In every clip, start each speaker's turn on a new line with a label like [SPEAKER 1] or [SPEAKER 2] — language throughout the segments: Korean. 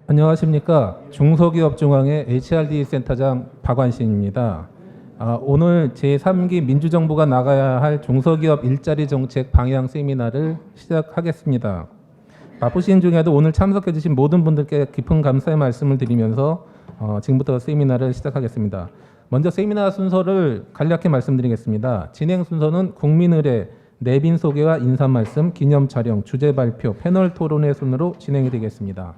[SPEAKER 1] 안녕하십니까. 중소기업중앙회 HRD 센터장 박완신입니다. 오늘 제3기 민주정부가 나가야 할 중소기업 일자리 정책 방향 세미나를 시작하겠습니다. 바쁘신 중에도 오늘 참석해 주신 모든 분들께 깊은 감사의 말씀을 드리면서 지금부터 세미나를 시작하겠습니다. 먼저 세미나 순서를 간략히 말씀드리겠습니다. 진행 순서는 국민의례, 내빈 소개와 인사 말씀, 기념 촬영, 주제 발표, 패널 토론의 순으로 진행이 되겠습니다.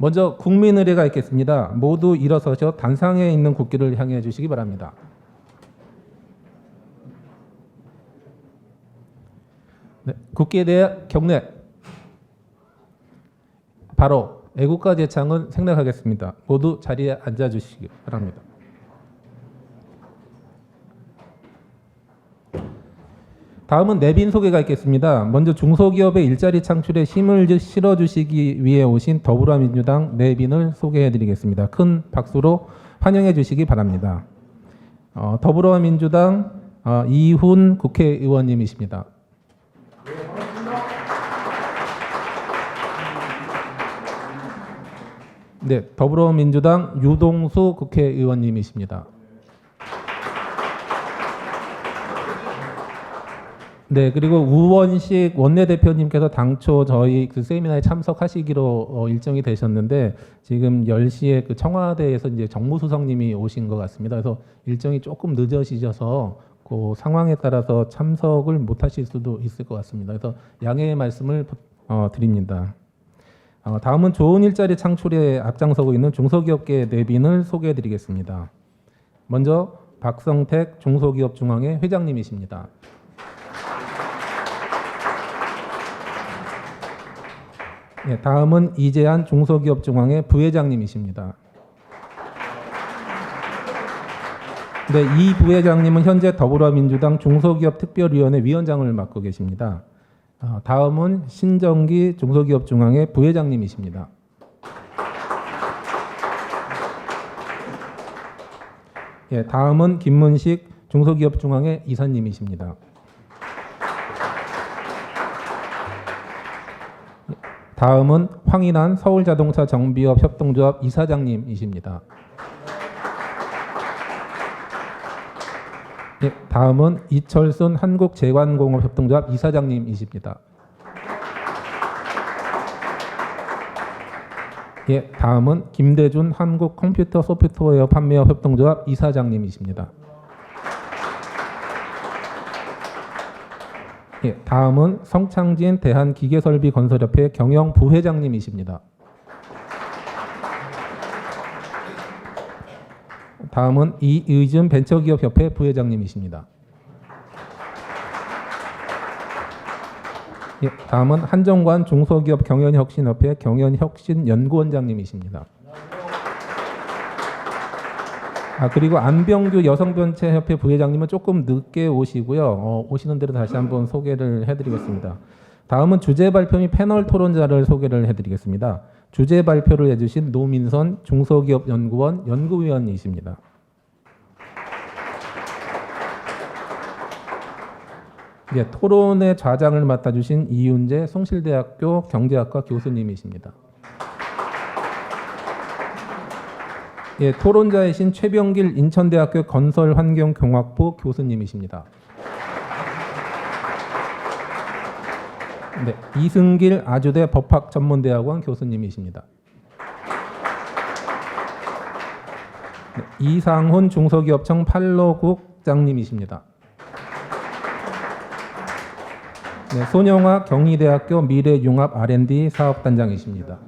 [SPEAKER 1] 먼저 국민의례가 있겠습니다. 모두 일어서셔 단상에 있는 국기를 향해 주시기 바랍니다. 네, 국기에 대해 경례. 바로 애국가 제창은 생략하겠습니다. 모두 자리에 앉아주시기 바랍니다. 다음은 내빈 소개가 있겠습니다. 먼저 중소기업의 일자리 창출에 힘을 실어주시기 위해 오신 더불어민주당 내빈을 소개해드리겠습니다. 큰 박수로 환영해 주시기 바랍니다. 더불어민주당 이훈 국회의원님이십니다. 네, 더불어민주당 유동수 국회의원님이십니다. 네, 그리고 우원식 원내대표님께서 당초 저희 그 세미나에 참석하시기로 일정이 되셨는데 지금 10시에 그 청와대에서 이제 정무수석님이 오신 것 같습니다. 그래서 일정이 조금 늦어지셔서 그 상황에 따라서 참석을 못 하실 수도 있을 것 같습니다. 그래서 양해의 말씀을 드립니다. 다음은 좋은 일자리 창출에 앞장서고 있는 중소기업계 내빈을 소개해 드리겠습니다. 먼저 박성택 중소기업중앙회 회장님이십니다. 네, 다음은 이재한 중소기업중앙회 부회장님이십니다. 네, 이 부회장님은 현재 더불어민주당 중소기업특별위원회 위원장을 맡고 계십니다. 다음은 신정기 중소기업중앙회 부회장님이십니다. 예, 다음은 김문식 중소기업중앙회 이사님이십니다. 다음은 황인환 서울자동차 정비업 협동조합 이사장님이십니다. 예, 다음은 이철순 한국재관공업협동조합 이사장님이십니다. 예, 다음은 김대준 한국컴퓨터 소프트웨어 판매업 협동조합 이사장님이십니다. 예, 다음은 성창진 대한기계설비건설협회 경영부회장님이십니다. 다음은 이의준 벤처기업협회 부회장님이십니다. 예, 다음은 한정관 중소기업 경연혁신협회 경연혁신연구원장님이십니다. 그리고 안병규 여성변체협회 부회장님은 조금 늦게 오시고요. 오시는 대로 다시 한번 소개를 해드리겠습니다. 다음은 주제 발표 및 패널 토론자를 소개를 해드리겠습니다. 주제 발표를 해주신 노민선 중소기업연구원 연구위원이십니다. 네, 토론의 좌장을 맡아주신 이윤재 송실대학교 경제학과 교수님이십니다. 예, 토론자이신 최병길 인천대학교 건설환경공학부 교수님이십니다. 네, 이승길 아주대 법학전문대학원 교수님이십니다. 네, 이상훈 중소기업청 판로국장님이십니다. 네, 손영아 경희대학교 미래융합 R&D 사업단장이십니다.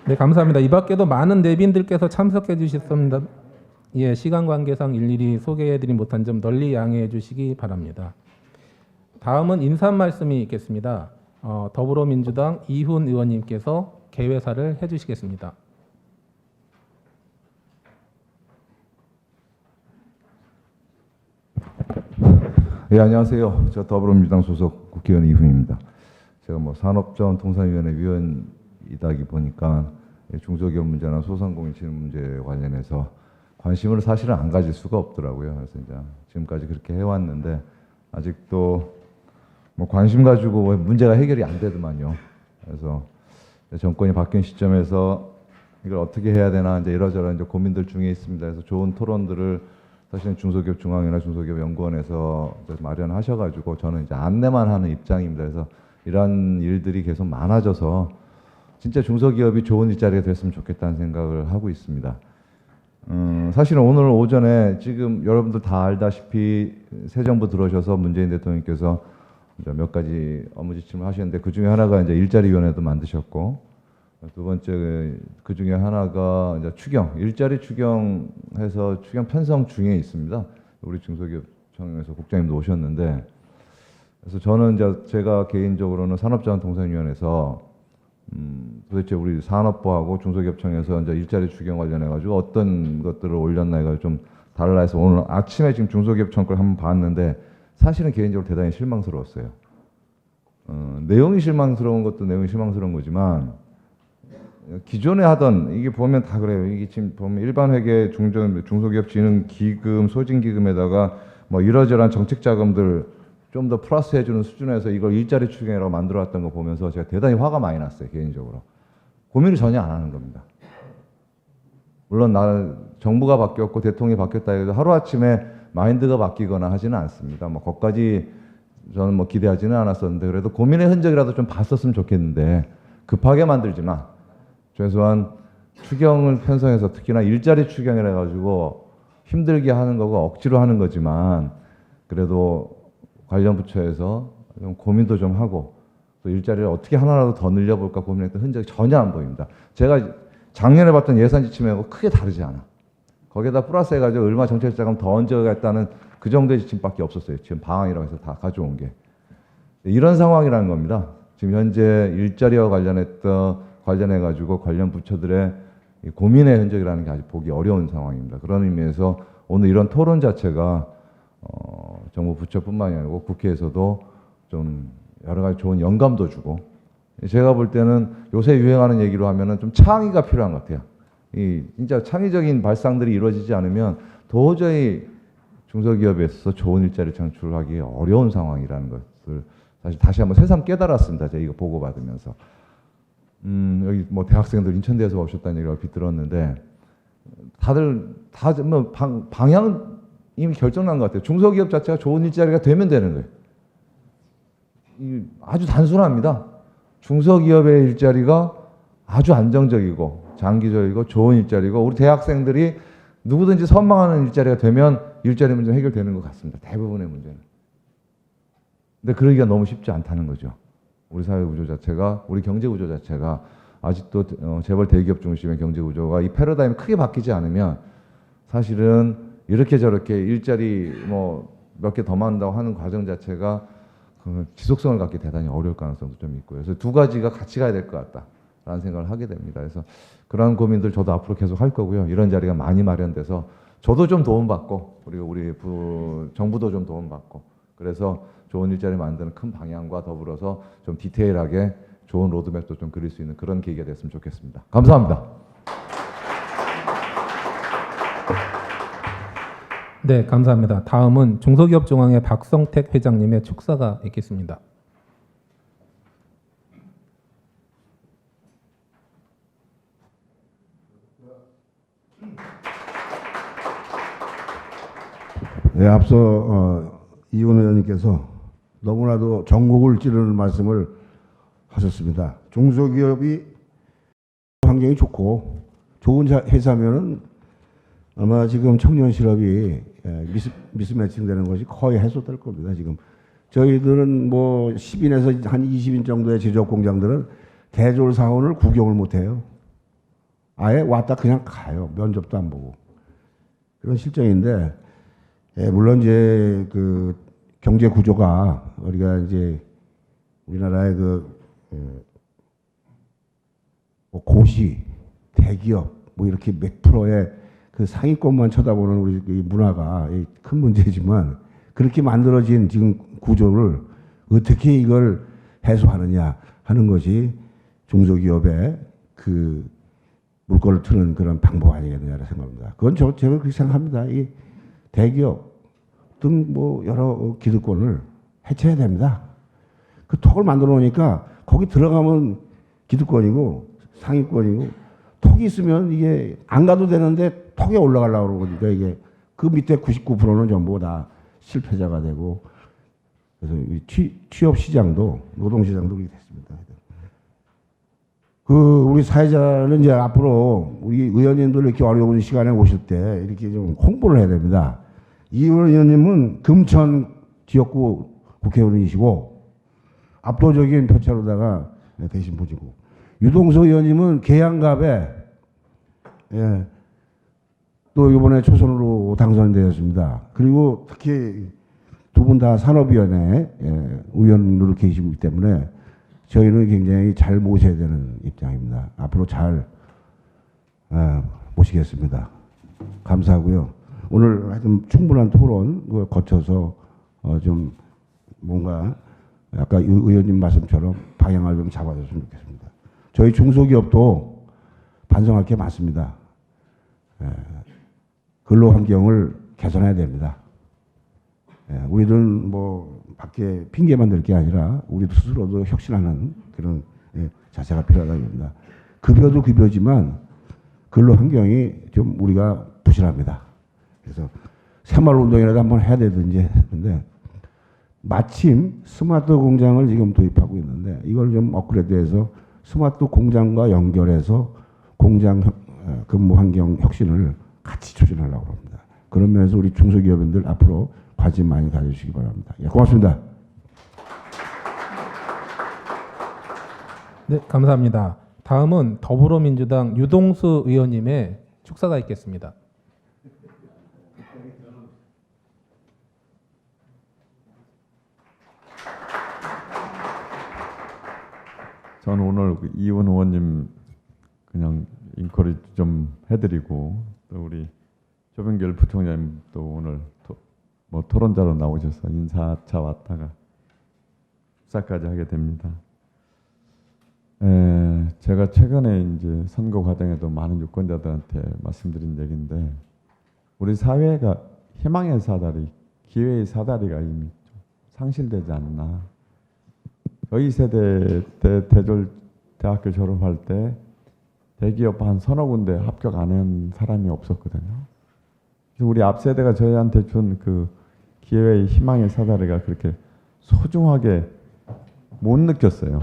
[SPEAKER 1] 네, 감사합니다. 이 밖에도 많은 내빈들께서 참석해 주셨습니다. 예, 시간 관계상 일일이 소개해드리지 못한 점 널리 양해해 주시기 바랍니다. 다음은 인사 말씀이 있겠습니다. 더불어민주당 이훈 의원님께서 개회사를 해주시겠습니다.
[SPEAKER 2] 예, 안녕하세요. 저 더불어민주당 소속 국회의원 이훈입니다. 제가 산업자원통상위원회 위원이다기 보니까 중소기업 문제나 소상공인 진흥 문제에 관련해서 관심을 사실은 안 가질 수가 없더라고요. 그래서 이제 지금까지 그렇게 해왔는데 아직도 뭐 관심 가지고 문제가 해결이 안 되더만요. 그래서 정권이 바뀐 시점에서 이걸 어떻게 해야 되나 이제 이러저러 이제 고민들 중에 있습니다. 그래서 좋은 토론들을 사실은 중소기업 중앙이나 중소기업 연구원에서 마련하셔가지고 저는 이제 안내만 하는 입장입니다. 그래서 이런 일들이 계속 많아져서 진짜 중소기업이 좋은 일자리가 됐으면 좋겠다는 생각을 하고 있습니다. 사실은 오늘 오전에 지금 여러분들 다 알다시피 새 정부 들어오셔서 문재인 대통령께서 이제 몇 가지 업무 지침을 하셨는데 그 중에 하나가 이제 일자리위원회도 만드셨고 두 번째 그 중에 하나가 이제 추경, 일자리 추경해서 추경 편성 중에 있습니다. 우리 중소기업청에서 국장님도 오셨는데 그래서 저는 이제 제가 개인적으로는 산업자원통상위원회에서 도대체 우리 산업부하고 중소기업청에서 이제 일자리 추경 관련해 가지고 어떤 것들을 올렸나 해가 좀 달라 해서 오늘 아침에 지금 중소기업청 걸 한번 봤는데 사실은 개인적으로 대단히 실망스러웠어요. 내용이 실망스러운 것도 내용이 실망스러운 거지만 기존에 하던 이게 보면 다 그래요. 이게 지금 보면 일반 회계 중소기업 진흥 기금 소진 기금에다가 뭐 이러저러한 정책 자금들 좀 더 플러스 해주는 수준에서 이걸 일자리 추경이라고 만들어왔던 거 보면서 제가 대단히 화가 많이 났어요. 개인적으로 고민을 전혀 안 하는 겁니다. 물론 정부가 바뀌었고 대통령이 바뀌었다 해도 하루 아침에 마인드가 바뀌거나 하지는 않습니다. 뭐 거기까지 저는 뭐 기대하지는 않았었는데 그래도 고민의 흔적이라도 좀 봤었으면 좋겠는데 급하게 만들지만 최소한 추경을 편성해서 특히나 일자리 추경이라 가지고 힘들게 하는 거고 억지로 하는 거지만 그래도 관련 부처에서 좀 고민도 좀 하고 또 일자리를 어떻게 하나라도 더 늘려볼까 고민했던 흔적이 전혀 안 보입니다. 제가 작년에 봤던 예산 지침하고 크게 다르지 않아. 거기에다 플러스 해가지고 얼마 정책 자금 더 얹어가겠다는 그 정도의 지침밖에 없었어요. 지금 방황이라고 해서 다 가져온 게. 이런 상황이라는 겁니다. 지금 현재 일자리와 관련해가지고 관련 부처들의 고민의 흔적이라는 게 아직 보기 어려운 상황입니다. 그런 의미에서 오늘 이런 토론 자체가 정부 부처뿐만이 아니고 국회에서도 좀 여러 가지 좋은 영감도 주고 제가 볼 때는 요새 유행하는 얘기로 하면은 좀 창의가 필요한 것 같아요. 이 진짜 창의적인 발상들이 이루어지지 않으면 도저히 중소기업에서 좋은 일자리 창출하기 어려운 상황이라는 것을 사실 다시 한번 새삼 깨달았습니다. 제가 이거 보고 받으면서 여기 뭐 대학생들 인천대에서 오셨다는 얘기를 얼핏 들었는데 다들 뭐 방향은 이미 결정난 것 같아요. 중소기업 자체가 좋은 일자리가 되면 되는 거예요. 아주 단순합니다. 중소기업의 일자리가 아주 안정적이고 장기적이고 좋은 일자리고 우리 대학생들이 누구든지 선망하는 일자리가 되면 일자리 문제 해결되는 것 같습니다. 대부분의 문제는. 근데 그러기가 너무 쉽지 않다는 거죠. 우리 사회 구조 자체가, 우리 경제 구조 자체가 아직도 재벌 대기업 중심의 경제 구조가 이 패러다임이 크게 바뀌지 않으면 사실은 이렇게 저렇게 일자리 뭐 몇 개 더 만든다고 하는 과정 자체가 그 지속성을 갖기 대단히 어려울 가능성도 좀 있고요. 그래서 두 가지가 같이 가야 될 것 같다라는 생각을 하게 됩니다. 그래서 그런 고민들 저도 앞으로 계속 할 거고요. 이런 자리가 많이 마련돼서 저도 좀 도움받고 그리고 우리 정부도 좀 도움받고 그래서 좋은 일자리 만드는 큰 방향과 더불어서 좀 디테일하게 좋은 로드맵도 좀 그릴 수 있는 그런 계기가 됐으면 좋겠습니다. 감사합니다.
[SPEAKER 1] 네, 감사합니다. 다음은 중소기업중앙회 박성택 회장님의 축사가 있겠습니다.
[SPEAKER 3] 네, 앞서 이훈 의원님께서 너무나도 전곡을 찌르는 말씀을 하셨습니다. 중소기업이 환경이 좋고 좋은 회사면은 아마 지금 청년 실업이 미스매칭 되는 것이 거의 해소될 겁니다. 지금 저희들은 뭐 10인에서 한 20인 정도의 제조업 공장들은 대졸 사원을 구경을 못 해요. 아예 왔다 그냥 가요. 면접도 안 보고. 그런 실정인데 물론 이제 그 경제 구조가 우리가 이제 우리나라의 뭐 고시, 대기업 뭐 이렇게 몇 프로의 그 상위권만 쳐다보는 우리 이 문화가 큰 문제지만 그렇게 만들어진 지금 구조를 어떻게 이걸 해소하느냐 하는 것이 중소기업의 그 물꼬를 트는 그런 방법 아니겠느냐고 생각합니다. 그건 제가 그렇게 생각합니다. 이 대기업 등 뭐 여러 기득권을 해체해야 됩니다. 그 턱을 만들어 놓으니까 거기 들어가면 기득권이고 상위권이고 턱이 있으면 이게 안 가도 되는데 턱에 올라가려고 그러니까 이게 그 밑에 99%는 전부 다 실패자가 되고 그래서 이 취업 시장도 노동 시장도 그렇게 됐습니다. 그 우리 사회자는 이제 앞으로 우리 의원님들 이렇게 어려운 시간에 오실 때 이렇게 좀 홍보를 해야 됩니다. 이원 의원님은 금천 지역구 국회의원이시고 압도적인 표차로다가 대신 보시고 유동수 의원님은 계양갑에 예, 또 이번에 초선으로 당선되었습니다. 그리고 특히 두 분 다 산업위원회 의원으로 계시기 때문에 저희는 굉장히 잘 모셔야 되는 입장입니다. 앞으로 잘 모시겠습니다. 감사하고요. 오늘 하여튼 충분한 토론 그걸 거쳐서 좀 뭔가 아까 의원님 말씀처럼 방향을 좀 잡아줬으면 좋겠습니다. 저희 중소기업도 반성할 게 많습니다. 근로 환경을 개선해야 됩니다. 우리는 뭐 밖에 핑계만 댈 게 아니라 우리 스스로도 혁신하는 그런 자세가 필요하다고 봅니다. 급여도 급여지만 근로 환경이 좀 우리가 부실합니다. 그래서 새마을 운동이라도 한번 해야 되든지 했는데 마침 스마트 공장을 지금 도입하고 있는데 이걸 좀 업그레이드해서 스마트 공장과 연결해서 공장 근무 환경 혁신을 같이 추진하려고 합니다. 그런 면에서 우리 중소기업인들 앞으로 관심 많이 가져주시기 바랍니다. 예, 고맙습니다.
[SPEAKER 1] 네, 감사합니다. 다음은 더불어민주당 유동수 의원님의 축사가 있겠습니다.
[SPEAKER 4] 저는 오늘 이원 의원님 그냥 인코리 좀 해드리고 또 우리 조병길 부총장님도 오늘 토론자로 나오셔서 인사차 왔다가 축사까지 하게 됩니다. 제가 최근에 이제 선거 과정에도 많은 유권자들한테 말씀드린 얘기인데 우리 사회가 희망의 사다리, 기회의 사다리가 이미 좀 상실되지 않나. 저희 세대 때 대학교 졸업할 때 대기업 한 서너 군데 합격 안 한 사람이 없었거든요. 그래서 우리 앞 세대가 저희한테 준 그 기회의 희망의 사다리가 그렇게 소중하게 못 느꼈어요.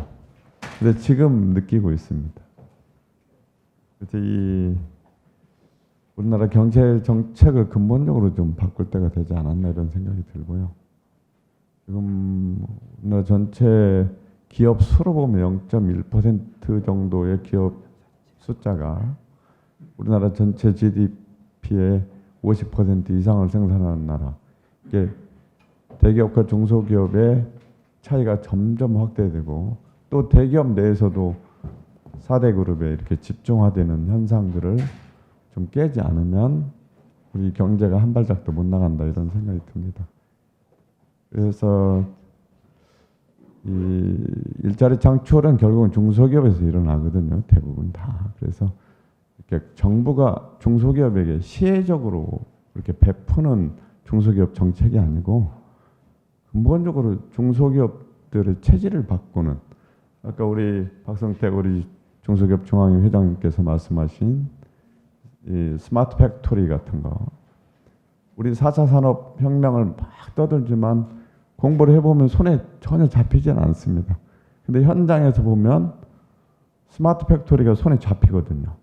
[SPEAKER 4] 근데 지금 느끼고 있습니다. 그래서 이 우리나라 경제 정책을 근본적으로 좀 바꿀 때가 되지 않았나 이런 생각이 들고요. 지금 우리나라 전체 기업 수로 보면 0.1% 정도의 기업 숫자가 우리나라 전체 GDP의 50% 이상을 생산하는 나라. 이게 대기업과 중소기업의 차이가 점점 확대되고 또 대기업 내에서도 4대 그룹에 이렇게 집중화되는 현상들을 좀 깨지 않으면 우리 경제가 한 발짝도 못 나간다 이런 생각이 듭니다. 그래서 이 일자리 창출은 결국은 중소기업에서 일어나거든요. 대부분 다. 그래서 이렇게 정부가 중소기업에게 시혜적으로 이렇게 베푸는 중소기업 정책이 아니고 근본적으로 중소기업들의 체질을 바꾸는 아까 우리 박성택 우리 중소기업 중앙회 회장님께서 말씀하신 이 스마트 팩토리 같은 거 우리 4차 산업혁명을 막 떠들지만 공부를 해보면 손에 전혀 잡히지 않습니다. 근데 현장에서 보면 스마트 팩토리가 손에 잡히거든요.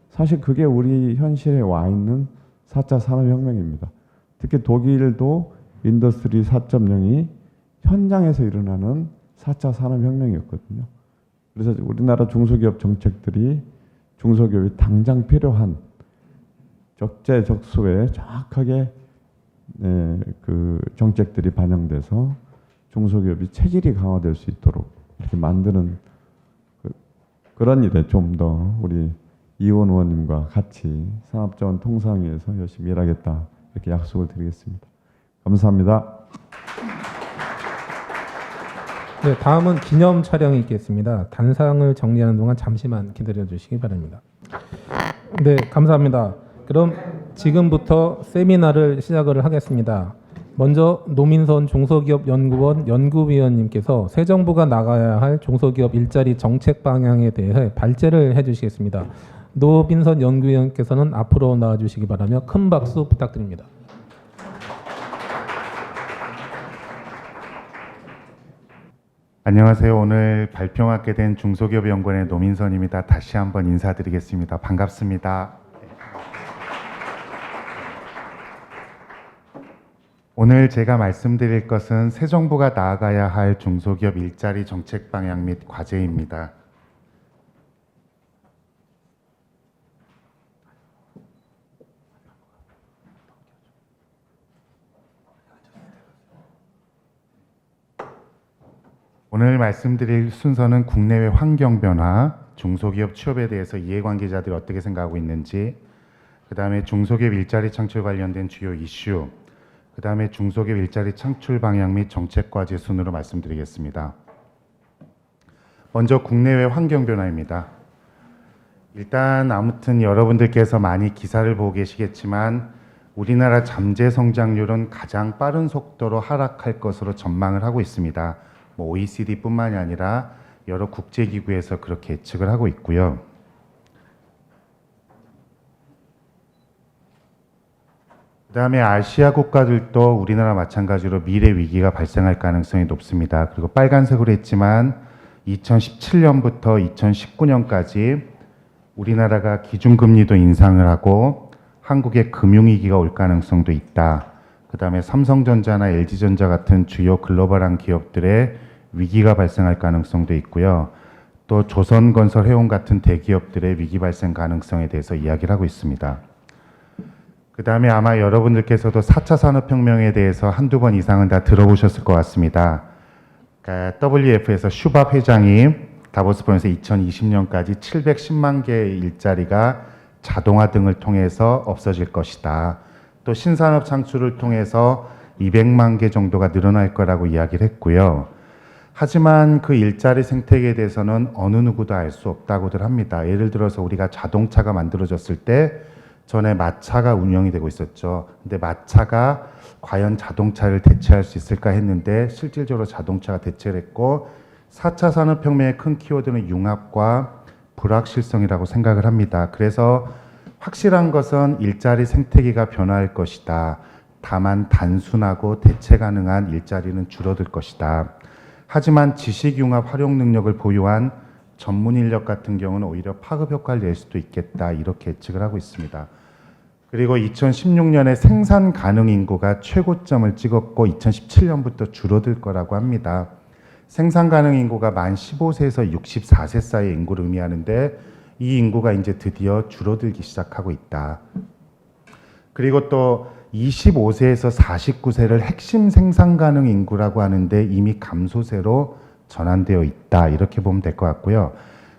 [SPEAKER 4] 사실 그게 우리 현실에 와 있는 4차 산업혁명입니다. 특히 독일도 인더스트리 4.0이 현장에서 일어나는 4차 산업혁명이었거든요. 그래서 우리나라 중소기업 정책들이 중소기업이 당장 필요한 적재적소에 정확하게 그 정책들이 반영돼서 중소기업이 체질이 강화될 수 있도록 이렇게 만드는 그런 일에 좀 더 우리 이원 의원님과 같이 산업자원 통상위에서 열심히 일하겠다 이렇게 약속을 드리겠습니다. 감사합니다.
[SPEAKER 1] 네, 다음은 기념 촬영이 있겠습니다. 단상을 정리하는 동안 잠시만 기다려 주시기 바랍니다. 네, 감사합니다. 그럼 지금부터 세미나를 시작을 하겠습니다. 먼저 노민선 중소기업연구원 연구위원님께서 새 정부가 나가야 할 중소기업 일자리 정책 방향에 대해 발제를 해주시겠습니다. 노민선 연구위원께서는 앞으로 나와주시기 바라며 큰 박수 부탁드립니다.
[SPEAKER 5] 안녕하세요. 오늘 발표하게 된 중소기업연구원의 노민선입니다. 다시 한번 인사드리겠습니다. 반갑습니다. 오늘 제가 말씀드릴 것은 새 정부가 나아가야 할 중소기업 일자리 정책 방향 및 과제입니다. 오늘 말씀드릴 순서는 국내외 환경 변화, 중소기업 취업에 대해서 이해관계자들이 어떻게 생각하고 있는지, 그 다음에 중소기업 일자리 창출 관련된 주요 이슈, 그 다음에 중소기업 일자리 창출 방향 및 정책 과제 순으로 말씀드리겠습니다. 먼저 국내외 환경 변화입니다. 일단 아무튼 여러분들께서 많이 기사를 보고 계시겠지만 우리나라 잠재 성장률은 가장 빠른 속도로 하락할 것으로 전망을 하고 있습니다. OECD뿐만이 아니라 여러 국제기구에서 그렇게 예측을 하고 있고요. 그 다음에 아시아 국가들도 우리나라 마찬가지로 미래 위기가 발생할 가능성이 높습니다. 그리고 빨간색으로 했지만 2017년부터 2019년까지 우리나라가 기준금리도 인상을 하고 한국에 금융위기가 올 가능성도 있다. 그 다음에 삼성전자나 LG전자 같은 주요 글로벌한 기업들의 위기가 발생할 가능성도 있고요. 또 조선건설, 해운 같은 대기업들의 위기 발생 가능성에 대해서 이야기를 하고 있습니다. 그 다음에 아마 여러분들께서도 4차 산업혁명에 대해서 한두 번 이상은 다 들어보셨을 것 같습니다. 그러니까 WF에서 슈밥 회장이 다보스 포럼에서 2020년까지 710만 개의 일자리가 자동화 등을 통해서 없어질 것이다. 또 신산업 창출을 통해서 200만 개 정도가 늘어날 거라고 이야기를 했고요. 하지만 그 일자리 생태계에 대해서는 어느 누구도 알 수 없다고들 합니다. 예를 들어서 우리가 자동차가 만들어졌을 때 전에 마차가 운영이 되고 있었죠. 근데 마차가 과연 자동차를 대체할 수 있을까 했는데 실질적으로 자동차가 대체를 했고 4차 산업혁명의 큰 키워드는 융합과 불확실성이라고 생각을 합니다. 그래서 확실한 것은 일자리 생태계가 변화할 것이다. 다만 단순하고 대체 가능한 일자리는 줄어들 것이다. 하지만 지식융합 활용 능력을 보유한 전문 인력 같은 경우는 오히려 파급 효과를 낼 수도 있겠다. 이렇게 예측을 하고 있습니다. 그리고 2016년에 생산 가능 인구가 최고점을 찍었고 2017년부터 줄어들 거라고 합니다. 생산 가능 인구가 만 15세에서 64세 사이의 인구를 의미하는데 이 인구가 이제 드디어 줄어들기 시작하고 있다. 그리고 또 25세에서 49세를 핵심 생산 가능 인구라고 하는데 이미 감소세로 전환되어 있다. 이렇게 보면 될 것 같고요.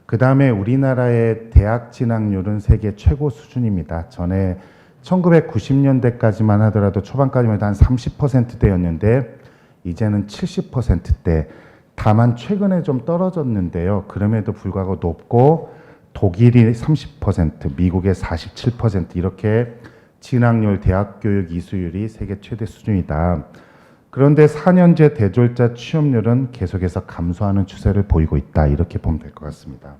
[SPEAKER 5] 그 다음에 우리나라의 대학 진학률은 세계 최고 수준입니다. 전에 1990년대까지만 하더라도 초반까지만 해도 한 30%대였는데 이제는 70%대. 다만 최근에 좀 떨어졌는데요. 그럼에도 불구하고 높고 독일이 30%, 미국의 47% 이렇게 진학률, 대학교육 이수율이 세계 최대 수준이다. 그런데 4년제 대졸자 취업률은 계속해서 감소하는 추세를 보이고 있다. 이렇게 보면 될 것 같습니다.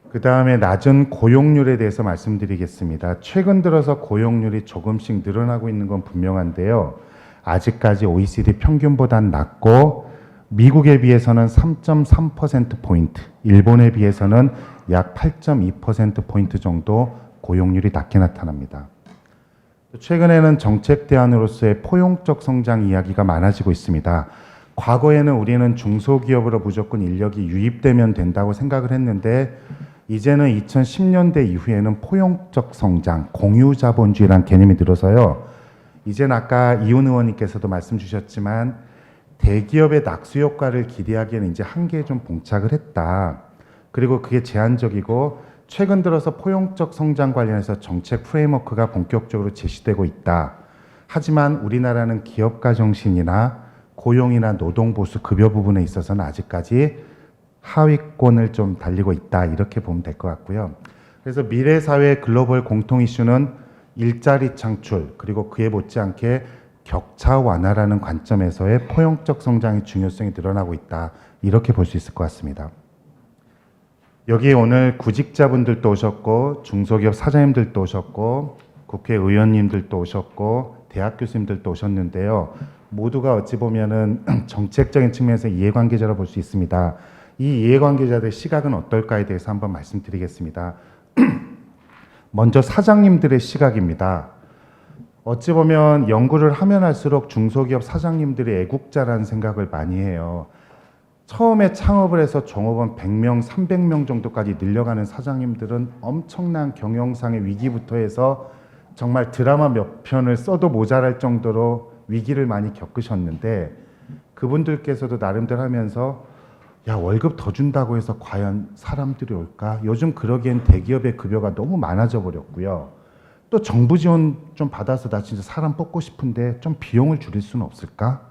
[SPEAKER 5] 그 다음에 낮은 고용률에 대해서 말씀드리겠습니다. 최근 들어서 고용률이 조금씩 늘어나고 있는 건 분명한데요. 아직까지 OECD 평균보다는 낮고 미국에 비해서는 3.3%포인트, 일본에 비해서는 약 8.2%포인트 정도 고용률이 낮게 나타납니다. 최근에는 정책 대안으로서의 포용적 성장 이야기가 많아지고 있습니다. 과거에는 우리는 중소기업으로 무조건 인력이 유입되면 된다고 생각을 했는데 이제는 2010년대 이후에는 포용적 성장, 공유자본주의라는 개념이 들어서요. 이제는 아까 이훈 의원님께서도 말씀 주셨지만 대기업의 낙수 효과를 기대하기에는 이제 한계에 좀 봉착을 했다. 그리고 그게 제한적이고 최근 들어서 포용적 성장 관련해서 정책 프레임워크가 본격적으로 제시되고 있다. 하지만 우리나라는 기업가 정신이나 고용이나 노동보수 급여 부분에 있어서는 아직까지 하위권을 좀 달리고 있다. 이렇게 보면 될 것 같고요. 그래서 미래 사회의 글로벌 공통 이슈는 일자리 창출 그리고 그에 못지않게 격차 완화라는 관점에서의 포용적 성장의 중요성이 늘어나고 있다. 이렇게 볼 수 있을 것 같습니다. 여기 오늘 구직자분들도 오셨고 중소기업 사장님들도 오셨고 국회의원님들도 오셨고 대학 교수님들도 오셨는데요. 모두가 어찌 보면은 정책적인 측면에서 이해관계자로 볼 수 있습니다. 이 이해관계자들의 시각은 어떨까에 대해서 한번 말씀드리겠습니다. 먼저 사장님들의 시각입니다. 어찌 보면 연구를 하면 할수록 중소기업 사장님들이 애국자라는 생각을 많이 해요. 처음에 창업을 해서 종업원 100명, 300명 정도까지 늘려가는 사장님들은 엄청난 경영상의 위기부터 해서 정말 드라마 몇 편을 써도 모자랄 정도로 위기를 많이 겪으셨는데 그분들께서도 나름대로 하면서 야, 월급 더 준다고 해서 과연 사람들이 올까? 요즘 그러기엔 대기업의 급여가 너무 많아져 버렸고요. 또 정부 지원 좀 받아서 나 진짜 사람 뽑고 싶은데 좀 비용을 줄일 수는 없을까?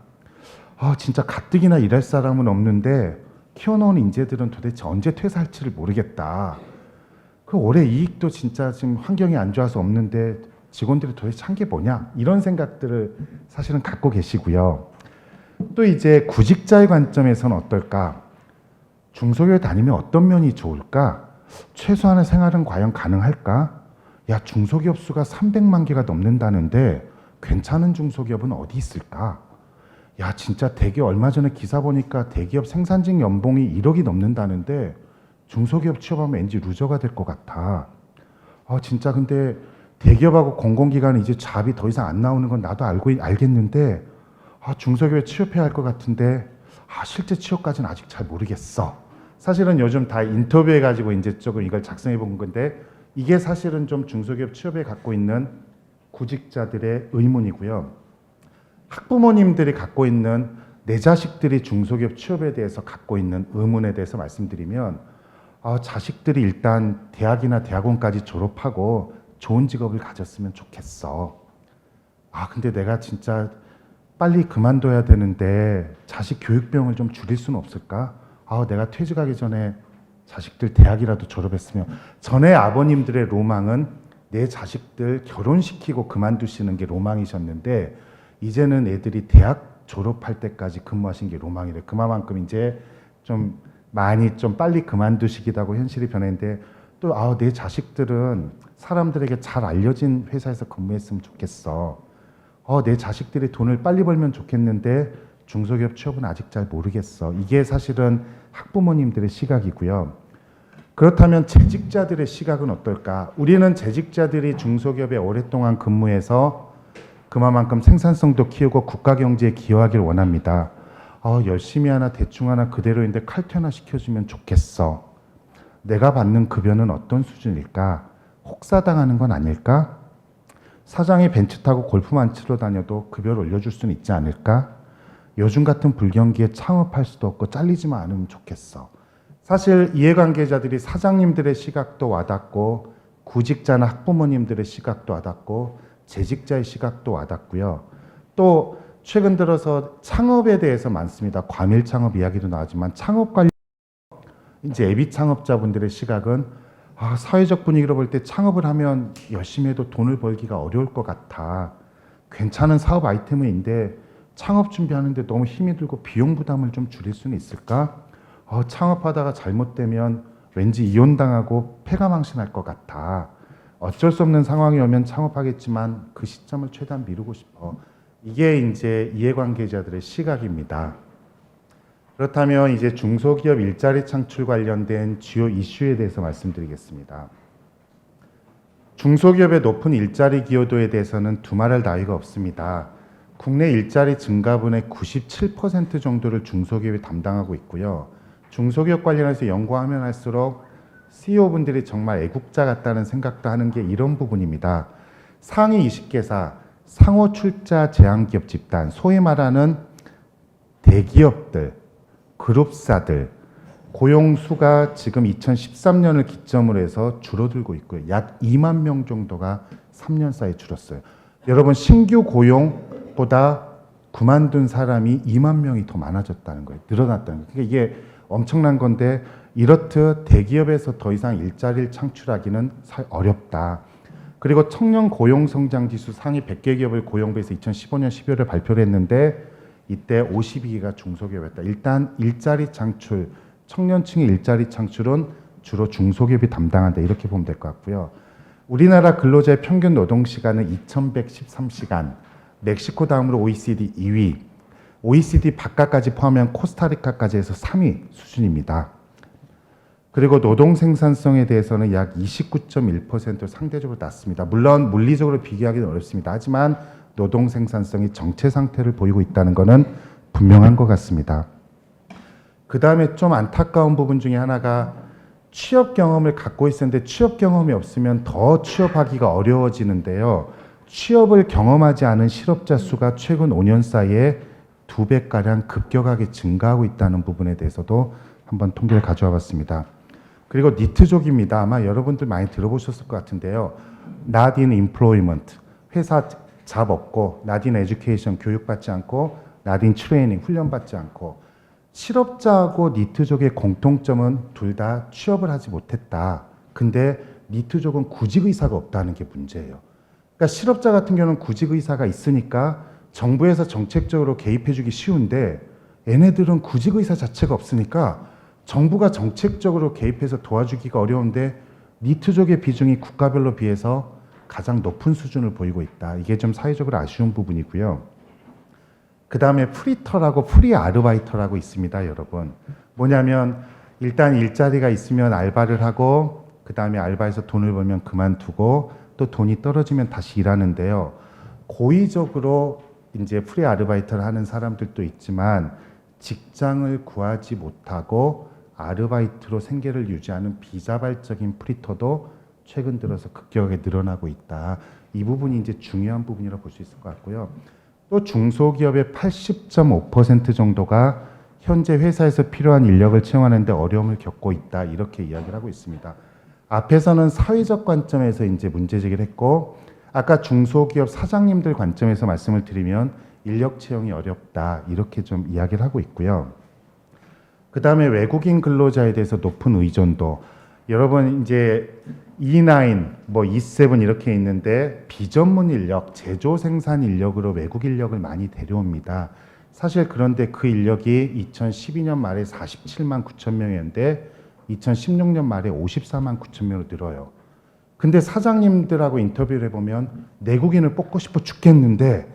[SPEAKER 5] 진짜 가뜩이나 일할 사람은 없는데 키워놓은 인재들은 도대체 언제 퇴사할지를 모르겠다. 그 올해 이익도 진짜 지금 환경이 안 좋아서 없는데 직원들이 도대체 한 게 뭐냐? 이런 생각들을 사실은 갖고 계시고요. 또 이제 구직자의 관점에서는 어떨까? 중소기업에 다니면 어떤 면이 좋을까? 최소한의 생활은 과연 가능할까? 야, 중소기업 수가 300만 개가 넘는다는데 괜찮은 중소기업은 어디 있을까? 야, 진짜 대기업 얼마 전에 기사 보니까 대기업 생산직 연봉이 1억이 넘는다는데 중소기업 취업하면 왠지 루저가 될 것 같아. 진짜 근데 대기업하고 공공기관은 이제 잡이 더 이상 안 나오는 건 나도 알겠는데 중소기업에 취업해야 할 것 같은데 실제 취업까지는 아직 잘 모르겠어. 사실은 요즘 다 인터뷰해가지고 이제 조금 이걸 작성해 본 건데 이게 사실은 좀 중소기업 취업에 갖고 있는 구직자들의 의문이고요. 학부모님들이 갖고 있는 내 자식들이 중소기업 취업에 대해서 갖고 있는 의문에 대해서 말씀드리면 자식들이 일단 대학이나 대학원까지 졸업하고 좋은 직업을 가졌으면 좋겠어. 근데 내가 진짜 빨리 그만둬야 되는데 자식 교육비용을 좀 줄일 수는 없을까? 내가 퇴직하기 전에 자식들 대학이라도 졸업했으면. 전에 아버님들의 로망은 내 자식들 결혼시키고 그만두시는 게 로망이셨는데 이제는 애들이 대학 졸업할 때까지 근무하신 게 로망이래. 그만큼 이제 좀 많이 좀 빨리 그만두시기도 하고 현실이 변했는데 또 내 자식들은 사람들에게 잘 알려진 회사에서 근무했으면 좋겠어. 내 자식들이 돈을 빨리 벌면 좋겠는데 중소기업 취업은 아직 잘 모르겠어. 이게 사실은 학부모님들의 시각이고요. 그렇다면 재직자들의 시각은 어떨까? 우리는 재직자들이 중소기업에 오랫동안 근무해서 그만큼 생산성도 키우고 국가 경제에 기여하길 원합니다. 열심히 하나 대충 하나 그대로인데 칼퇴나 시켜주면 좋겠어. 내가 받는 급여는 어떤 수준일까? 혹사당하는 건 아닐까? 사장이 벤츠 타고 골프만 치러 다녀도 급여를 올려줄 수는 있지 않을까? 요즘 같은 불경기에 창업할 수도 없고 잘리지만 않으면 좋겠어. 사실 이해관계자들이 사장님들의 시각도 와닿고 구직자나 학부모님들의 시각도 와닿고 재직자의 시각도 와닿고요. 또 최근 들어서 창업에 대해서 많습니다. 과밀 창업 이야기도 나왔지만 창업 관련 이제 애비 창업자분들의 시각은 사회적 분위기로 볼 때 창업을 하면 열심히 해도 돈을 벌기가 어려울 것 같아. 괜찮은 사업 아이템인데 창업 준비하는데 너무 힘이 들고 비용 부담을 좀 줄일 수는 있을까? 창업하다가 잘못되면 왠지 이혼당하고 폐가망신할 것 같아. 어쩔 수 없는 상황이 오면 창업하겠지만 그 시점을 최대한 미루고 싶어. 이게 이제 이해관계자들의 시각입니다. 그렇다면 이제 중소기업 일자리 창출 관련된 주요 이슈에 대해서 말씀드리겠습니다. 중소기업의 높은 일자리 기여도에 대해서는 두말할 나위가 없습니다. 국내 일자리 증가분의 97% 정도를 중소기업이 담당하고 있고요. 중소기업 관련해서 연구하면 할수록 CEO분들이 정말 애국자 같다는 생각도 하는 게 이런 부분입니다. 상위 20개사 상호 출자 제한기업 집단, 소위 말하는 대기업들, 그룹사들 고용수가 지금 2013년을 기점으로 해서 줄어들고 있고요. 약 2만 명 정도가 3년 사이에 줄었어요. 여러분 신규 고용보다 그만둔 사람이 2만 명이 더 많아졌다는 거예요. 늘어났다는 거예요. 그러니까 이게 엄청난 건데 이렇듯 대기업에서 더 이상 일자리를 창출하기는 어렵다. 그리고 청년 고용 성장 지수 상위 100개 기업을 고용부에서 2015년 12월에 발표를 했는데 이때 52개가 중소기업이었다. 일단 일자리 창출, 청년층의 일자리 창출은 주로 중소기업이 담당한다. 이렇게 보면 될 것 같고요. 우리나라 근로자의 평균 노동 시간은 2113시간, 멕시코 다음으로 OECD 2위, OECD 바깥까지 포함한 코스타리카까지 해서 3위 수준입니다. 그리고 노동 생산성에 대해서는 약 29.1% 상대적으로 낮습니다. 물론 물리적으로 비교하기는 어렵습니다. 하지만 노동 생산성이 정체 상태를 보이고 있다는 것은 분명한 것 같습니다. 그 다음에 좀 안타까운 부분 중에 하나가 취업 경험을 갖고 있었는데 취업 경험이 없으면 더 취업하기가 어려워지는데요. 취업을 경험하지 않은 실업자 수가 최근 5년 사이에 2배가량 급격하게 증가하고 있다는 부분에 대해서도 한번 통계를 가져와 봤습니다. 그리고 니트족입니다. 아마 여러분들 많이 들어보셨을 것 같은데요. Not in employment, 회사 잡 없고, Not in education, 교육받지 않고, Not in training, 훈련받지 않고. 실업자하고 니트족의 공통점은 둘 다 취업을 하지 못했다. 근데 니트족은 구직 의사가 없다는 게 문제예요. 그러니까 실업자 같은 경우는 구직 의사가 있으니까 정부에서 정책적으로 개입해주기 쉬운데 얘네들은 구직 의사 자체가 없으니까 정부가 정책적으로 개입해서 도와주기가 어려운데 니트족의 비중이 국가별로 비해서 가장 높은 수준을 보이고 있다. 이게 좀 사회적으로 아쉬운 부분이고요. 그 다음에 프리터라고 프리 아르바이터라고 있습니다, 여러분. 뭐냐면 일단 일자리가 있으면 알바를 하고 그 다음에 알바에서 돈을 벌면 그만두고 또 돈이 떨어지면 다시 일하는데요. 고의적으로 이제 프리 아르바이터를 하는 사람들도 있지만 직장을 구하지 못하고 아르바이트로 생계를 유지하는 비자발적인 프리터도 최근 들어서 급격하게 늘어나고 있다. 이 부분이 이제 중요한 부분이라고 볼 수 있을 것 같고요. 또 중소기업의 80.5% 정도가 현재 회사에서 필요한 인력을 채용하는 데 어려움을 겪고 있다. 이렇게 이야기를 하고 있습니다. 앞에서는 사회적 관점에서 이제 문제 제기를 했고 아까 중소기업 사장님들 관점에서 말씀을 드리면 인력 채용이 어렵다. 이렇게 좀 이야기를 하고 있고요. 그 다음에 외국인 근로자에 대해서 높은 의존도. 여러분 이제 E9, 뭐 E7 이렇게 있는데 비전문 인력, 제조 생산 인력으로 외국 인력을 많이 데려옵니다. 사실 그런데 그 인력이 2012년 말에 47만 9천 명이었는데 2016년 말에 54만 9천 명으로 늘어요. 근데 사장님들하고 인터뷰를 해보면 내국인을 뽑고 싶어 죽겠는데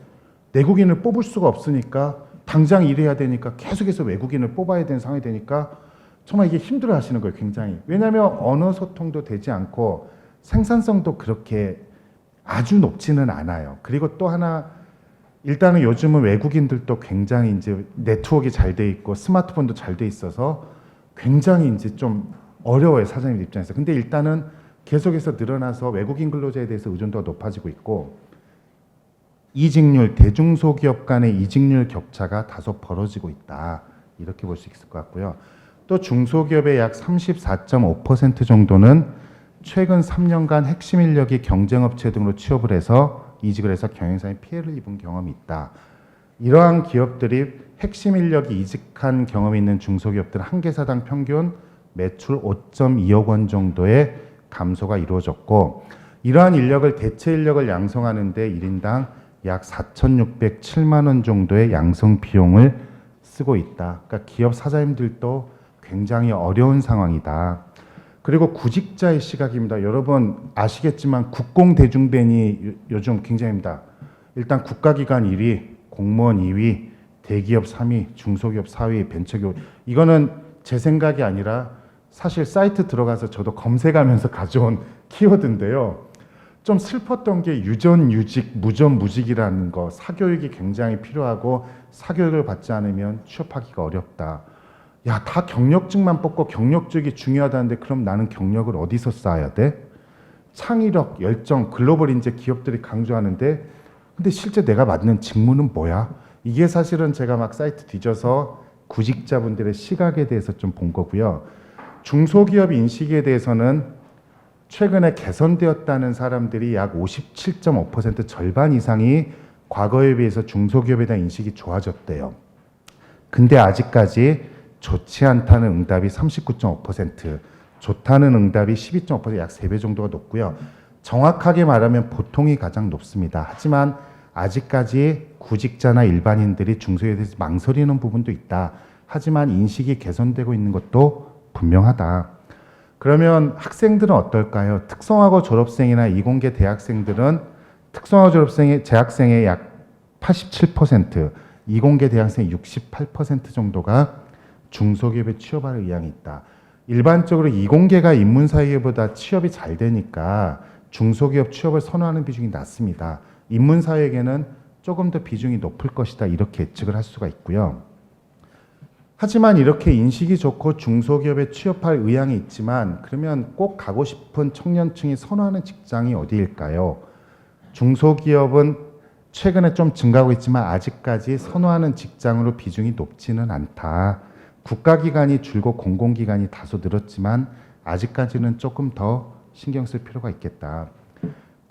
[SPEAKER 5] 내국인을 뽑을 수가 없으니까 당장 일해야 되니까 계속해서 외국인을 뽑아야 되는 상황이 되니까 정말 이게 힘들어 하시는 거예요, 굉장히. 왜냐하면 언어 소통도 되지 않고 생산성도 그렇게 아주 높지는 않아요. 그리고 또 하나, 일단은 요즘은 외국인들도 굉장히 이제 네트워크가 잘 돼 있고 스마트폰도 잘 돼 있어서 굉장히 이제 좀 어려워요, 사장님 입장에서. 근데 일단은 계속해서 늘어나서 외국인 근로자에 대해서 의존도가 높아지고 있고 이직률, 대중소기업 간의 이직률 격차가 다소 벌어지고 있다. 이렇게 볼 수 있을 것 같고요. 또 중소기업의 약 34.5% 정도는 최근 3년간 핵심 인력이 경쟁업체 등으로 취업을 해서 이직을 해서 경영상의 피해를 입은 경험이 있다. 이러한 기업들이 핵심 인력이 이직한 경험이 있는 중소기업들은 한 개사당 평균 매출 5.2억 원 정도의 감소가 이루어졌고 이러한 인력을 대체 인력을 양성하는 데 1인당 약 4,607만 원 정도의 양성 비용을 쓰고 있다. 그러니까 기업 사장님들도 굉장히 어려운 상황이다. 그리고 구직자의 시각입니다. 여러분 아시겠지만 국공대중벤이 요즘 굉장합니다. 일단 국가기관 1위, 공무원 2위, 대기업 3위, 중소기업 4위, 벤처기업. 이거는 제 생각이 아니라 사실 사이트 들어가서 저도 검색하면서 가져온 키워드인데요. 좀 슬펐던 게 유전유직, 무전무직이라는 거, 사교육이 굉장히 필요하고 사교육을 받지 않으면 취업하기가 어렵다. 야, 다 경력직만 뽑고 경력직이 중요하다는데 그럼 나는 경력을 어디서 쌓아야 돼? 창의력, 열정, 글로벌 인재 기업들이 강조하는데 근데 실제 내가 맡는 직무는 뭐야? 이게 사실은 제가 막 사이트 뒤져서 구직자분들의 시각에 대해서 좀 본 거고요. 중소기업 인식에 대해서는 최근에 개선되었다는 사람들이 약 57.5% 절반 이상이 과거에 비해서 중소기업에 대한 인식이 좋아졌대요. 근데 아직까지 좋지 않다는 응답이 39.5%, 좋다는 응답이 12.5%, 약 3배 정도가 높고요. 정확하게 말하면 보통이 가장 높습니다. 하지만 아직까지 구직자나 일반인들이 중소기업에 대해서 망설이는 부분도 있다. 하지만 인식이 개선되고 있는 것도 분명하다. 그러면 학생들은 어떨까요? 특성화고 졸업생이나 이공계 대학생들은 특성화 졸업생의 재학생의 약 87%, 이공계 대학생의 68% 정도가 중소기업에 취업할 의향이 있다. 일반적으로 이공계가 인문사회계보다 취업이 잘 되니까 중소기업 취업을 선호하는 비중이 낮습니다. 인문사회계는 조금 더 비중이 높을 것이다. 이렇게 예측을 할 수가 있고요. 하지만 이렇게 인식이 좋고 중소기업에 취업할 의향이 있지만 그러면 꼭 가고 싶은 청년층이 선호하는 직장이 어디일까요? 중소기업은 최근에 좀 증가하고 있지만 아직까지 선호하는 직장으로 비중이 높지는 않다. 국가기관이 줄고 공공기관이 다소 늘었지만 아직까지는 조금 더 신경 쓸 필요가 있겠다.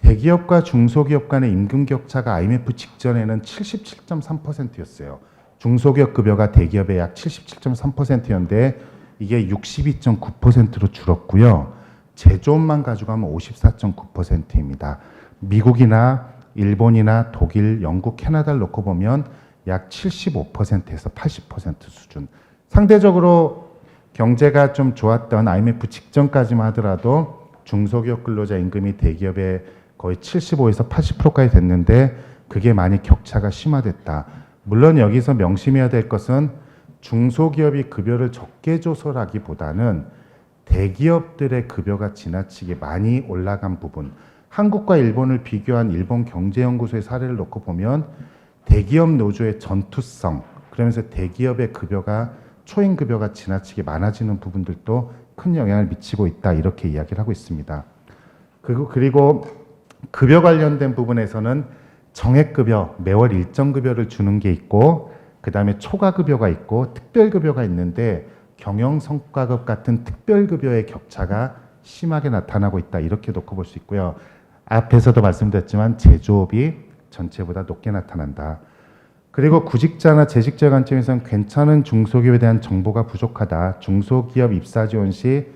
[SPEAKER 5] 대기업과 중소기업 간의 임금 격차가 IMF 직전에는 77.3%였어요. 중소기업 급여가 대기업의 약 77.3%였는데 이게 62.9%로 줄었고요. 제조업만 가져가면 54.9%입니다. 미국이나 일본이나 독일, 영국, 캐나다를 놓고 보면 약 75%에서 80% 수준. 상대적으로 경제가 좀 좋았던 IMF 직전까지만 하더라도 중소기업 근로자 임금이 대기업의 거의 75에서 80%까지 됐는데 그게 많이 격차가 심화됐다. 물론 여기서 명심해야 될 것은 중소기업이 급여를 적게 줘서라기보다는 대기업들의 급여가 지나치게 많이 올라간 부분. 한국과 일본을 비교한 일본 경제연구소의 사례를 놓고 보면 대기업 노조의 전투성, 그러면서 대기업의 급여가 초임 급여가 지나치게 많아지는 부분들도 큰 영향을 미치고 있다. 이렇게 이야기를 하고 있습니다. 그리고 급여 관련된 부분에서는 정액급여, 매월 일정급여를 주는 게 있고 그 다음에 초과급여가 있고 특별급여가 있는데 경영성과급 같은 특별급여의 격차가 심하게 나타나고 있다. 이렇게 놓고 볼 수 있고요. 앞에서도 말씀드렸지만 제조업이 전체보다 높게 나타난다. 그리고 구직자나 재직자 관점에서는 괜찮은 중소기업에 대한 정보가 부족하다. 중소기업 입사 지원 시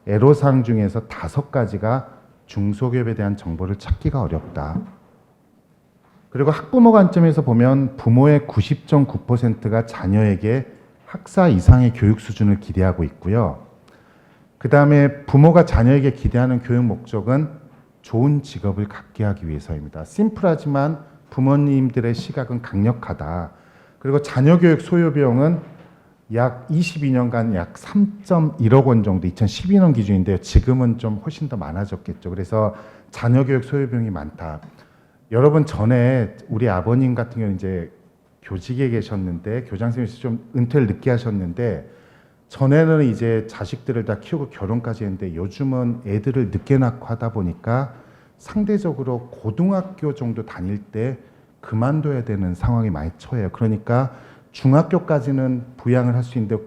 [SPEAKER 5] 애로사항 중에서 5가지가 중소기업에 대한 정보를 찾기가 어렵다. 그리고 학부모 관점에서 보면 부모의 90.9%가 자녀에게 학사 이상의 교육 수준을 기대하고 있고요. 그 다음에 부모가 자녀에게 기대하는 교육 목적은 좋은 직업을 갖게 하기 위해서입니다. 심플하지만 부모님들의 시각은 강력하다. 그리고 자녀 교육 소요 비용은 약 22년간 약 3.1억 원 정도 2012년 기준인데요. 지금은 좀 훨씬 더 많아졌겠죠. 그래서 자녀 교육 소요 비용이 많다. 여러분 전에 우리 아버님 같은 경우는 이제 교직에 계셨는데 교장 선생님께서 좀 은퇴를 늦게 하셨는데 전에는 이제 자식들을 다 키우고 결혼까지 했는데 요즘은 애들을 늦게 낳고 하다 보니까 상대적으로 고등학교 정도 다닐 때 그만둬야 되는 상황이 많이 처해요. 그러니까 중학교까지는 부양을 할 수 있는데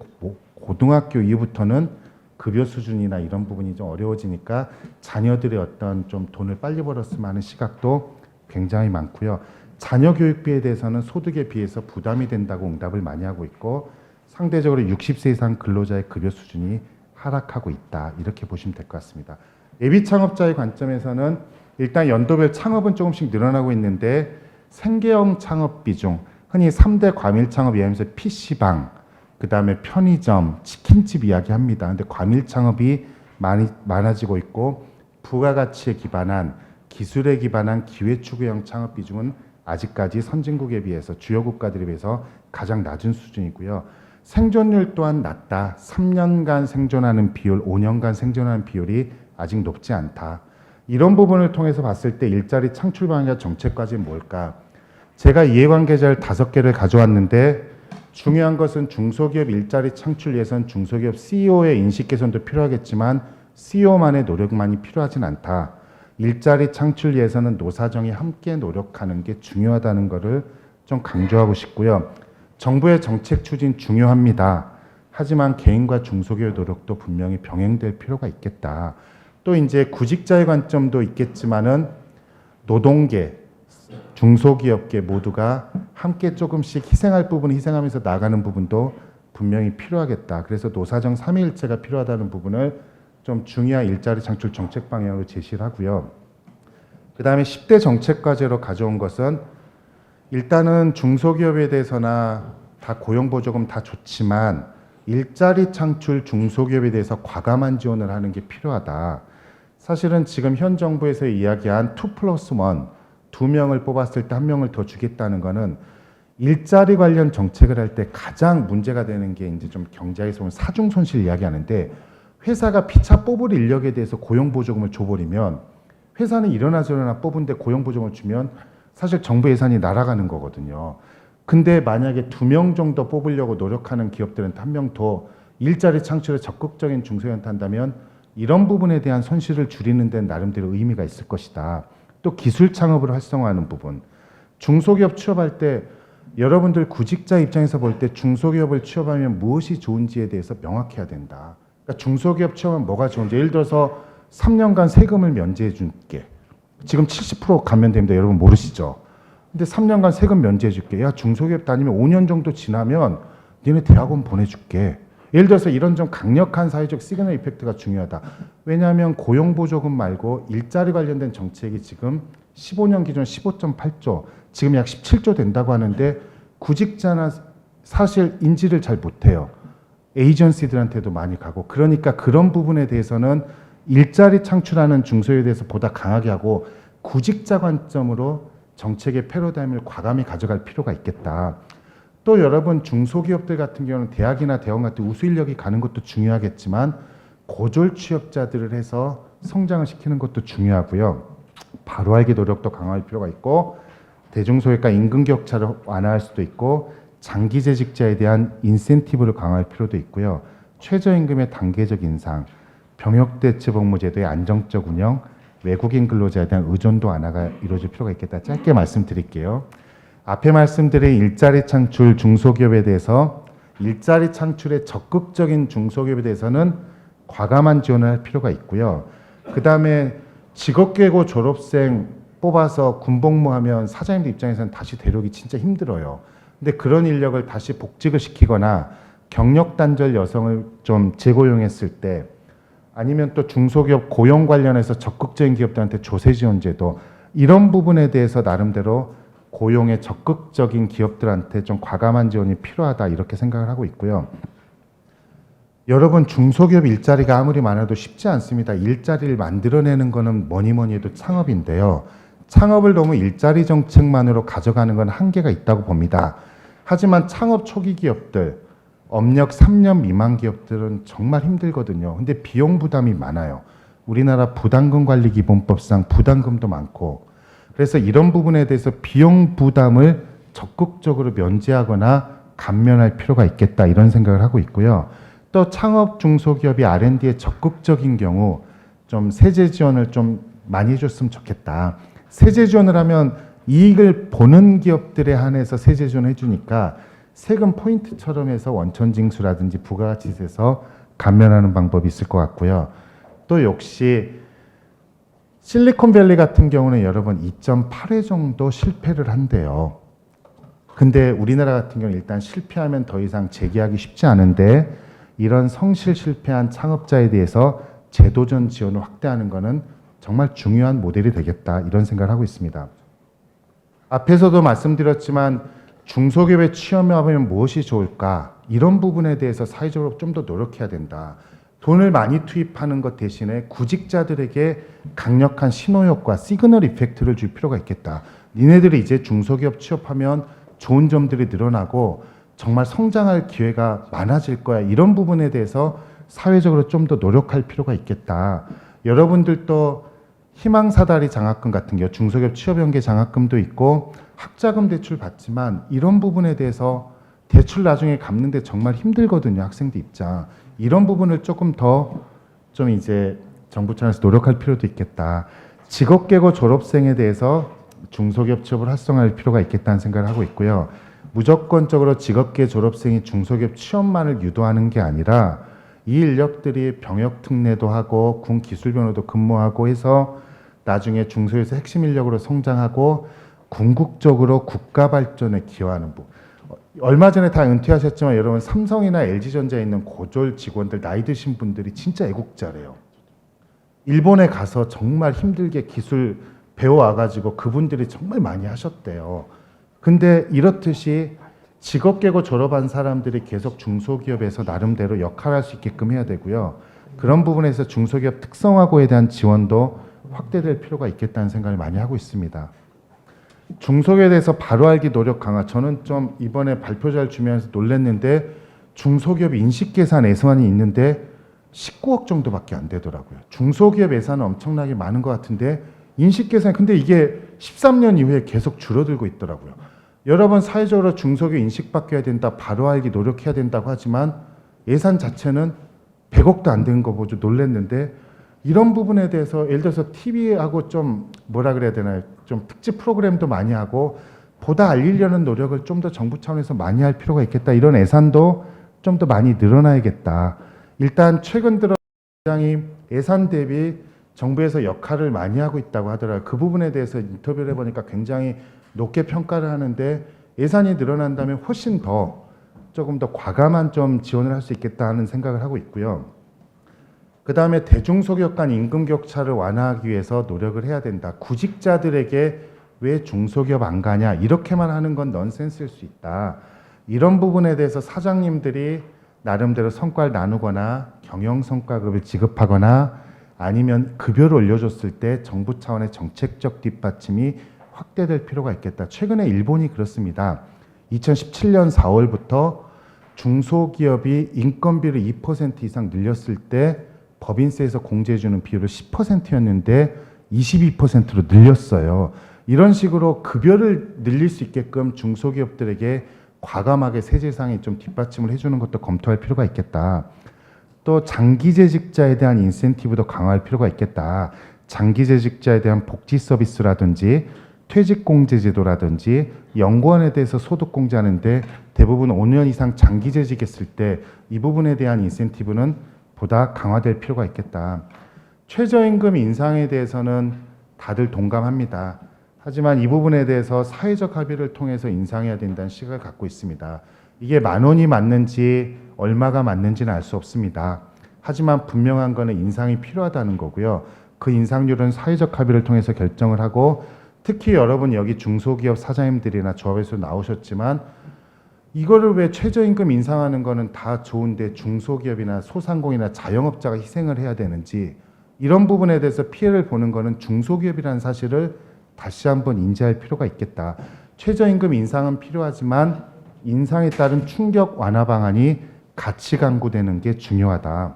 [SPEAKER 5] 고등학교 이후부터는 급여 수준이나 이런 부분이 좀 어려워지니까 자녀들의 어떤 좀 돈을 빨리 벌었으면 하는 시각도 굉장히 많고요. 자녀 교육비에 대해서는 소득에 비해서 부담이 된다고 응답을 많이 하고 있고 상대적으로 60세 이상 근로자의 급여 수준이 하락하고 있다. 이렇게 보시면 될 것 같습니다. 예비 창업자의 관점에서는 일단 연도별 창업은 조금씩 늘어나고 있는데 생계형 창업 비중, 흔히 3대 과밀 창업 이야기하면서 PC방, 그 다음에 편의점, 치킨집 이야기합니다. 근데 과밀 창업이 많아지고 있고 부가가치에 기반한 기술에 기반한 기회추구형 창업 비중은 아직까지 선진국에 비해서 주요 국가들에 비해서 가장 낮은 수준이고요. 생존율 또한 낮다. 3년간 생존하는 비율, 5년간 생존하는 비율이 아직 높지 않다. 이런 부분을 통해서 봤을 때 일자리 창출 방향과 정책까지는 뭘까? 제가 이해관계자를 5개를 가져왔는데 중요한 것은 중소기업 일자리 창출 위해서는 중소기업 CEO의 인식 개선도 필요하겠지만 CEO만의 노력만이 필요하진 않다. 일자리 창출 위해서는 노사정이 함께 노력하는 게 중요하다는 것을 좀 강조하고 싶고요. 정부의 정책 추진 중요합니다. 하지만 개인과 중소기업 노력도 분명히 병행될 필요가 있겠다. 또 이제 구직자의 관점도 있겠지만은 노동계, 중소기업계 모두가 함께 조금씩 희생할 부분은 희생하면서 나가는 부분도 분명히 필요하겠다. 그래서 노사정 3위일체가 필요하다는 부분을 좀 중요한 일자리 창출 정책 방향으로 제시를 하고요. 그 다음에 10대 정책과제로 가져온 것은 일단은 중소기업에 대해서나 다 고용보조금 다 좋지만 일자리 창출 중소기업에 대해서 과감한 지원을 하는 게 필요하다. 사실은 지금 현 정부에서 이야기한 2+1, 2명을 뽑았을 때 1명을 더 주겠다는 거는 일자리 관련 정책을 할 때 가장 문제가 되는 게 이제 좀 경제에서 보면 사중 손실 이야기하는데 회사가 피차 뽑을 인력에 대해서 고용보조금을 줘버리면 회사는 이러나 저러나 뽑은데 고용보조금을 주면 사실 정부 예산이 날아가는 거거든요. 근데 만약에 2명 정도 뽑으려고 노력하는 기업들한테 1명 더 일자리 창출에 적극적인 중소기업한테 한다면 이런 부분에 대한 손실을 줄이는 데는 나름대로 의미가 있을 것이다. 또 기술 창업을 활성화하는 부분. 중소기업 취업할 때 여러분들 구직자 입장에서 볼 때 중소기업을 취업하면 무엇이 좋은지에 대해서 명확해야 된다. 그러니까 중소기업 취업하면 뭐가 좋은지 예를 들어서 3년간 세금을 면제해 줄게. 지금 70% 감면됩니다. 여러분 모르시죠? 근데 3년간 세금 면제해 줄게. 야, 중소기업 다니면 5년 정도 지나면 니네 대학원 보내줄게. 예를 들어서 이런 좀 강력한 사회적 시그널 이펙트가 중요하다. 왜냐하면 고용보조금 말고 일자리 관련된 정책이 지금 15년 기준 15.8조, 지금 약 17조 된다고 하는데 구직자나 사실 인지를 잘 못해요. 에이전시들한테도 많이 가고. 그러니까 그런 부분에 대해서는 일자리 창출하는 중소에 대해서 보다 강하게 하고 구직자 관점으로 정책의 패러다임을 과감히 가져갈 필요가 있겠다. 또 여러분 중소기업들 같은 경우는 대학이나 대학원 같은 우수 인력이 가는 것도 중요하겠지만 고졸 취업자들을 해서 성장을 시키는 것도 중요하고요. 바로 알기 노력도 강화할 필요가 있고 대중소기업과 임금 격차를 완화할 수도 있고 장기재직자에 대한 인센티브를 강화할 필요도 있고요. 최저임금의 단계적 인상, 병역대체복무제도의 안정적 운영, 외국인 근로자에 대한 의존도 완화가 이루어질 필요가 있겠다. 짧게 말씀드릴게요. 앞에 말씀드린 일자리 창출 중소기업에 대해서 일자리 창출에 적극적인 중소기업에 대해서는 과감한 지원을 할 필요가 있고요. 그 다음에 직업계고 졸업생 뽑아서 군복무하면 사장님들 입장에서는 다시 데려오기 진짜 힘들어요. 근데 그런 인력을 다시 복직을 시키거나 경력 단절 여성을 좀 재고용했을 때 아니면 또 중소기업 고용 관련해서 적극적인 기업들한테 조세 지원 제도 이런 부분에 대해서 나름대로 고용에 적극적인 기업들한테 좀 과감한 지원이 필요하다 이렇게 생각을 하고 있고요. 여러분 중소기업 일자리가 아무리 많아도 쉽지 않습니다. 일자리를 만들어내는 거는 뭐니 해도 창업인데요. 창업을 너무 일자리 정책만으로 가져가는 건 한계가 있다고 봅니다. 하지만 창업 초기 기업들, 업력 3년 미만 기업들은 정말 힘들거든요. 근데 비용 부담이 많아요. 우리나라 부담금 관리 기본법상 부담금도 많고 그래서 이런 부분에 대해서 비용 부담을 적극적으로 면제하거나 감면할 필요가 있겠다 이런 생각을 하고 있고요. 또 창업 중소기업이 R&D에 적극적인 경우 좀 세제 지원을 좀 많이 해줬으면 좋겠다. 세제 지원을 하면 이익을 보는 기업들에 한해서 세제 지원을 해주니까 세금 포인트처럼 해서 원천징수라든지 부가가치세에서 감면하는 방법이 있을 것 같고요. 또 역시 실리콘밸리 같은 경우는 여러분 2.8회 정도 실패를 한대요. 근데 우리나라 같은 경우는 일단 실패하면 더 이상 재기하기 쉽지 않은데 이런 성실 실패한 창업자에 대해서 제도전 지원을 확대하는 것은 정말 중요한 모델이 되겠다 이런 생각을 하고 있습니다. 앞에서도 말씀드렸지만 중소기업에 취업하면 무엇이 좋을까 이런 부분에 대해서 사회적으로 좀 더 노력해야 된다. 돈을 많이 투입하는 것 대신에 구직자들에게 강력한 신호효과, 시그널 이펙트를 줄 필요가 있겠다. 니네들이 이제 중소기업 취업하면 좋은 점들이 늘어나고 정말 성장할 기회가 많아질 거야. 이런 부분에 대해서 사회적으로 좀 더 노력할 필요가 있겠다. 여러분들도 희망사다리 장학금 같은 경우 중소기업 취업연계 장학금도 있고 학자금 대출 받지만 이런 부분에 대해서 대출 나중에 갚는데 정말 힘들거든요. 학생들 입장. 이런 부분을 조금 더 좀 이제 정부 차원에서 노력할 필요도 있겠다. 직업계고 졸업생에 대해서 중소기업 취업을 활성화할 필요가 있겠다는 생각을 하고 있고요. 무조건적으로 직업계 졸업생이 중소기업 취업만을 유도하는 게 아니라 이 인력들이 병역 특례도 하고 군 기술병으로도 근무하고 해서 나중에 중소에서 핵심 인력으로 성장하고 궁극적으로 국가 발전에 기여하는 부분. 얼마 전에 다 은퇴하셨지만 여러분 삼성이나 LG전자에 있는 고졸 직원들 나이 드신 분들이 진짜 애국자래요. 일본에 가서 정말 힘들게 기술 배워와가지고 그분들이 정말 많이 하셨대요. 근데 이렇듯이 직업 계고 졸업한 사람들이 계속 중소기업에서 나름대로 역할을 할 수 있게끔 해야 되고요. 그런 부분에서 중소기업 특성화고에 대한 지원도 확대될 필요가 있겠다는 생각을 많이 하고 있습니다. 중소기업에 대해서 바로 알기 노력 강화. 저는 좀 이번에 발표자를 주면서 놀랐는데 중소기업 인식계산 예산이 있는데 19억 정도밖에 안 되더라고요. 중소기업 예산은 엄청나게 많은 것 같은데 인식계산, 근데 이게 13년 이후에 계속 줄어들고 있더라고요. 여러 번 사회적으로 중소기업 인식바뀌어야 된다, 바로 알기 노력해야 된다고 하지만 예산 자체는 100억도 안 되는 거 보고 놀랐는데 이런 부분에 대해서 예를 들어서 TV하고 좀 뭐라 그래야 되나요? 좀 특집 프로그램도 많이 하고 보다 알리려는 노력을 좀 더 정부 차원에서 많이 할 필요가 있겠다. 이런 예산도 좀 더 많이 늘어나야겠다. 일단 최근 들어 굉장히 예산 대비 정부에서 역할을 많이 하고 있다고 하더라고요. 그 부분에 대해서 인터뷰를 해보니까 굉장히 높게 평가를 하는데 예산이 늘어난다면 훨씬 더 조금 더 과감한 좀 지원을 할 수 있겠다 하는 생각을 하고 있고요. 그 다음에 대중소기업 간 임금 격차를 완화하기 위해서 노력을 해야 된다. 구직자들에게 왜 중소기업 안 가냐 이렇게만 하는 건 넌센스일 수 있다. 이런 부분에 대해서 사장님들이 나름대로 성과를 나누거나 경영성과급을 지급하거나 아니면 급여를 올려줬을 때 정부 차원의 정책적 뒷받침이 확대될 필요가 있겠다. 최근에 일본이 그렇습니다. 2017년 4월부터 중소기업이 인건비를 2% 이상 늘렸을 때 법인세에서 공제해주는 비율을 10%였는데 22%로 늘렸어요. 이런 식으로 급여를 늘릴 수 있게끔 중소기업들에게 과감하게 세제상에 좀 뒷받침을 해주는 것도 검토할 필요가 있겠다. 또 장기재직자에 대한 인센티브도 강화할 필요가 있겠다. 장기재직자에 대한 복지 서비스라든지 퇴직공제제도라든지 연구원에 대해서 소득공제하는데 대부분 5년 이상 장기재직했을 때 이 부분에 대한 인센티브는 보다 강화될 필요가 있겠다. 최저임금 인상에 대해서는 다들 동감합니다. 하지만 이 부분에 대해서 사회적 합의를 통해서 인상해야 된다는 시각을 갖고 있습니다. 이게 10,000원이 맞는지 얼마가 맞는지는 알 수 없습니다. 하지만 분명한 거는 인상이 필요하다는 거고요. 그 인상률은 사회적 합의를 통해서 결정을 하고 특히 여러분 여기 중소기업 사장님들이나 조합에서 나오셨지만 이거를 왜 최저임금 인상하는 거는 다 좋은데 중소기업이나 소상공인이나 자영업자가 희생을 해야 되는지 이런 부분에 대해서 피해를 보는 거는 중소기업이라는 사실을 다시 한번 인지할 필요가 있겠다. 최저임금 인상은 필요하지만 인상에 따른 충격 완화 방안이 같이 강구되는 게 중요하다.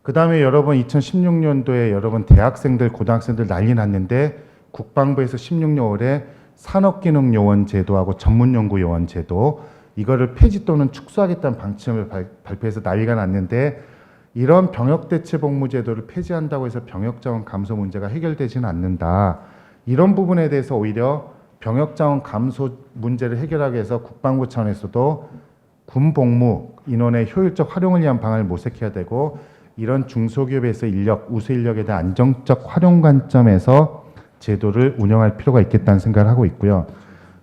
[SPEAKER 5] 그 다음에 여러분 2016년도에 여러분 대학생들, 고등학생들 난리 났는데 국방부에서 16년 5월에 산업기능요원 제도하고 전문연구요원 제도 이거를 폐지 또는 축소하겠다는 방침을 발표해서 난리가 났는데 이런 병역대체복무제도를 폐지한다고 해서 병역자원 감소 문제가 해결되지는 않는다. 이런 부분에 대해서 오히려 병역자원 감소 문제를 해결하기 위해서 국방부 차원에서도 군복무 인원의 효율적 활용을 위한 방안을 모색해야 되고 이런 중소기업에서 인력, 우수 인력에 대한 안정적 활용 관점에서 제도를 운영할 필요가 있겠다는 생각을 하고 있고요.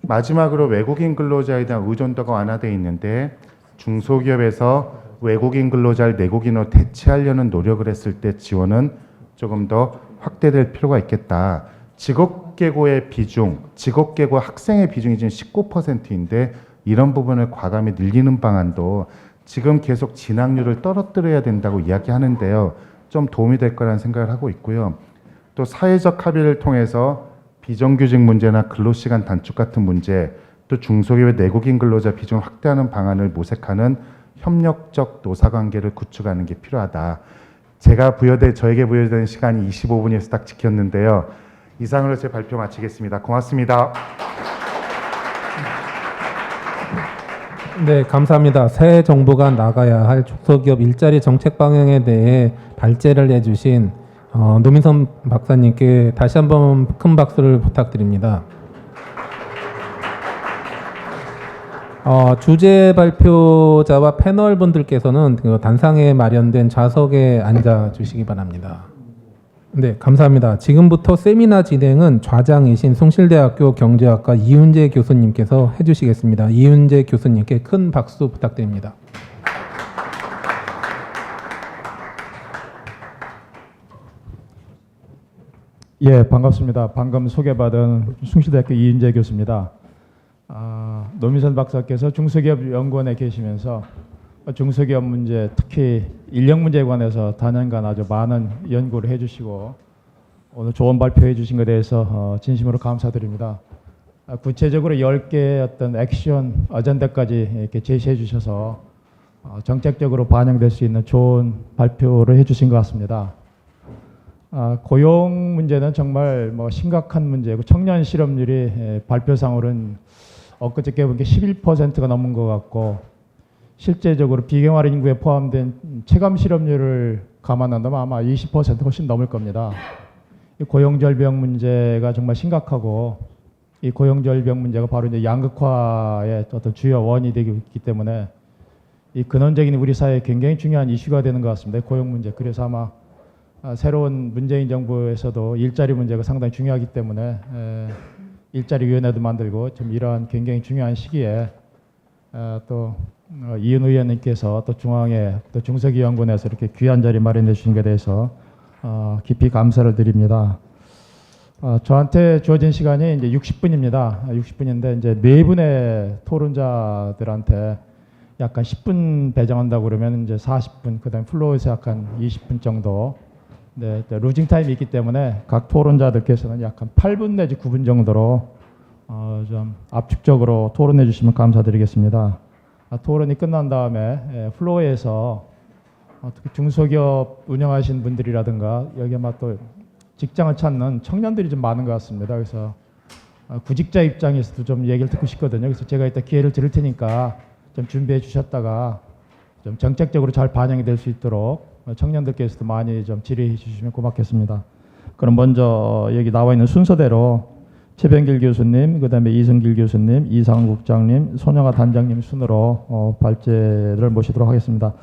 [SPEAKER 5] 마지막으로 외국인 근로자에 대한 의존도가 완화되어 있는데 중소기업에서 외국인 근로자를 내국인으로 대체하려는 노력을 했을 때 지원은 조금 더 확대될 필요가 있겠다. 직업계고의 비중, 직업계고 학생의 비중이 지금 19%인데 이런 부분을 과감히 늘리는 방안도 지금 계속 진학률을 떨어뜨려야 된다고 이야기하는데요. 좀 도움이 될 거라는 생각을 하고 있고요. 또 사회적 합의를 통해서 비정규직 문제나 근로시간 단축 같은 문제, 또 중소기업의 내국인 근로자 비중을 확대하는 방안을 모색하는 협력적 노사관계를 구축하는 게 필요하다. 저에게 부여된 시간이 25분에서 딱 지켰는데요. 이상으로 제 발표 마치겠습니다. 고맙습니다.
[SPEAKER 1] 네, 감사합니다. 새 정부가 나가야 할 중소기업 일자리 정책 방향에 대해 발제를 해주신 노민선 박사님께 다시 한번 큰 박수를 부탁드립니다. 주제 발표자와 패널 분들께서는 그 단상에 마련된 좌석에 앉아 주시기 바랍니다. 네, 감사합니다. 지금부터 세미나 진행은 좌장이신 숭실대학교 경제학과 이훈재 교수님께서 해주시겠습니다. 이훈재 교수님께 큰 박수 부탁드립니다.
[SPEAKER 6] 예, 반갑습니다. 방금 소개받은 숭실대학교 이인재 교수입니다. 노민선 박사께서 중소기업연구원에 계시면서 중소기업 문제, 특히 인력 문제에 관해서 단연간 아주 많은 연구를 해주시고 오늘 좋은 발표해 주신 것에 대해서 진심으로 감사드립니다. 구체적으로 10개의 어떤 액션 어젠다까지 이렇게 제시해 주셔서 정책적으로 반영될 수 있는 좋은 발표를 해주신 것 같습니다. 고용 문제는 정말 뭐 심각한 문제고 청년 실업률이 발표상으로는 엊그저께 본 게 11%가 넘은 것 같고 실제적으로 비경활 인구에 포함된 체감 실업률을 감안한다면 아마 20% 훨씬 넘을 겁니다. 이 고용절벽 문제가 정말 심각하고 이 고용절벽 문제가 바로 이제 양극화의 어떤 주요 원인이 되고 있기 때문에 이 근원적인 우리 사회에 굉장히 중요한 이슈가 되는 것 같습니다. 고용 문제. 그래서 아마 새로운 문재인 정부에서도 일자리 문제가 상당히 중요하기 때문에 일자리 위원회도 만들고 좀 이러한 굉장히 중요한 시기에 또 이은 의원님께서 또 중앙에 또 중소기업연구원에서 이렇게 귀한 자리 마련해 주신 것에 대해서 깊이 감사를 드립니다. 저한테 주어진 시간이 이제 60분입니다. 60분인데 이제 네 분의 토론자들한테 약간 10분 배정한다고 그러면 이제 40분, 그다음 플로어에서 약간 20분 정도. 네, 루징 타임이 있기 때문에 각 토론자들께서는 약간 8분 내지 9분 정도로 좀 압축적으로 토론해 주시면 감사드리겠습니다. 토론이 끝난 다음에 플로어에서 특히 중소기업 운영하시는 분들이라든가 여기 아마 또 직장을 찾는 청년들이 좀 많은 것 같습니다. 그래서 구직자 입장에서도 좀 얘기를 듣고 싶거든요. 그래서 제가 이따 기회를 드릴 테니까 좀 준비해 주셨다가 좀 정책적으로 잘 반영이 될 수 있도록 청년들께서도 많이 좀 질의해 주시면 고맙겠습니다. 그럼 먼저 여기 나와 있는 순서대로 최병길 교수님, 그다음에 이승길 교수님, 이상훈 국장님, 손영아 단장님 순으로 발제를 모시도록 하겠습니다.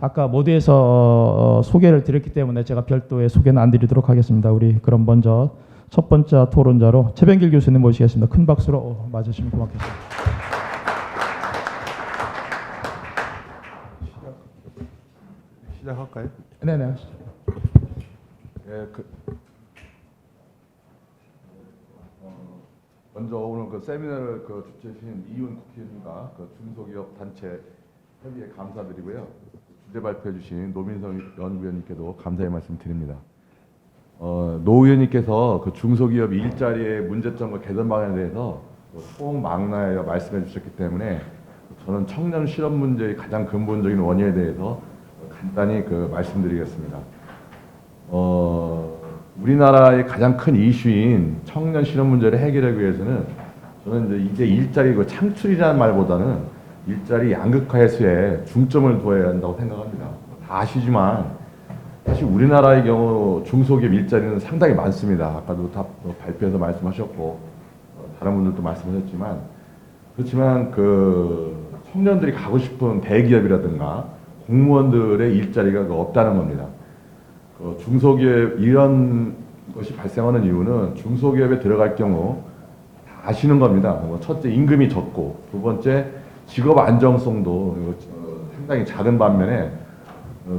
[SPEAKER 6] 아까 모두에서 소개를 드렸기 때문에 제가 별도의 소개는 안 드리도록 하겠습니다. 우리 그럼 먼저 첫 번째 토론자로 최병길 교수님 모시겠습니다. 큰 박수로 맞으시면 고맙겠습니다.
[SPEAKER 2] 시작할까요?
[SPEAKER 6] 네네 하시죠.
[SPEAKER 2] 예, 먼저 오늘 그 세미나를 주최하신 이윤 국회의원님과 중소기업 단체 협의에 감사드리고요. 주제 발표해 주신 노민성 연구위원님께도 감사의 말씀 드립니다. 노 의원님께서 중소기업 일자리의 문제점과 개선 방안에 대해서 총망라하여 말씀해 주셨기 때문에 저는 청년 실업 문제의 가장 근본적인 원인에 대해서 간단히 말씀드리겠습니다. 우리나라의 가장 큰 이슈인 청년 실업 문제를 해결하기 위해서는 저는 이제 일자리 창출이라는 말보다는 일자리 양극화 해소에 중점을 두어야 한다고 생각합니다. 다 아시지만 사실 우리나라의 경우 중소기업 일자리는 상당히 많습니다. 아까도 다 발표에서 말씀하셨고 다른 분들도 말씀하셨지만 그렇지만 청년들이 가고 싶은 대기업이라든가 공무원들의 일자리가 없다는 겁니다. 중소기업 이런 것이 발생하는 이유는 중소기업에 들어갈 경우 다 아시는 겁니다. 첫째 임금이 적고 두 번째 직업 안정성도 상당히 작은 반면에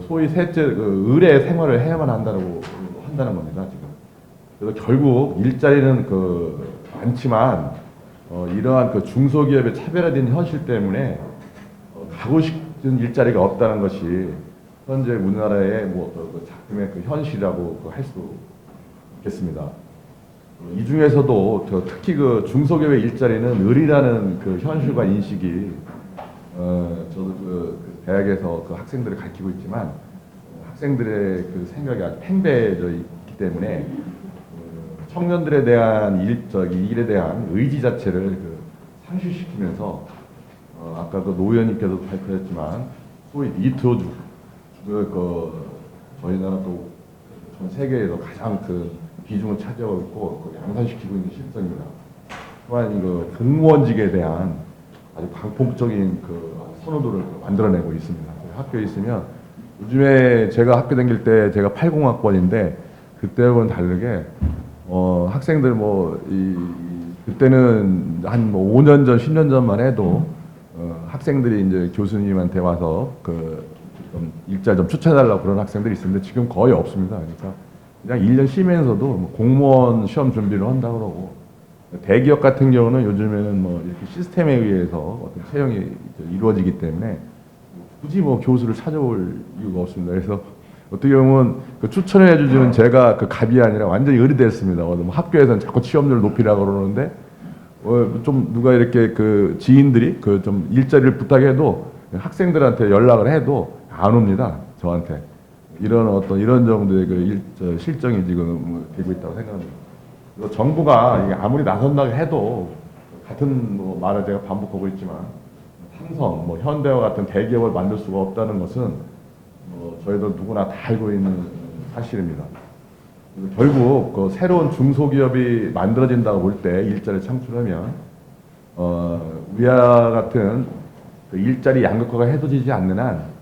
[SPEAKER 2] 소위 셋째 의뢰 생활을 해야만 한다는 겁니다. 지금 그래서 결국 일자리는 많지만 이러한 중소기업의 차별화된 현실 때문에 가고 싶은 일자리가 없다는 것이 현재 우리나라의 작품의 현실이라고 할 수 있겠습니다. 이 중에서도 특히 중소기업의 일자리는 의리라는 현실과 인식이 저도 대학에서 학생들을 가르치고 있지만 학생들의 생각이 아주 팽배해져 있기 때문에 청년들에 대한 일에 대한 의지 자체를 상실시키면서 아까 노 의원님께서도 발표했지만 소위 니트로주 저희 나라도 전 세계에서 가장 비중을 차지하고 있고 양산시키고 있는 실정입니다. 또한 공무원직에 대한 아주 강폭적인 선호도를 만들어내고 있습니다. 학교에 있으면 요즘에 제가 학교 다닐 때 제가 80학번인데 그때하고는 다르게 학생들 그때는 한 5년 전, 10년 전만 해도 학생들이 이제 교수님한테 와서 일자리 좀 추천해달라고 그런 학생들이 있었는데 지금 거의 없습니다. 그러니까
[SPEAKER 7] 그냥 1년 쉬면서도 뭐 공무원 시험 준비를 한다 그러고, 대기업 같은 경우는 요즘에는 뭐 이렇게 시스템에 의해서 어떤 채용이 이제 이루어지기 때문에 굳이 뭐 교수를 찾아올 이유가 없습니다. 그래서 어떻게 보면 그 추천해 주시는 제가 그 갑이 아니라 완전히 을이 됐습니다. 뭐 학교에서는 자꾸 취업률을 높이라고 그러는데 좀 누가 이렇게 그 지인들이 그 좀 일자리를 부탁해도 학생들한테 연락을 해도 안 옵니다. 저한테. 이런 정도의 그 실정이 지금 되고 있다고 생각합니다. 그래서 정부가 이게 아무리 나선다고 해도 같은 뭐 말을 제가 반복하고 있지만 삼성, 뭐 현대와 같은 대기업을 만들 수가 없다는 것은 저희들 누구나 다 알고 있는 사실입니다. 결국 그 새로운 중소기업이 만들어진다고 볼 때 일자리 창출하면 위와 같은 그 일자리 양극화가 해소되지 않는 한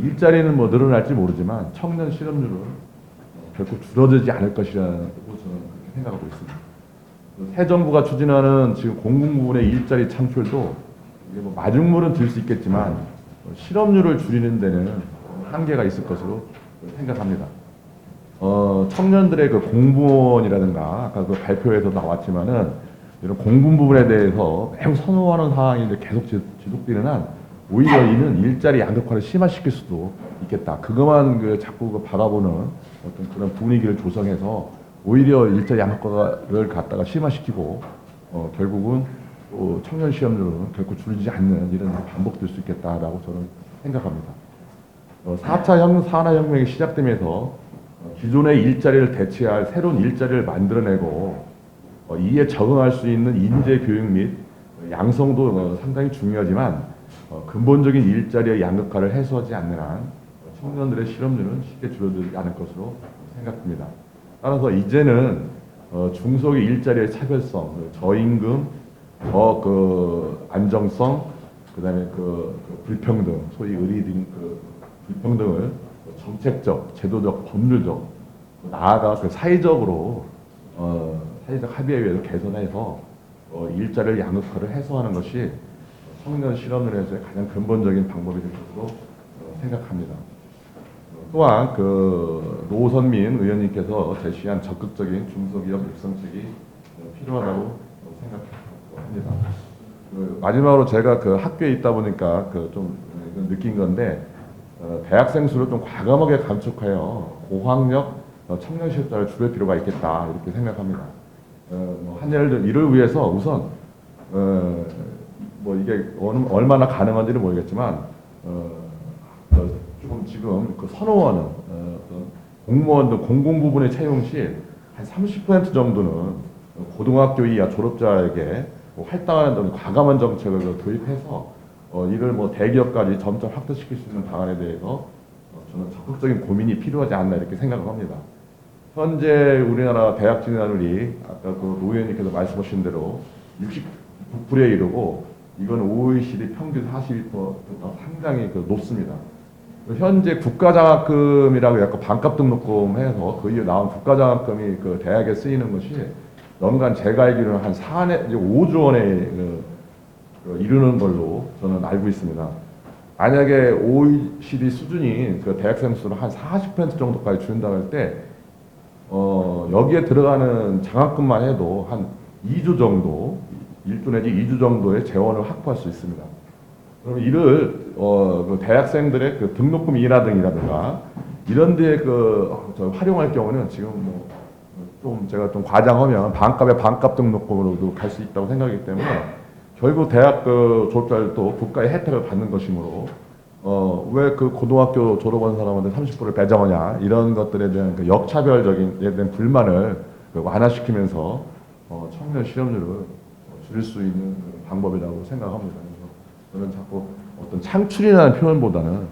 [SPEAKER 7] 일자리는 뭐 늘어날지 모르지만 청년 실업률은 결코 줄어들지 않을 것이라고 저는 그렇게 생각하고 있습니다. 새 정부가 추진하는 지금 공공부문의 일자리 창출도 이게 뭐 마중물은 들 수 있겠지만 실업률을 줄이는 데는 한계가 있을 것으로 생각합니다. 청년들의 그 공무원이라든가 아까 그 발표에서 나왔지만은 이런 공군 부분에 대해서 매우 선호하는 상황인데 계속 지속되는 한 오히려 이는 일자리 양극화를 심화시킬 수도 있겠다. 그것만 그 자꾸 그 바라보는 어떤 그런 분위기를 조성해서 오히려 일자리 양극화를 갖다가 심화시키고 결국은 또 청년 실업률은 결코 줄이지 않는 이런 일이 반복될 수 있겠다라고 저는 생각합니다. 4차 산업혁명이 시작되면서 기존의 일자리를 대체할 새로운 일자리를 만들어내고 이에 적응할 수 있는 인재 교육 및 양성도 상당히 중요하지만 근본적인 일자리의 양극화를 해소하지 않는 한 청년들의 실업률은 쉽게 줄어들지 않을 것으로 생각합니다. 따라서 이제는 중소기 일자리의 차별성, 저임금, 그 안정성, 그다음에 그 불평등, 소위 의리등 그 불평등을 정책적, 제도적, 법률적 나아가 그 사회적으로 사회적 합의에 의해서 개선해서 일자리를 양극화를 해소하는 것이 청년 실업률 해소의 가장 근본적인 방법이 될 것으로 생각합니다. 또한 그 노선민 의원님께서 제시한 적극적인 중소기업 육성책이 필요하다고 생각합니다. 마지막으로 제가 그 학교에 있다 보니까 그 좀 느낀 건데 대학생 수를 좀 과감하게 감축하여 고학력 청년 실업자를 줄일 필요가 있겠다 이렇게 생각합니다. 이를 위해서 우선 뭐 이게 얼마나 가능한지는 모르겠지만 조금 지금 그 선호하는 공무원들 공공 부분의 채용 시 한 30% 정도는 고등학교 이하 졸업자에게 뭐 할당하는 과감한 정책을 도입해서 이를 뭐 대기업까지 점점 확대시킬 수 있는 방안에 대해서 저는 적극적인 고민이 필요하지 않나 이렇게 생각을 합니다. 현재 우리나라 대학 진학률이 아까 그 노 의원님께서 말씀하신 대로 69%에 이르고 이건 OECD 평균 42%가 상당히 높습니다. 현재 국가장학금이라고 약간 반값 등록금 해서 그 이후 나온 국가장학금이 그 대학에 쓰이는 것이 연간 제가 알기로는 한 5조 원에 이르는 걸로 저는 알고 있습니다. 만약에 OECD 수준이 그 대학생 수를 한 40% 정도까지 준다고 할 때 여기에 들어가는 장학금만 해도 한 2조 정도, 1조 내지 2조 정도의 재원을 확보할 수 있습니다. 그럼 이를 그 대학생들의 그 등록금 인하등이라든가 이런 데에 활용할 경우는 지금 좀 제가 좀 과장하면 반값에 반값 등록금으로도 갈 수 있다고 생각하기 때문에 결국 대학 졸업자들도 국가의 혜택을 받는 것이므로 왜 그 고등학교 졸업한 사람한테 30%를 배정하냐 이런 것들에 대한 그 역차별적인 에 대한 불만을 완화시키면서 청년 실업률을 줄일 수 있는 방법이라고 생각합니다. 그래서 저는 자꾸 어떤 창출이라는 표현보다는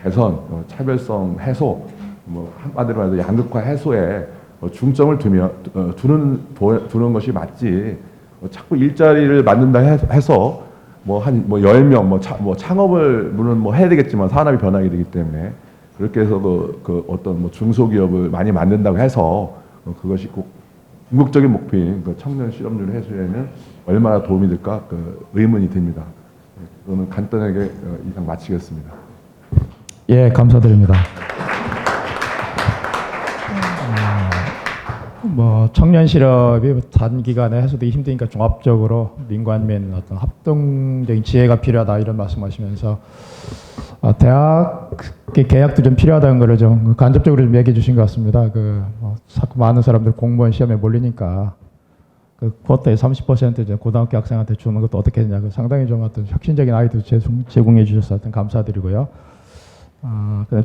[SPEAKER 7] 개선, 차별성 해소, 뭐 한마디로 말해서 양극화 해소에 중점을 두는 것이 맞지. 자꾸 일자리를 만든다 해서 한 10명 창업을 물론 해야 되겠지만 산업이 변하게 되기 때문에 그렇게 해서 어떤 중소기업을 많이 만든다고 해서 그것이 꼭 궁극적인 목표인 청년 실업률 해소에는 얼마나 도움이 될까 의문이 듭니다. 저는 간단하게 이상 마치겠습니다.
[SPEAKER 6] 예, 감사드립니다. 뭐 청년 실업이 단기간에 해소되기 힘드니까 종합적으로 민관민 어떤 합동적인 지혜가 필요하다 이런 말씀하시면서 대학 계약도 좀 필요하다는 거를 좀 간접적으로 좀 얘기해 주신 것 같습니다. 자꾸 많은 사람들 공무원 시험에 몰리니까 그 쿼터의 30% 이제 고등학교 학생한테 주는 것도 어떻게 되냐. 상당히 좀 어떤 혁신적인 아이디어 제공해 주셔서 하여튼 감사드리고요.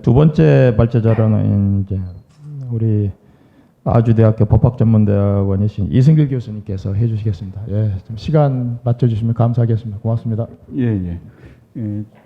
[SPEAKER 6] 두 번째 발제 자료는 이제 우리 아주대학교 법학전문대학원이신 이승길 교수님께서 해주시겠습니다. 예, 좀 시간 맞춰주시면 감사하겠습니다. 고맙습니다.
[SPEAKER 8] 예.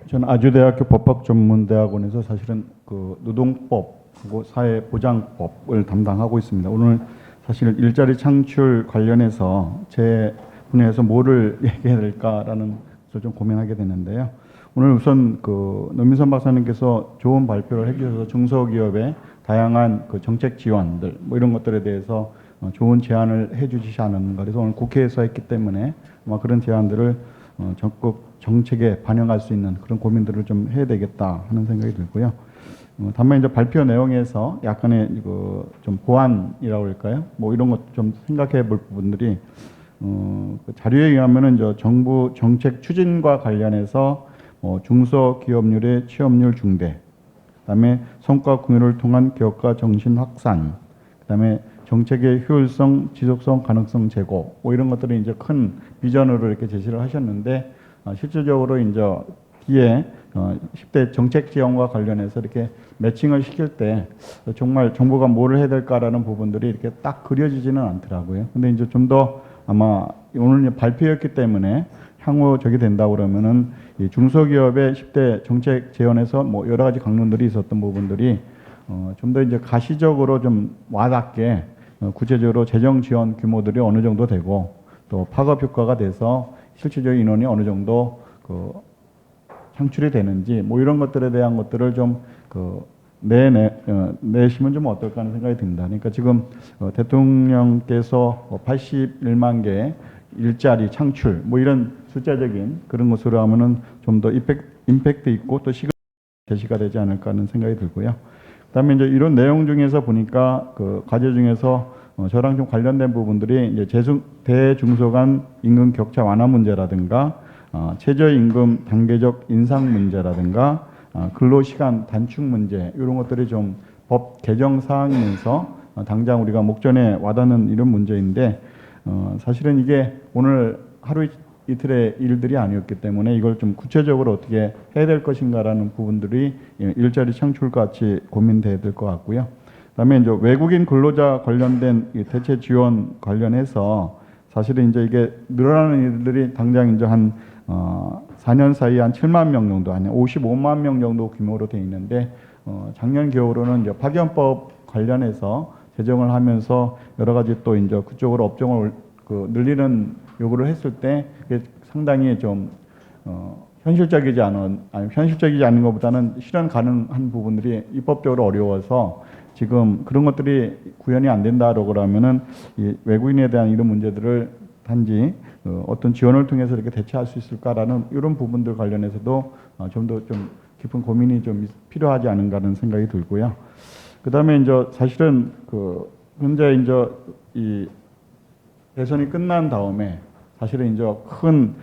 [SPEAKER 8] 저는 아주대학교 법학전문대학원에서 사실은 그 노동법 그리고 사회보장법을 담당하고 있습니다. 오늘 사실 일자리 창출 관련해서 제 분야에서 뭐를 얘기해야 될까라는 것을 좀 고민하게 되는데요. 오늘 우선 그 노민선 박사님께서 좋은 발표를 해주셔서 중소기업의 다양한 그 정책 지원들 뭐 이런 것들에 대해서 좋은 제안을 해주시지 않은가. 그래서 오늘 국회에서 했기 때문에 아마 그런 제안들을 적극 정책에 반영할 수 있는 그런 고민들을 좀 해야 되겠다 하는 생각이 들고요. 다만 이제 발표 내용에서 약간의 좀 보완이라고 할까요? 뭐 이런 것 좀 생각해 볼 부분들이 그 자료에 의하면은 이제 정부 정책 추진과 관련해서 중소기업률의 취업률 중대, 그다음에 성과 공유를 통한 기업가 정신 확산, 그다음에 정책의 효율성, 지속성, 가능성 제고, 뭐 이런 것들이 이제 큰 비전으로 이렇게 제시를 하셨는데 실질적으로 이제 뒤에 10대 정책 지원과 관련해서 이렇게 매칭을 시킬 때 정말 정부가 뭐를 해야 될까라는 부분들이 이렇게 딱 그려지지는 않더라고요. 근데 이제 좀 더 아마 오늘 발표였기 때문에 향후 저기 된다고 그러면은 이 중소기업의 10대 정책 재원에서 뭐 여러 가지 강론들이 있었던 부분들이 좀 더 이제 가시적으로 좀 와닿게 구체적으로 재정 지원 규모들이 어느 정도 되고 또 파급 효과가 돼서 실질적인 인원이 어느 정도 창출이 되는지 뭐 이런 것들에 대한 것들을 좀 내시면 좀 어떨까 하는 생각이 듭니다. 그러니까 지금 대통령께서 81만 개의 일자리 창출 뭐 이런 숫자적인 그런 것으로 하면은 좀 더 임팩트 있고 또 시간 제시가 되지 않을까 하는 생각이 들고요. 그다음에 이제 이런 내용 중에서 보니까 그 과제 중에서 저랑 좀 관련된 부분들이 이제 대중소 간 임금 격차 완화 문제라든가 최저임금 단계적 인상 문제라든가 근로시간 단축 문제 이런 것들이 좀 법 개정 사항이면서 당장 우리가 목전에 와닿는 이런 문제인데 사실은 이게 오늘 하루 이틀의 일들이 아니었기 때문에 이걸 좀 구체적으로 어떻게 해야 될 것인가라는 부분들이 일자리 창출과 같이 고민돼야 될 것 같고요. 그다음에 이제 외국인 근로자 관련된 대체 지원 관련해서 사실은 이제 이게 늘어나는 일들이 당장 이제 한 4년 사이에 한 7만 명 정도, 한 55만 명 정도 규모로 돼 있는데 작년 겨울에는 이제 파견법 관련해서 제정을 하면서 여러 가지 또 이제 그쪽으로 업종을 늘리는 요구를 했을 때 그게 상당히 좀 현실적이지 않은 것보다는 실현 가능한 부분들이 입법적으로 어려워서 지금 그런 것들이 구현이 안 된다라고 그러면은 이 외국인에 대한 이런 문제들을 단지 어떤 지원을 통해서 이렇게 대체할 수 있을까라는 이런 부분들 관련해서도 좀 더 좀 깊은 고민이 좀 필요하지 않은가라는 생각이 들고요. 그다음에 이제 사실은 현재 이제 이 대선이 끝난 다음에 사실은 이제 큰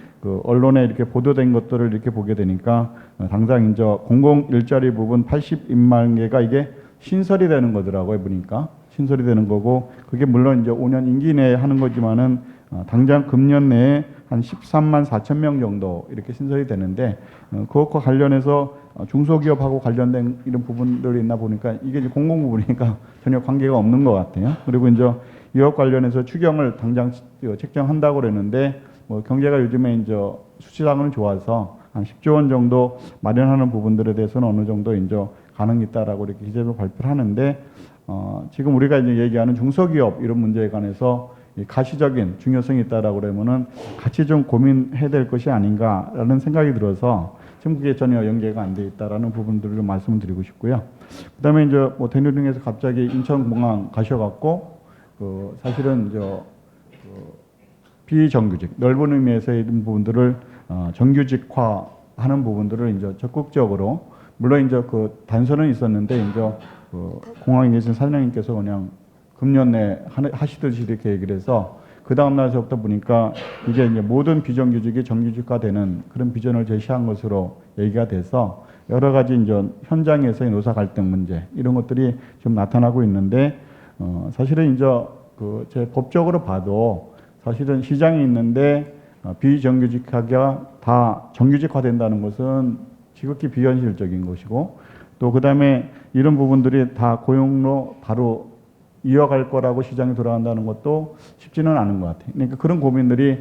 [SPEAKER 8] 언론에 이렇게 보도된 것들을 이렇게 보게 되니까 당장 이제 공공 일자리 부분 80만 개가 이게 신설이 되는 거더라고요. 보니까 신설이 되는 거고 그게 물론 이제 5년 임기 내에 하는 거지만은 당장 금년 내에 한 13만 4천 명 정도 이렇게 신설이 되는데 그것과 관련해서 중소기업하고 관련된 이런 부분들이 있나 보니까 이게 이제 공공 부분이니까 전혀 관계가 없는 것 같아요. 그리고 이제 이것 관련해서 추경을 당장 책정한다고 그랬는데 뭐 경제가 요즘에 이제 수치상은 좋아서 한 10조 원 정도 마련하는 부분들에 대해서는 어느 정도 이제 가능이 있다라고 이렇게 기재로 발표를 하는데 지금 우리가 이제 얘기하는 중소기업 이런 문제에 관해서 가시적인 중요성이 있다라고 그러면은 같이 좀 고민해야 될 것이 아닌가라는 생각이 들어서 지금 그게 전혀 연계가 안 돼 있다라는 부분들을 좀 말씀을 드리고 싶고요. 그다음에 이제 뭐 대통령께서 갑자기 인천공항 가셔갖고 사실은 이제 비정규직 넓은 의미에서 이런 부분들을 정규직화하는 부분들을 이제 적극적으로 물론 이제 단서는 있었는데 이제 공항에 계신 사장님께서 그냥 금년 내 하시듯이 이렇게 얘기를 해서 그 다음 날서부터 보니까 이게 이제 모든 비정규직이 정규직화되는 그런 비전을 제시한 것으로 얘기가 돼서 여러 가지 이제 현장에서의 노사 갈등 문제 이런 것들이 좀 나타나고 있는데 사실은 이제 그 제 법적으로 봐도 사실은 시장이 있는데 비정규직화가 다 정규직화된다는 것은 지극히 비현실적인 것이고 또 그다음에 이런 부분들이 다 고용로 바로 이어갈 거라고 시장이 돌아간다는 것도 쉽지는 않은 것 같아요. 그러니까 그런 고민들이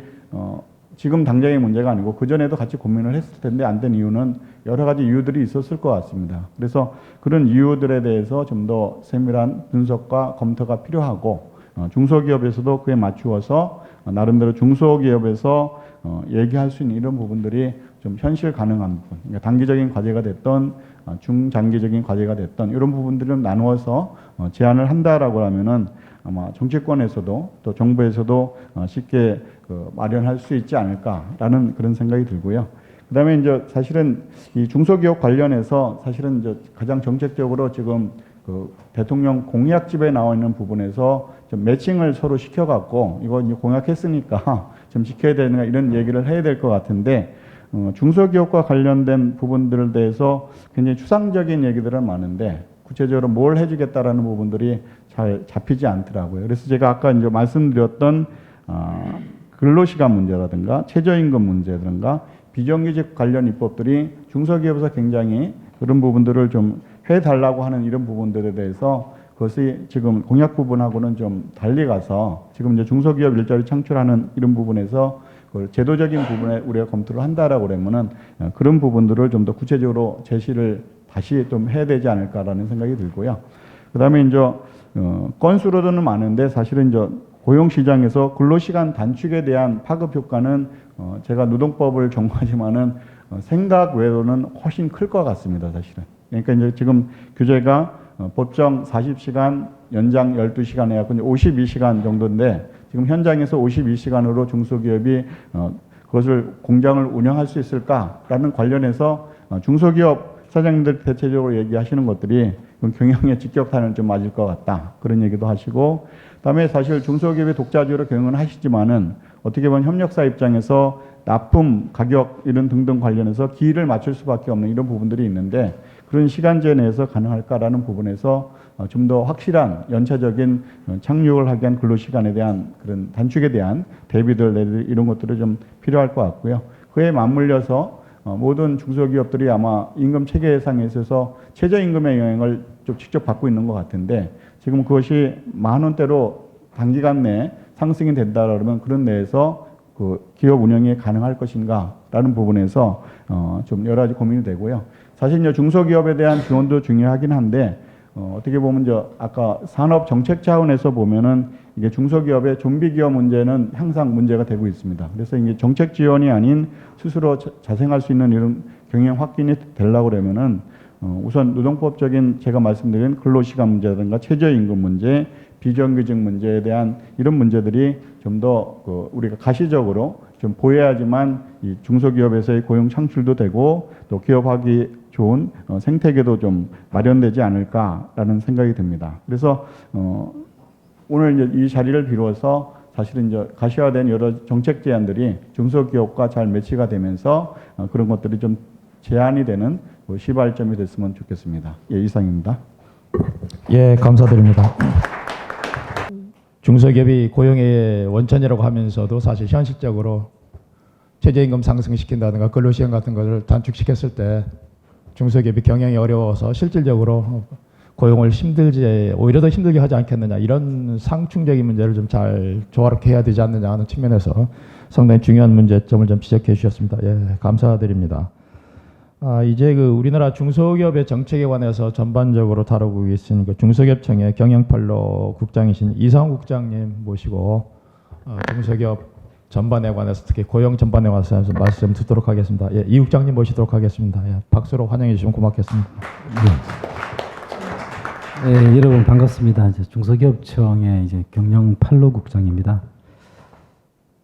[SPEAKER 8] 지금 당장의 문제가 아니고 그전에도 같이 고민을 했을 텐데 안 된 이유는 여러 가지 이유들이 있었을 것 같습니다. 그래서 그런 이유들에 대해서 좀 더 세밀한 분석과 검토가 필요하고 중소기업에서도 그에 맞추어서 나름대로 중소기업에서 얘기할 수 있는 이런 부분들이 좀 현실 가능한 부분, 그러니까 단기적인 과제가 됐던 중장기적인 과제가 됐던 이런 부분들을 나누어서 제안을 한다라고 하면은 아마 정치권에서도 또 정부에서도 쉽게 마련할 수 있지 않을까라는 그런 생각이 들고요. 그다음에 이제 사실은 이 중소기업 관련해서 사실은 이제 가장 정책적으로 지금 그 대통령 공약집에 나와 있는 부분에서 좀 매칭을 서로 시켜갖고 이거 이제 공약했으니까 좀 지켜야 되는 이런 얘기를 해야 될 것 같은데 중소기업과 관련된 부분들에 대해서 굉장히 추상적인 얘기들은 많은데 구체적으로 뭘 해주겠다라는 부분들이 잘 잡히지 않더라고요. 그래서 제가 아까 이제 말씀드렸던 근로시간 문제라든가 최저임금 문제라든가 비정규직 관련 입법들이 중소기업에서 굉장히 그런 부분들을 좀 해달라고 하는 이런 부분들에 대해서 그것이 지금 공약 부분하고는 좀 달리 가서 지금 이제 중소기업 일자리 창출하는 이런 부분에서 그 제도적인 부분에 우리가 검토를 한다라고 그러면은 그런 부분들을 좀 더 구체적으로 제시를 다시 좀 해야 되지 않을까라는 생각이 들고요. 그다음에 이제 건수로는 많은데 사실은 이제 고용 시장에서 근로시간 단축에 대한 파급 효과는 제가 노동법을 전공하지만은 생각 외로는 훨씬 클 것 같습니다, 사실은. 그러니까 이제 지금 규제가 법정 40시간, 연장 12시간 해갖고 52시간 정도인데 지금 현장에서 52시간으로 중소기업이 그것을 공장을 운영할 수 있을까라는 관련해서 중소기업 사장님들 대체적으로 얘기하시는 것들이 경영에 직격탄을 좀 맞을 것 같다. 그런 얘기도 하시고 그다음에 사실 중소기업이 독자적으로 경영을 하시지만은 어떻게 보면 협력사 입장에서 납품, 가격 이런 등등 관련해서 기일을 맞출 수밖에 없는 이런 부분들이 있는데 그런 시간제 내에서 가능할까라는 부분에서 좀 더 확실한 연차적인 착륙을 하기 위한 근로시간에 대한 그런 단축에 대한 대비들 이런 것들이 좀 필요할 것 같고요. 그에 맞물려서 모든 중소기업들이 아마 임금 체계상에 있어서 최저임금의 영향을 좀 직접 받고 있는 것 같은데 지금 그것이 10,000원대로 단기간 내에 상승이 된다 그러면 그런 내에서 그 기업 운영이 가능할 것인가라는 부분에서 좀 여러 가지 고민이 되고요. 사실 이제 중소기업에 대한 지원도 중요하긴 한데 어떻게 보면 이제 아까 산업 정책 차원에서 보면은 이게 중소기업의 좀비기업 문제는 항상 문제가 되고 있습니다. 그래서 이게 정책 지원이 아닌 스스로 자생할 수 있는 이런 경영 확인이 되려고 그러면은 우선 노동법적인 제가 말씀드린 근로시간 문제라든가 최저임금 문제, 비정규직 문제에 대한 이런 문제들이 좀 더 우리가 가시적으로 좀 보여야지만 이 중소기업에서의 고용 창출도 되고 또 기업하기 좋은 생태계도 좀 마련되지 않을까라는 생각이 듭니다. 그래서 오늘 이제 이 자리를 비로소 사실은 이제 가시화된 여러 정책 제안들이 중소기업과 잘 매치가 되면서 그런 것들이 좀 제안이 되는 시발점이 됐으면 좋겠습니다. 예, 이상입니다.
[SPEAKER 6] 예, 감사드립니다. 중소기업이 고용의 원천이라고 하면서도 사실 현실적으로 최저임금 상승시킨다든가 근로시간 같은 것을 단축시켰을 때 중소기업이 경영이 어려워서 실질적으로 고용을 오히려 더 힘들게 하지 않겠느냐 이런 상충적인 문제를 좀 잘 조화롭게 해야 되지 않느냐 하는 측면에서 상당히 중요한 문제점을 좀 지적해 주셨습니다. 예, 감사드립니다. 이제 우리나라 중소기업의 정책에 관해서 전반적으로 다루고 계신 중소기업청의 경영팔로 국장이신 이상훈 국장님 모시고 중소기업 전반에 관해서 특히 고용 전반에 관해서 말씀 듣도록 하겠습니다. 예, 이 국장님 모시도록 하겠습니다. 예, 박수로 환영해 주시면 고맙겠습니다.
[SPEAKER 9] 네, 여러분 반갑습니다. 이제 중소기업청의 이제 경영팔로 국장입니다.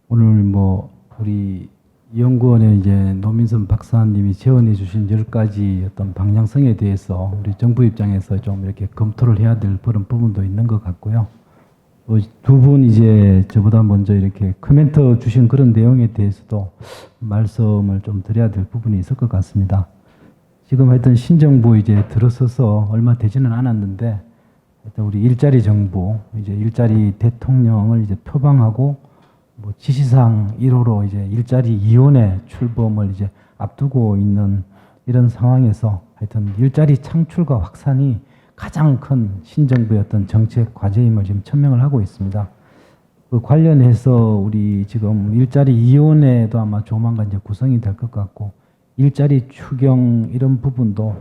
[SPEAKER 9] 오늘 우리 이 연구원의 이제 노민선 박사님이 제언해 주신 10가지 어떤 방향성에 대해서 우리 정부 입장에서 좀 이렇게 검토를 해야 될 그런 부분도 있는 것 같고요. 두 분 이제 저보다 먼저 이렇게 코멘트 주신 그런 내용에 대해서도 말씀을 좀 드려야 될 부분이 있을 것 같습니다. 지금 하여튼 신정부 이제 들어서서 얼마 되지는 않았는데 하여튼 우리 일자리 정부 이제 일자리 대통령을 이제 표방하고 뭐 지시사항 1호로 이제 일자리 이혼의 출범을 이제 앞두고 있는 이런 상황에서 하여튼 일자리 창출과 확산이 가장 큰 신정부의 어떤 정책 과제임을 지금 천명을 하고 있습니다. 그 관련해서 우리 지금 일자리 이혼회도 아마 조만간 이제 구성이 될 것 같고 일자리 추경 이런 부분도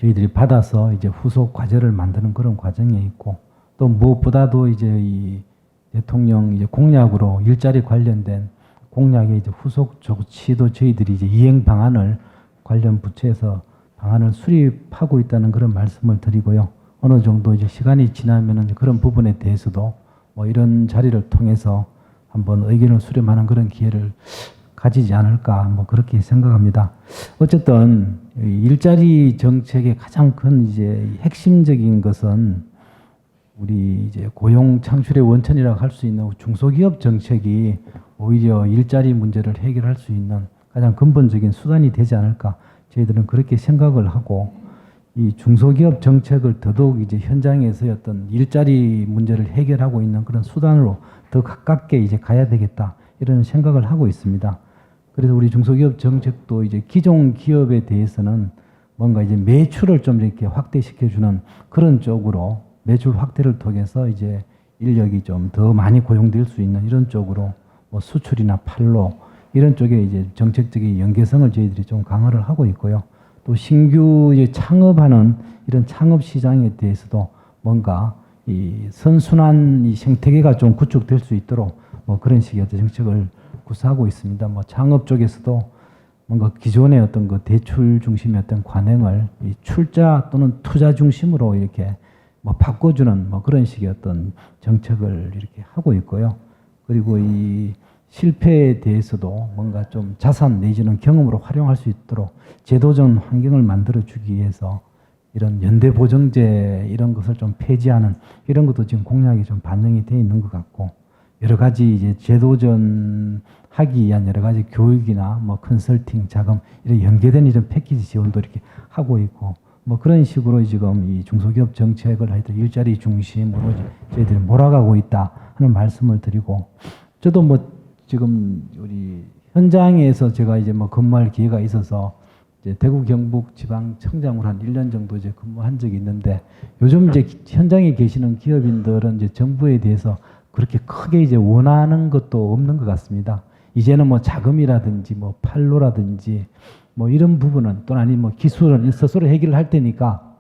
[SPEAKER 9] 저희들이 받아서 이제 후속 과제를 만드는 그런 과정에 있고 또 무엇보다도 이제 이 대통령 이제 공약으로 일자리 관련된 공약의 이제 후속 조치도 저희들이 이제 이행 방안을 관련 부처에서 방안을 수립하고 있다는 그런 말씀을 드리고요. 어느 정도 이제 시간이 지나면은 그런 부분에 대해서도 뭐 이런 자리를 통해서 한번 의견을 수렴하는 그런 기회를 가지지 않을까 뭐 그렇게 생각합니다. 어쨌든 일자리 정책의 가장 큰 이제 핵심적인 것은 우리 이제 고용 창출의 원천이라고 할 수 있는 중소기업 정책이 오히려 일자리 문제를 해결할 수 있는 가장 근본적인 수단이 되지 않을까 저희들은 그렇게 생각을 하고 이 중소기업 정책을 더더욱 이제 현장에서의 어떤 일자리 문제를 해결하고 있는 그런 수단으로 더 가깝게 이제 가야 되겠다 이런 생각을 하고 있습니다. 그래서 우리 중소기업 정책도 이제 기존 기업에 대해서는 뭔가 이제 매출을 좀 이렇게 확대시켜주는 그런 쪽으로 매출 확대를 통해서 이제 인력이 좀 더 많이 고용될 수 있는 이런 쪽으로 뭐 수출이나 판로 이런 쪽에 이제 정책적인 연계성을 저희들이 좀 강화를 하고 있고요. 또 신규 이제 창업하는 이런 창업 시장에 대해서도 뭔가 이 선순환 이 생태계가 좀 구축될 수 있도록 뭐 그런 식의 어떤 정책을 구사하고 있습니다. 뭐 창업 쪽에서도 뭔가 기존의 어떤 그 대출 중심의 어떤 관행을 이 출자 또는 투자 중심으로 이렇게 뭐 바꿔주는 뭐 그런 식의 어떤 정책을 이렇게 하고 있고요. 그리고 이 실패에 대해서도 뭔가 좀 자산 내지는 경험으로 활용할 수 있도록 제도적 환경을 만들어 주기 위해서 이런 연대 보정제 이런 것을 좀 폐지하는 이런 것도 지금 공약이 좀 반영이 되어 있는 것 같고 여러 가지 이제 제도전 하기 위한 여러 가지 교육이나 뭐 컨설팅 자금 이런 연계된 이런 패키지 지원도 이렇게 하고 있고 뭐 그런 식으로 지금 이 중소기업 정책을 하여튼 일자리 중심으로 저희들이 몰아가고 있다 하는 말씀을 드리고 저도 뭐 지금 우리 현장에서 제가 이제 뭐 근무할 기회가 있어서 이제 대구 경북 지방청장으로 한 1년 정도 이제 근무한 적이 있는데 요즘 이제 현장에 계시는 기업인들은 이제 정부에 대해서 그렇게 크게 이제 원하는 것도 없는 것 같습니다. 이제는 뭐 자금이라든지 뭐 판로라든지 뭐 이런 부분은 또는 아니 뭐 기술은 스스로 해결을 할 테니까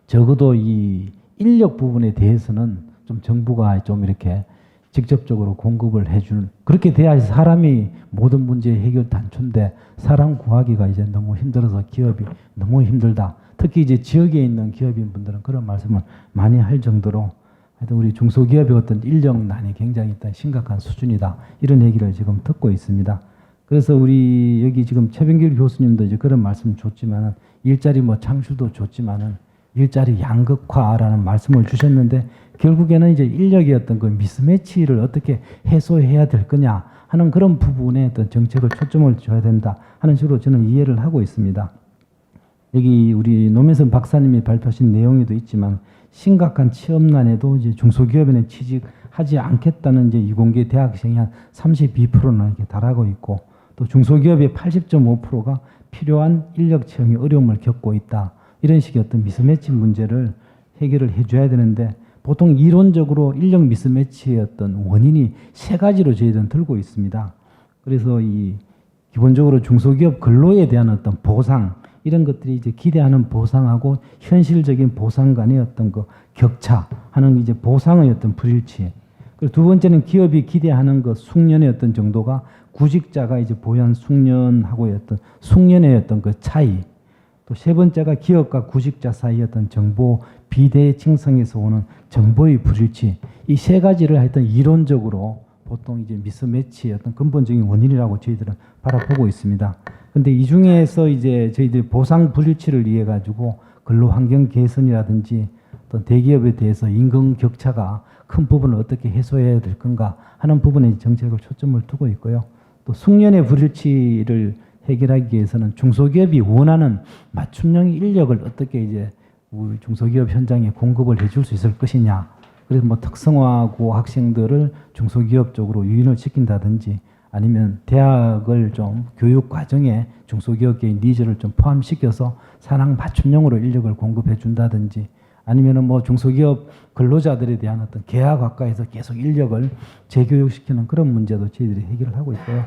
[SPEAKER 9] 적어도 이 인력 부분에 대해서는 좀 정부가 좀 이렇게 직접적으로 공급을 해주는 그렇게 돼야 사람이 모든 문제 해결 단초인데 사람 구하기가 이제 너무 힘들어서 기업이 너무 힘들다. 특히 이제 지역에 있는 기업인 분들은 그런 말씀을 많이 할 정도로 하여튼 우리 중소기업의 어떤 인력난이 굉장히 일단 심각한 수준이다. 이런 얘기를 지금 듣고 있습니다. 그래서 우리 여기 지금 최병길 교수님도 이제 그런 말씀 줬지만은 일자리 뭐 창출도 줬지만은 일자리 양극화라는 말씀을 주셨는데 결국에는 이제 인력의 어떤 그 미스매치를 어떻게 해소해야 될 거냐 하는 그런 부분에 어떤 정책을 초점을 줘야 된다 하는 식으로 저는 이해를 하고 있습니다. 여기 우리 노민선 박사님이 발표하신 내용에도 있지만 심각한 취업난에도 이제 중소기업에는 취직하지 않겠다는 이제 이공계 대학생이 한 32%나 이렇게 달하고 있고 또 중소기업의 80.5%가 필요한 인력 채용에 어려움을 겪고 있다. 이런 식의 어떤 미스매치 문제를 해결을 해줘야 되는데 보통 이론적으로 인력 미스매치의 어떤 원인이 세 가지로 저희들은 들고 있습니다. 그래서 이 기본적으로 중소기업 근로에 대한 어떤 보상 이런 것들이 이제 기대하는 보상하고 현실적인 보상 간의 어떤 그 격차하는 이제 보상의 어떤 불일치. 그리고 두 번째는 기업이 기대하는 그 숙련의 어떤 정도가 구직자가 이제 보유한 숙련하고의 어떤 숙련의 어떤 그 차이. 또 세 번째가 기업과 구직자 사이의 어떤 정보 비대칭성에서 오는 정보의 불일치. 이 세 가지를 하여튼 이론적으로 보통 이제 미스매치의 어떤 근본적인 원인이라고 저희들은 바라보고 있습니다. 근데 이 중에서 이제 저희들이 보상 불일치를 위해 가지고 근로 환경 개선이라든지 어떤 대기업에 대해서 임금 격차가 큰 부분을 어떻게 해소해야 될 건가 하는 부분에 정책을 초점을 두고 있고요. 또 숙련의 불일치를 해결하기 위해서는 중소기업이 원하는 맞춤형 인력을 어떻게 이제 우리 중소기업 현장에 공급을 해줄 수 있을 것이냐. 그래서 뭐 특성화고 학생들을 중소기업 쪽으로 유인을 시킨다든지 아니면 대학을 좀 교육 과정에 중소기업계의 니즈를 좀 포함시켜서 산학 맞춤형으로 인력을 공급해 준다든지 아니면은 뭐 중소기업 근로자들에 대한 어떤 계약학과에서 계속 인력을 재교육시키는 그런 문제도 저희들이 해결을 하고 있고요.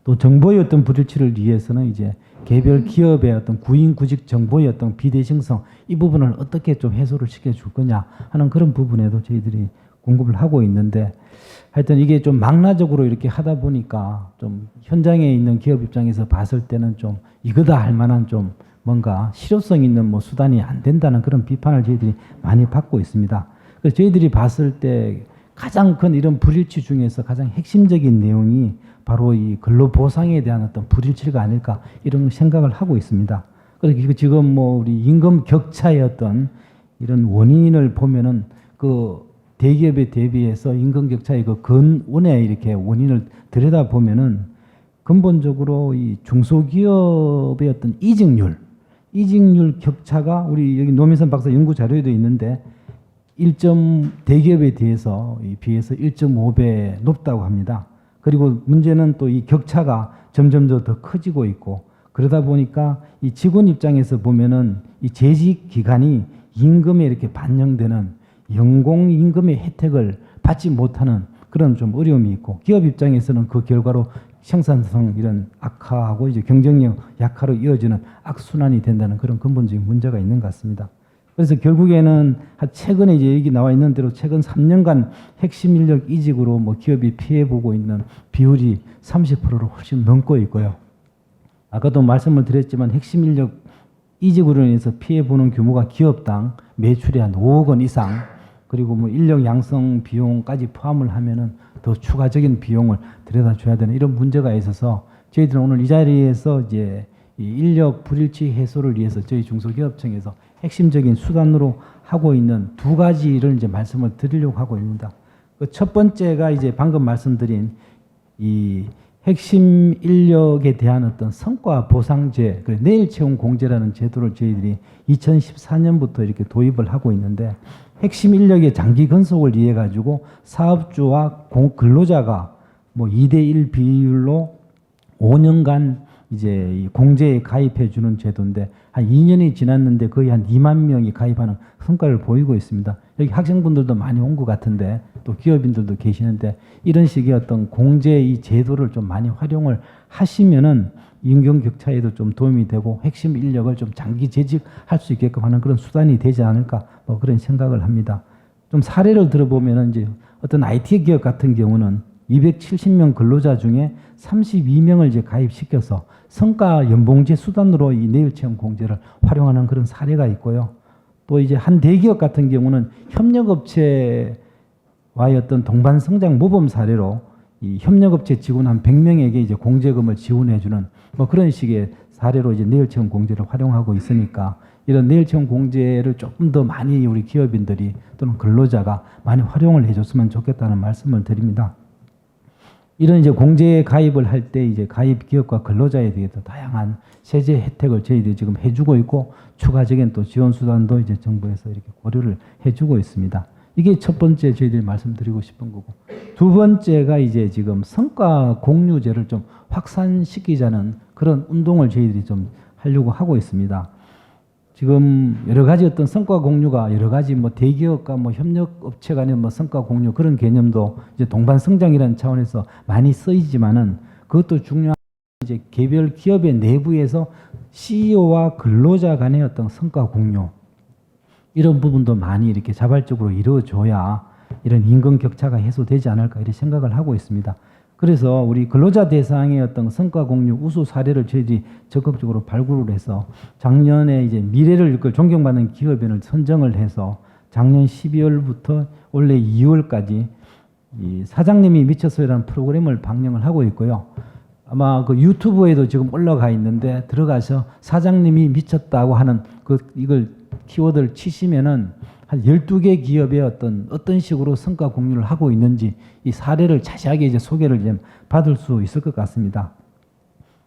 [SPEAKER 9] 또 정보의 어떤 불일치를 위해서는 이제 개별 기업의 어떤 구인 구직 정보의 어떤 비대칭성 이 부분을 어떻게 좀 해소를 시켜줄 거냐 하는 그런 부분에도 저희들이 공급을 하고 있는데 하여튼 이게 좀 망라적으로 이렇게 하다 보니까 좀 현장에 있는 기업 입장에서 봤을 때는 좀 이거다 할 만한 좀 뭔가 실효성 있는 뭐 수단이 안 된다는 그런 비판을 저희들이 많이 받고 있습니다. 그래서 저희들이 봤을 때 가장 큰 이런 불일치 중에서 가장 핵심적인 내용이 바로 이 근로보상에 대한 어떤 불일치가 아닐까 이런 생각을 하고 있습니다. 그래서 지금 뭐 우리 임금 격차의 어떤 이런 원인을 보면은 그 대기업에 대비해서 임금 격차의 그 근원의 이렇게 원인을 들여다 보면은 근본적으로 이 중소기업의 어떤 이직률 격차가 우리 여기 노민선 박사 연구 자료에도 있는데 대기업에 비해서 1.5배 높다고 합니다. 그리고 문제는 또 이 격차가 점점 더 커지고 있고 그러다 보니까 이 직원 입장에서 보면은 이 재직 기간이 임금에 이렇게 반영되는 연공 임금의 혜택을 받지 못하는 그런 좀 어려움이 있고 기업 입장에서는 그 결과로 생산성 이런 악화하고 이제 경쟁력 약화로 이어지는 악순환이 된다는 그런 근본적인 문제가 있는 것 같습니다. 그래서 결국에는 최근에 이제 여기 나와 있는 대로 최근 3년간 핵심 인력 이직으로 뭐 기업이 피해 보고 있는 비율이 30%를 훨씬 넘고 있고요. 아까도 말씀을 드렸지만 핵심 인력 이직으로 인해서 피해 보는 규모가 기업당 매출의 한 5억 원 이상 그리고 뭐 인력 양성 비용까지 포함을 하면은 더 추가적인 비용을 들여다 줘야 되는 이런 문제가 있어서 저희들은 오늘 이 자리에서 이제 이 인력 불일치 해소를 위해서 저희 중소기업청에서 핵심적인 수단으로 하고 있는 두 가지를 이제 말씀을 드리려고 하고 있습니다. 그 첫 번째가 이제 방금 말씀드린 이 핵심 인력에 대한 어떤 성과 보상제, 내일 채용 공제라는 제도를 저희들이 2014년부터 이렇게 도입을 하고 있는데 핵심 인력의 장기 근속을 위해 가지고 사업주와 근로자가 뭐 2대1 비율로 5년간 이제 이 공제에 가입해 주는 제도인데 한 2년이 지났는데 거의 한 2만 명이 가입하는 성과를 보이고 있습니다. 여기 학생분들도 많이 온 것 같은데 또 기업인들도 계시는데 이런 식의 어떤 공제 이 제도를 좀 많이 활용을 하시면은 임금 격차에도 좀 도움이 되고 핵심 인력을 좀 장기 재직할 수 있게끔 하는 그런 수단이 되지 않을까 뭐 그런 생각을 합니다. 좀 사례를 들어보면은 이제 어떤 IT 기업 같은 경우는 270명 근로자 중에 32명을 이제 가입시켜서 성과 연봉제 수단으로 이 내일 채용 공제를 활용하는 그런 사례가 있고요. 또 이제 한 대기업 같은 경우는 협력업체와의 어떤 동반 성장 모범 사례로 이 협력업체 직원 한 100명에게 이제 공제금을 지원해주는 뭐 그런 식의 사례로 이제 내일 채용 공제를 활용하고 있으니까 이런 내일 채용 공제를 조금 더 많이 우리 기업인들이 또는 근로자가 많이 활용을 해줬으면 좋겠다는 말씀을 드립니다. 이런 이제 공제에 가입을 할 때 이제 가입 기업과 근로자에 대해서 다양한 세제 혜택을 저희들이 지금 해주고 있고 추가적인 또 지원 수단도 이제 정부에서 이렇게 고려를 해주고 있습니다. 이게 첫 번째 저희들이 말씀드리고 싶은 거고 두 번째가 이제 지금 성과 공유제를 좀 확산시키자는 그런 운동을 저희들이 좀 하려고 하고 있습니다. 지금 여러 가지 어떤 성과 공유가 여러 가지 뭐 대기업과 뭐 협력업체 간의 뭐 성과 공유 그런 개념도 이제 동반 성장이라는 차원에서 많이 쓰이지만은 그것도 중요한 이제 개별 기업의 내부에서 CEO와 근로자 간의 어떤 성과 공유 이런 부분도 많이 이렇게 자발적으로 이루어져야 이런 임금 격차가 해소되지 않을까 이런 생각을 하고 있습니다. 그래서 우리 근로자 대상의 어떤 성과 공유 우수 사례를 저희들이 적극적으로 발굴을 해서 작년에 이제 미래를 이끌 존경받는 기업인을 선정을 해서 작년 12월부터 올해 2월까지 이 사장님이 미쳤어요라는 프로그램을 방영을 하고 있고요. 아마 그 유튜브에도 지금 올라가 있는데 들어가서 사장님이 미쳤다고 하는 이걸 키워드를 치시면은 한 한 12개 기업의 어떤 식으로 성과 공유를 하고 있는지 이 사례를 자세하게 이제 소개를 좀 받을 수 있을 것 같습니다.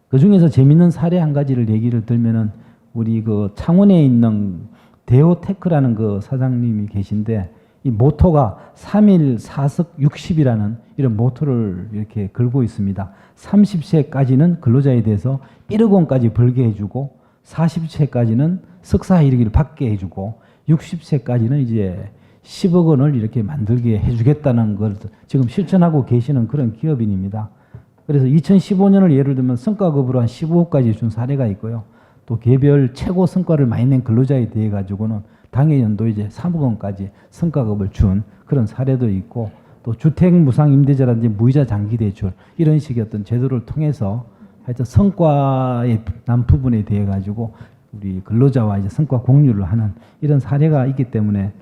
[SPEAKER 9] 그 중에서 재밌는 사례 한 가지를 얘기를 들면은 우리 그 창원에 있는 데오테크라는 그 사장님이 계신데 이 모토가 3일 4석 60이라는 이런 모토를 이렇게 걸고 있습니다. 30세까지는 근로자에 대해서 1억 원까지 벌게 해주고 40세까지는 석사 이르기를 받게 해주고 60세까지는 이제 10억 원을 이렇게 만들게 해주겠다는 걸 지금 실천하고 계시는 그런 기업인입니다. 그래서 2015년을 예를 들면 성과급으로 한 15억까지 준 사례가 있고요. 또 개별 최고 성과를 많이 낸 근로자에 대해 가지고는 당해 연도 이제 3억 원까지 성과급을 준 그런 사례도 있고 또 주택 무상 임대차라든지 무이자 장기 대출 이런 식의 어떤 제도를 통해서 하여튼 성과에 난 부분에 대해 가지고 우리 근로자와 이제 성과 공유를 하는 이런 사례가 있기 때문에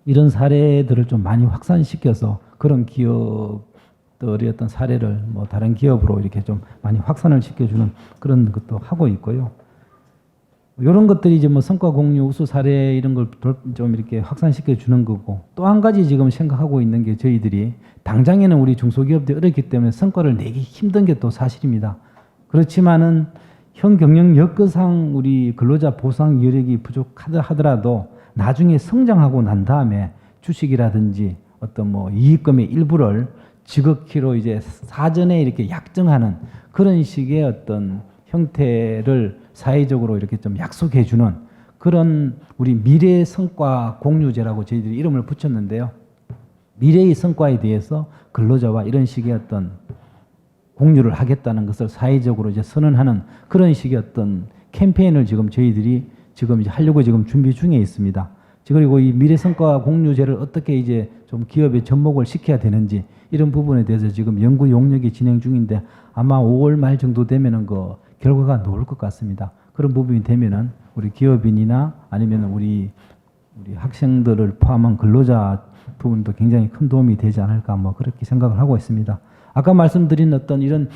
[SPEAKER 9] 이런 사례들을 좀 많이 확산시켜서 그런 기업들의 어떤 사례를 뭐 다른 기업으로 이렇게 좀 많이 확산을 시켜주는 그런 것도 하고 있고요. 이런 것들이 이제 뭐 성과 공유, 우수 사례 이런 걸 좀 이렇게 확산시켜 주는 거고 또 한 가지 지금 생각하고 있는 게 저희들이 당장에는 우리 중소기업들이 어렵기 때문에 성과를 내기 힘든 게 또 사실입니다. 그렇지만은 현 경영 여건상 우리 근로자 보상 여력이 부족하더라도 나중에 성장하고 난 다음에 주식이라든지 어떤 뭐 이익금의 일부를 지극히로 이제 사전에 이렇게 약정하는 그런 식의 어떤 형태를 사회적으로 이렇게 좀 약속해 주는 그런 우리 미래 성과 공유제라고 저희들이 이름을 붙였는데요. 미래의 성과에 대해서 근로자와 이런 식의 어떤 공유를 하겠다는 것을 사회적으로 이제 선언하는 그런 식의 어떤 캠페인을 지금 저희들이 지금 이제 하려고 지금 준비 중에 있습니다. 그리고 이 미래 성과 공유제를 어떻게 이제 좀 기업에 접목을 시켜야 되는지 이런 부분에 대해서 지금 연구 용역이 진행 중인데 아마 5월 말 정도 되면은 그 결과가 나올 것 같습니다. 그런 부분이 되면은 우리 기업인이나 아니면 우리 학생들을 포함한 근로자 부분도 굉장히 큰 도움이 되지 않을까 뭐 그렇게 생각을 하고 있습니다. 아까 말씀드린 어떤 이런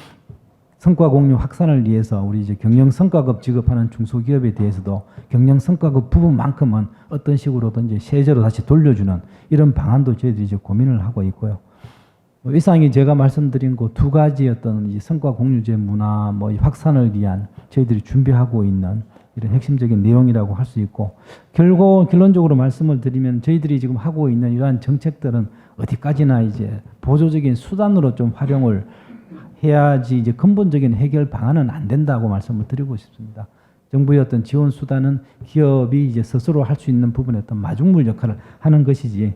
[SPEAKER 9] 성과 공유 확산을 위해서 우리 이제 경영 성과급 지급하는 중소기업에 대해서도 경영 성과급 부분만큼은 어떤 식으로든 이제 세제로 다시 돌려주는 이런 방안도 저희들이 이제 고민을 하고 있고요. 이상이 제가 말씀드린 그 두 가지 어떤 이 성과 공유제 문화 뭐 확산을 위한 저희들이 준비하고 있는 이런 핵심적인 내용이라고 할 수 있고 결론적으로 말씀을 드리면 저희들이 지금 하고 있는 이러한 정책들은 어디까지나 이제 보조적인 수단으로 좀 활용을 해야지 이제 근본적인 해결 방안은 안 된다고 말씀을 드리고 싶습니다. 정부의 어떤 지원 수단은 기업이 이제 스스로 할 수 있는 부분에 어떤 마중물 역할을 하는 것이지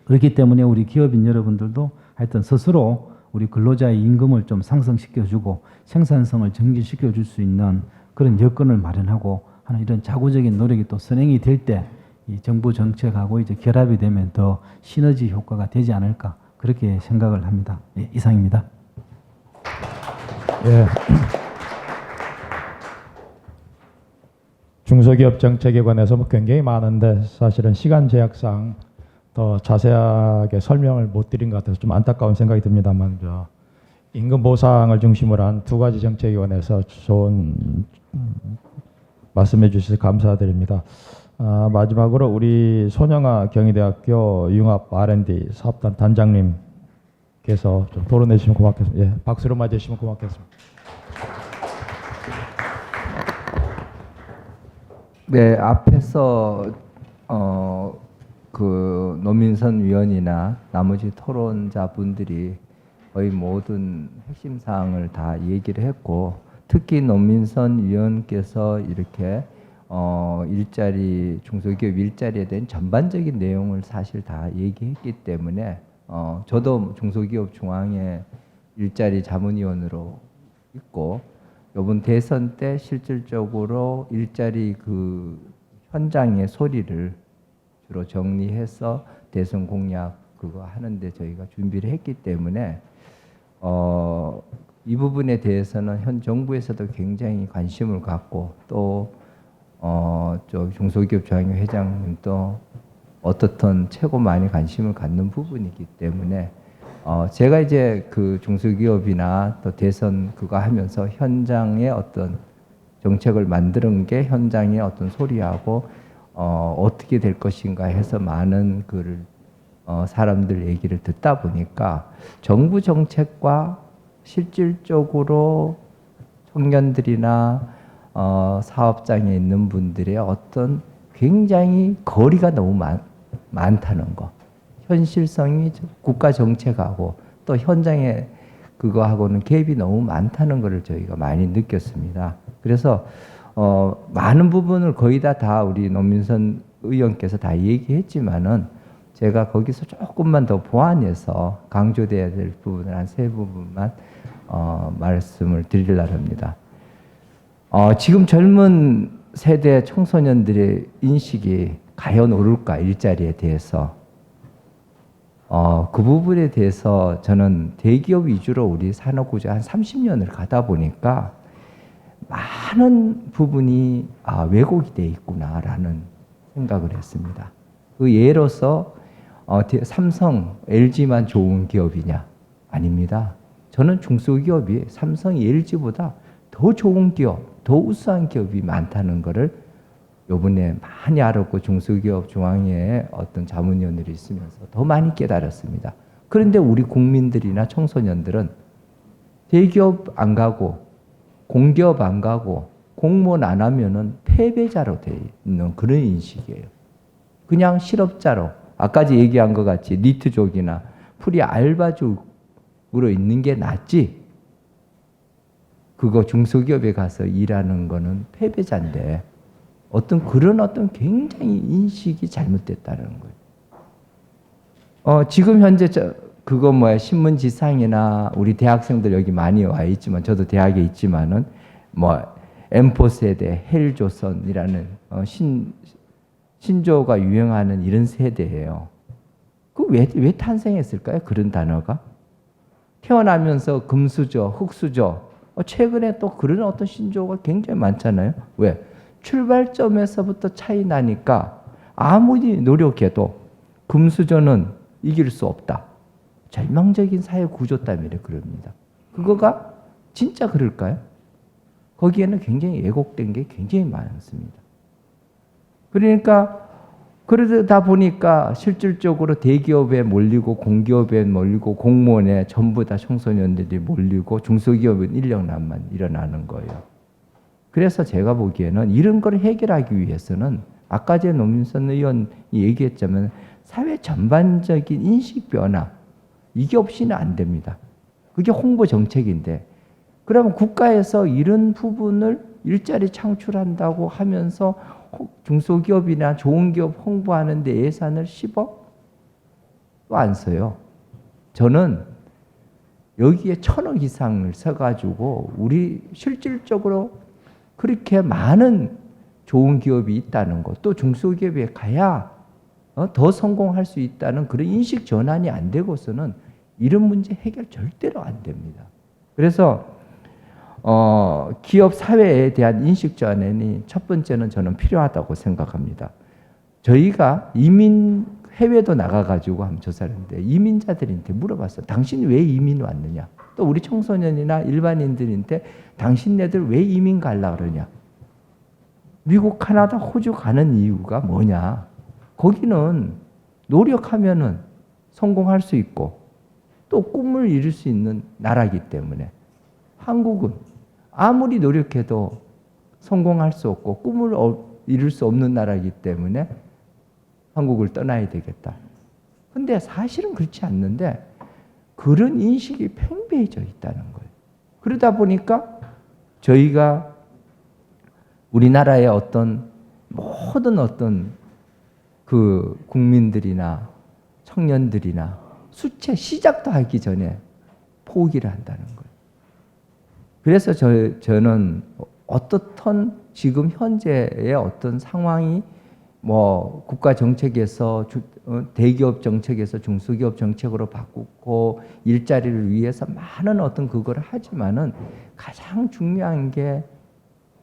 [SPEAKER 9] 그렇기 때문에 우리 기업인 여러분들도 하여튼 스스로 우리 근로자의 임금을 좀 상승시켜주고 생산성을 증진시켜 줄 수 있는 그런 여건을 마련하고 하는 이런 자구적인 노력이 또 선행이 될 때 이 정부 정책하고 이제 결합이 되면 더 시너지 효과가 되지 않을까 그렇게 생각을 합니다. 예, 이상입니다.
[SPEAKER 6] 예. 중소기업 정책에 관해서 뭐 굉장히 많은데 사실은 시간 제약상 더 자세하게 설명을 못 드린 것 같아서 좀 안타까운 생각이 듭니다만 임금 보상을 중심으로 한 두 가지 정책에 관해서 좋은 말씀해 주셔서 감사드립니다. 마지막으로 우리 손영아 경희대학교 융합 R&D 사업단 단장님께서 좀 토론해 주시면 고맙겠습니다. 예, 박수로 맞이해 주시면 고맙겠습니다.
[SPEAKER 10] 네, 앞에서 그 노민선 위원이나 나머지 토론자분들이 거의 모든 핵심 사항을 다 얘기를 했고 특히 노민선 위원께서 이렇게 중소기업 일자리에 대한 전반적인 내용을 사실 다 얘기했기 때문에 저도 중소기업 중앙회 일자리 자문위원으로 있고 이번 대선 때 실질적으로 일자리 그 현장의 소리를 주로 정리해서 대선 공약 그거 하는데 저희가 준비를 했기 때문에 이 부분에 대해서는 현 정부에서도 굉장히 관심을 갖고 또 중소기업 중앙회 회장님도 어떻든 최고 많이 관심을 갖는 부분이기 때문에 제가 이제 그 중소기업이나 또 대선 그거 하면서 현장의 어떤 정책을 만드는 게 현장의 어떤 소리하고 어떻게 될 것인가 해서 많은 사람들 얘기를 듣다 보니까 정부 정책과 실질적으로 청년들이나 사업장에 있는 분들의 어떤 굉장히 거리가 너무 많다는 거. 현실성이 국가 정책하고 또 현장에 그거하고는 갭이 너무 많다는 것을 저희가 많이 느꼈습니다. 그래서 많은 부분을 거의 다 우리 노민선 의원께서 다 얘기했지만은 제가 거기서 조금만 더 보완해서 강조돼야 될 부분을 한 3부분만 말씀을 드리려고 합니다. 지금 젊은 세대 청소년들의 인식이 과연 오를까, 일자리에 대해서. 그 부분에 대해서 저는 대기업 위주로 우리 산업구조 한 30년을 가다 보니까 많은 부분이 왜곡이 돼 있구나라는 생각을 했습니다. 그 예로서 삼성, LG만 좋은 기업이냐? 아닙니다. 저는 중소기업이 삼성, LG보다 더 좋은 기업, 더 우수한 기업이 많다는 것을 요번에 많이 알았고 중소기업 중앙회에 어떤 자문위원들이 있으면서 더 많이 깨달았습니다. 그런데 우리 국민들이나 청소년들은 대기업 안 가고 공기업 안 가고 공무원 안 하면은 패배자로 돼 있는 그런 인식이에요. 그냥 실업자로 아까 얘기한 것 같이 니트족이나 프리 알바족으로 있는 게 낫지. 그거 중소기업에 가서 일하는 거는 패배자인데 그런 굉장히 인식이 잘못됐다는 거예요. 지금 현재 신문지상이나 우리 대학생들 여기 많이 와 있지만 저도 대학에 있지만은 M4 세대, 헬조선이라는 신조어가 유행하는 이런 세대예요. 왜 탄생했을까요? 그런 단어가 태어나면서 금수저, 흙수저. 최근에 또 그런 어떤 신조어가 굉장히 많잖아요. 왜? 출발점에서부터 차이 나니까 아무리 노력해도 금수저는 이길 수 없다. 절망적인 사회 구조 때문에 그럽니다. 그거가 진짜 그럴까요? 거기에는 굉장히 왜곡된 게 굉장히 많습니다. 그러니까 그러다 보니까 실질적으로 대기업에 몰리고 공기업에 몰리고 공무원에 전부 다 청소년들이 몰리고 중소기업은 인력난만 일어나는 거예요. 그래서 제가 보기에는 이런 걸 해결하기 위해서는 아까 제 노민선 의원이 얘기했지만 사회 전반적인 인식 변화 이게 없이는 안 됩니다. 그게 홍보 정책인데 그러면 국가에서 이런 부분을 일자리 창출한다고 하면서 중소기업이나 좋은 기업 홍보하는 데 예산을 10억? 또 안 써요. 저는 여기에 1,000억 이상을 써가지고 우리 실질적으로 그렇게 많은 좋은 기업이 있다는 것, 또 중소기업에 가야 더 성공할 수 있다는 그런 인식 전환이 안 되고서는 이런 문제 해결 절대로 안 됩니다. 그래서 기업 사회에 대한 인식 전환이 첫 번째는 저는 필요하다고 생각합니다. 저희가 해외도 나가가지고 한번 조사를 했는데 이민자들한테 물어봤어요. 당신 왜 이민 왔느냐? 또 우리 청소년이나 일반인들한테 당신네들 왜 이민 가려고 그러냐? 미국, 캐나다, 호주 가는 이유가 뭐냐? 거기는 노력하면은 성공할 수 있고 또 꿈을 이룰 수 있는 나라이기 때문에 한국은 아무리 노력해도 성공할 수 없고 꿈을 이룰 수 없는 나라이기 때문에 한국을 떠나야 되겠다. 근데 사실은 그렇지 않는데 그런 인식이 팽배해져 있다는 거예요. 그러다 보니까 저희가 우리나라의 모든 국민들이나 청년들이나 수채 시작도 하기 전에 포기를 한다는 거예요. 그래서 저는 어떻든 지금 현재의 어떤 상황이 국가 정책에서 대기업 정책에서 중소기업 정책으로 바꾸고 일자리를 위해서 많은 그거를 하지만은 가장 중요한 게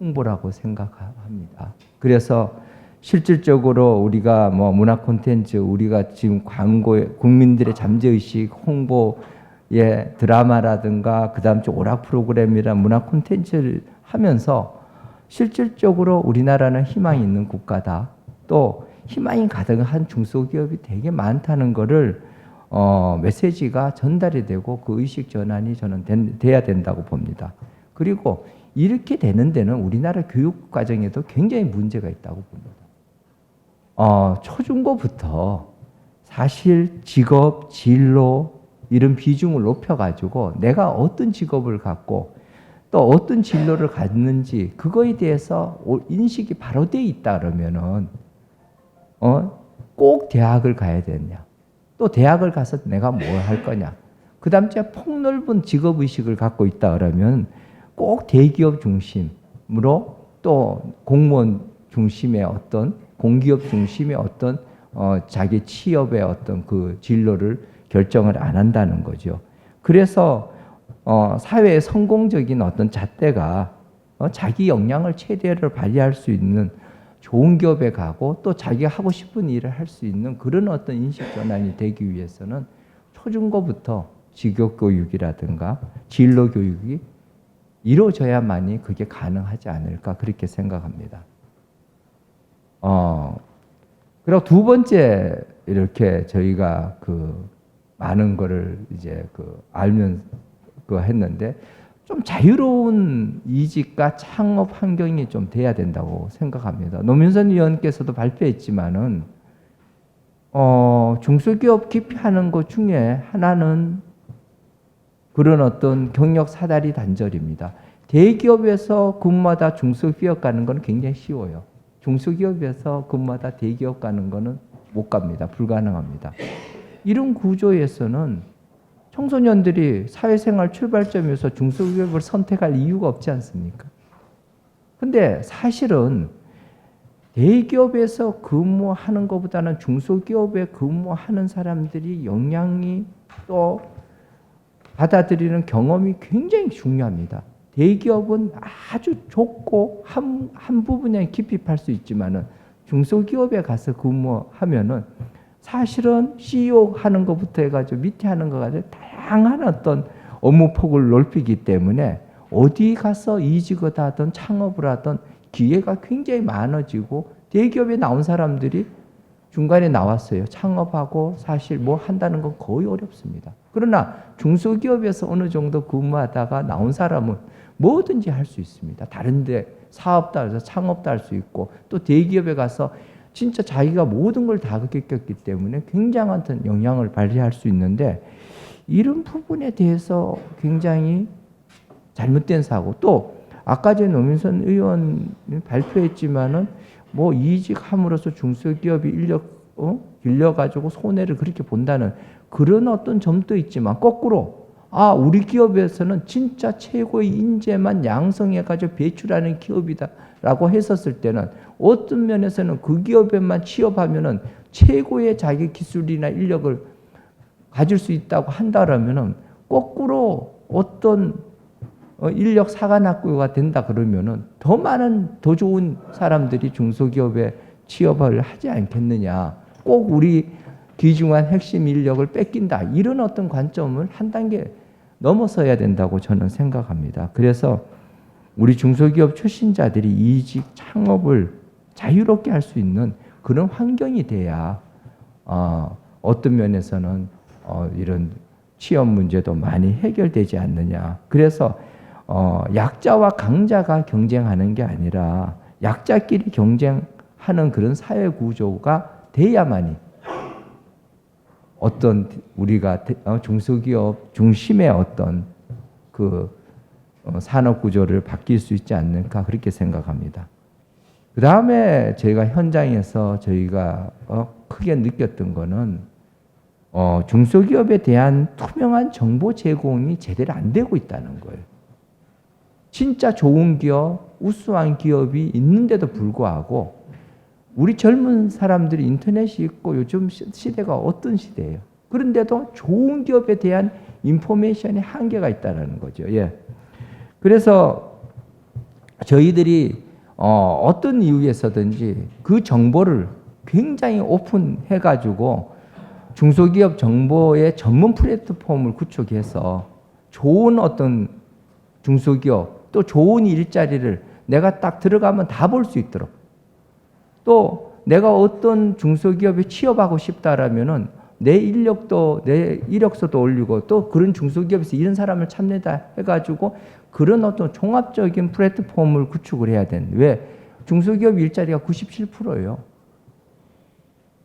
[SPEAKER 10] 홍보라고 생각합니다. 그래서 실질적으로 우리가 문화 콘텐츠 우리가 지금 광고에 국민들의 잠재의식 홍보에 드라마라든가 그다음 오락 프로그램이나 문화 콘텐츠를 하면서 실질적으로 우리나라는 희망이 있는 국가다. 또 희망이 가득한 중소기업이 되게 많다는 거를 메시지가 전달이 되고 그 의식 전환이 저는 돼야 된다고 봅니다. 그리고 이렇게 되는 데는 우리나라 교육 과정에도 굉장히 문제가 있다고 봅니다. 초중고부터 사실 직업, 진로 이런 비중을 높여가지고 내가 어떤 직업을 갖고 또 어떤 진로를 갖는지 그거에 대해서 인식이 바로 돼 있다 그러면은 꼭 대학을 가야 되냐? 또 대학을 가서 내가 뭘 할 거냐? 그다음 제가 폭넓은 직업 의식을 갖고 있다 그러면 꼭 대기업 중심으로 또 공무원 중심의 어떤 공기업 중심의 어떤 자기 취업의 어떤 그 진로를 결정을 안 한다는 거죠. 그래서 사회의 성공적인 어떤 잣대가 자기 역량을 최대로 발휘할 수 있는 좋은 기업에 가고 또 자기가 하고 싶은 일을 할 수 있는 그런 어떤 인식 전환이 되기 위해서는 초중고부터 직업 교육이라든가 진로 교육이 이루어져야만이 그게 가능하지 않을까 그렇게 생각합니다. 그리고 두 번째 이렇게 저희가 그 많은 거를 이제 그 알면 그 했는데 좀 자유로운 이직과 창업 환경이 좀 돼야 된다고 생각합니다. 노민선 의원께서도 발표했지만은 중소기업 기피하는 것 중에 하나는 그런 어떤 경력 사다리 단절입니다. 대기업에서 근무하다 중소기업 가는 건 굉장히 쉬워요. 중소기업에서 근무하다 대기업 가는 거는 못 갑니다. 불가능합니다. 이런 구조에서는 청소년들이 사회생활 출발점에서 중소기업을 선택할 이유가 없지 않습니까? 근데 사실은 대기업에서 근무하는 것보다는 중소기업에 근무하는 사람들이 역량이 또 받아들이는 경험이 굉장히 중요합니다. 대기업은 아주 좁고 한 부분에 깊이 팔 수 있지만은 중소기업에 가서 근무하면은 사실은 CEO 하는 것부터 해가지고 밑에 하는 것까지 다양한 어떤 업무 폭을 넓히기 때문에 어디 가서 이직을 하든 창업을 하든 기회가 굉장히 많아지고 대기업에 나온 사람들이 중간에 나왔어요. 창업하고 사실 뭐 한다는 건 거의 어렵습니다. 그러나 중소기업에서 어느 정도 근무하다가 나온 사람은 뭐든지 할 수 있습니다. 다른 데 사업도 해서 창업도 할 수 있고 또 대기업에 가서 진짜 자기가 모든 걸 다 겪었기 때문에 굉장한 영향을 발휘할 수 있는데 이런 부분에 대해서 굉장히 잘못된 사고 또 아까 전에 노민선 의원이 발표했지만은 뭐 이직함으로써 중소기업이 인력 길려가지고 손해를 그렇게 본다는 그런 어떤 점도 있지만 거꾸로 우리 기업에서는 진짜 최고의 인재만 양성해가지고 배출하는 기업이다라고 했었을 때는 어떤 면에서는 그 기업에만 취업하면은 최고의 자기 기술이나 인력을 가질 수 있다고 한다라면은 거꾸로 어떤 인력 사관학교가 된다 그러면은 더 많은 더 좋은 사람들이 중소기업에 취업을 하지 않겠느냐. 꼭 우리 귀중한 핵심 인력을 뺏긴다. 이런 어떤 관점을 한 단계 넘어서야 된다고 저는 생각합니다. 그래서 우리 중소기업 출신자들이 이직 창업을 자유롭게 할 수 있는 그런 환경이 돼야 어떤 면에서는 이런 취업 문제도 많이 해결되지 않느냐. 그래서 약자와 강자가 경쟁하는 게 아니라 약자끼리 경쟁하는 그런 사회 구조가 돼야만이 어떤 우리가 중소기업 중심의 어떤 그 산업 구조를 바뀔 수 있지 않을까 그렇게 생각합니다. 그 다음에 저희가 현장에서 저희가 크게 느꼈던 거는 중소기업에 대한 투명한 정보 제공이 제대로 안 되고 있다는 거예요. 진짜 좋은 기업, 우수한 기업이 있는데도 불구하고 우리 젊은 사람들이 인터넷이 있고 요즘 시대가 어떤 시대예요. 그런데도 좋은 기업에 대한 인포메이션이 한계가 있다는 거죠. 예. 그래서 저희들이 어떤 이유에서든지 그 정보를 굉장히 오픈해가지고 중소기업 정보의 전문 플랫폼을 구축해서 좋은 어떤 중소기업 또 좋은 일자리를 내가 딱 들어가면 다 볼 수 있도록 또 내가 어떤 중소기업에 취업하고 싶다라면은 내 인력도 내 이력서도 올리고 또 그런 중소기업에서 이런 사람을 찾는다 해가지고 그런 어떤 종합적인 플랫폼을 구축을 해야 되는. 왜? 중소기업 일자리가 97%예요.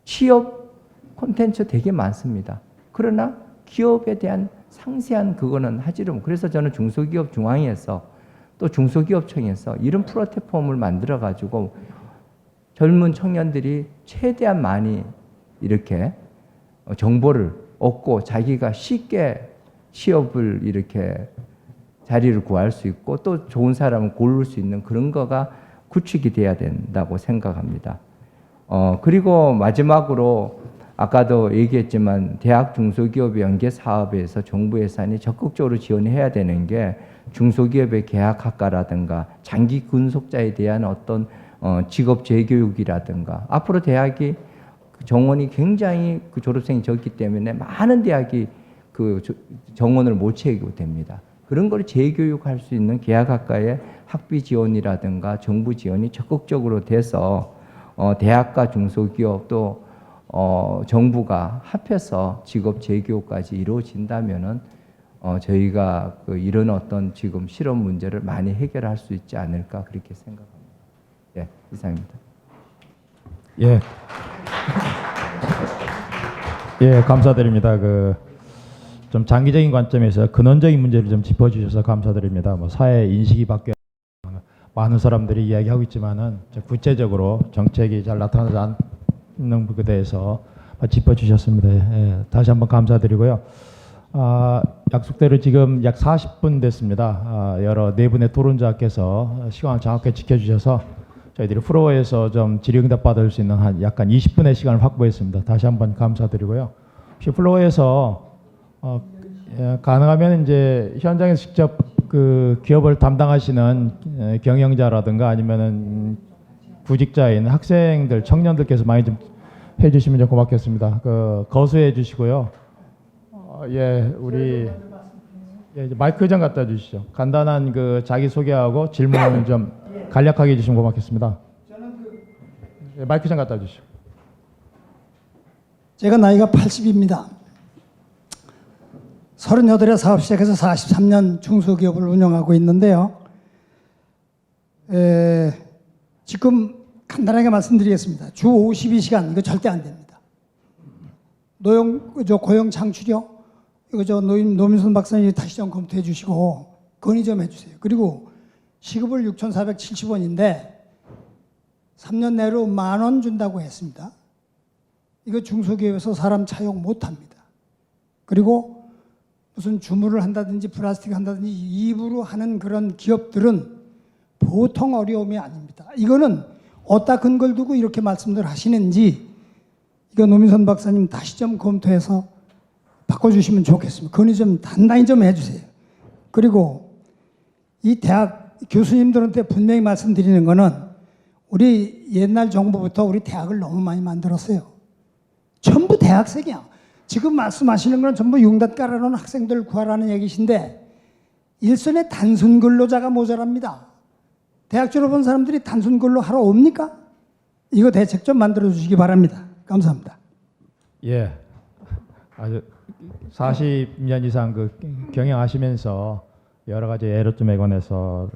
[SPEAKER 10] 취업 콘텐츠 되게 많습니다. 그러나 기업에 대한 상세한 그거는 하지를 못. 그래서 저는 중소기업 중앙에서 또 중소기업청에서 이런 플랫폼을 만들어 가지고 젊은 청년들이 최대한 많이 이렇게 정보를 얻고 자기가 쉽게 취업을 이렇게 자리를 구할 수 있고 또 좋은 사람을 고를 수 있는 그런 거가 구축이 돼야 된다고 생각합니다. 그리고 마지막으로 아까도 얘기했지만 대학 중소기업 연계 사업에서 정부 예산이 적극적으로 지원해야 되는 게 중소기업의 계약학과라든가 장기 근속자에 대한 어떤 직업 재교육이라든가 앞으로 대학이 정원이 굉장히 그 졸업생이 적기 때문에 많은 대학이 그 정원을 못 채우게 됩니다. 그런 걸 재교육할 수 있는 계약학과의 학비 지원이라든가 정부 지원이 적극적으로 돼서 대학과 중소기업 또 정부가 합해서 직업 재교육까지 이루어진다면은 저희가 이런 어떤 지금 실업 문제를 많이 해결할 수 있지 않을까 그렇게 생각합니다. 예, 이상입니다.
[SPEAKER 6] 예. 예, 감사드립니다. 좀 장기적인 관점에서 근원적인 문제를 좀 짚어주셔서 감사드립니다. 뭐 사회 인식이 바뀌어 많은 사람들이 이야기하고 있지만은 구체적으로 정책이 잘 나타나지 않는 부분에 대해서 짚어주셨습니다. 예, 다시 한번 감사드리고요. 약속대로 지금 약 40분 됐습니다. 여러 네 분의 토론자께서 시간을 정확하게 지켜주셔서 저희들이 플로어에서 좀 질의응답 받을 수 있는 한 약간 20분의 시간을 확보했습니다. 다시 한번 감사드리고요. 혹시 플로어에서 가능하면 이제 현장에서 직접 그 기업을 담당하시는 경영자라든가 아니면은 구직자인 학생들, 청년들께서 많이 좀 해주시면 좀 고맙겠습니다. 거수해 주시고요. 예, 우리 이제 마이크 좀 갖다 주시죠. 간단한 자기 소개하고 질문을 좀 간략하게 해주시면 고맙겠습니다. 예, 마이크 좀 갖다 주시죠.
[SPEAKER 11] 제가 나이가 80입니다. 38에 사업 시작해서 43년 중소기업을 운영하고 있는데요. 지금 간단하게 말씀드리겠습니다. 주 52시간 이거 절대 안 됩니다. 고용 창출이요. 이거 노민선 박사님이 다시 좀 검토해 주시고 건의 좀 해주세요. 그리고 시급을 6,470원인데 3년 내로 10,000원 준다고 했습니다. 이거 중소기업에서 사람 차용 못합니다. 그리고 무슨 주문을 한다든지 플라스틱 한다든지 입으로 하는 그런 기업들은 보통 어려움이 아닙니다. 이거는 어디다 근거를 두고 이렇게 말씀들 하시는지 이거 노민선 박사님 다시 좀 검토해서 바꿔주시면 좋겠습니다. 건의 좀 단단히 좀 해주세요. 그리고 이 대학 교수님들한테 분명히 말씀드리는 거는 우리 옛날 정부부터 우리 대학을 너무 많이 만들었어요. 전부 대학생이야. 지금 말씀하시는 건 전부 융단 깔아놓은 학생들 구하라는 얘기신데 일선에 단순 근로자가 모자랍니다. 대학 졸업한 사람들이 단순 근로 하러 옵니까? 이거 대책 좀 만들어 주시기 바랍니다. 감사합니다.
[SPEAKER 6] 예, 아주 40년 이상 경영하시면서 여러 가지 예로점에 관해서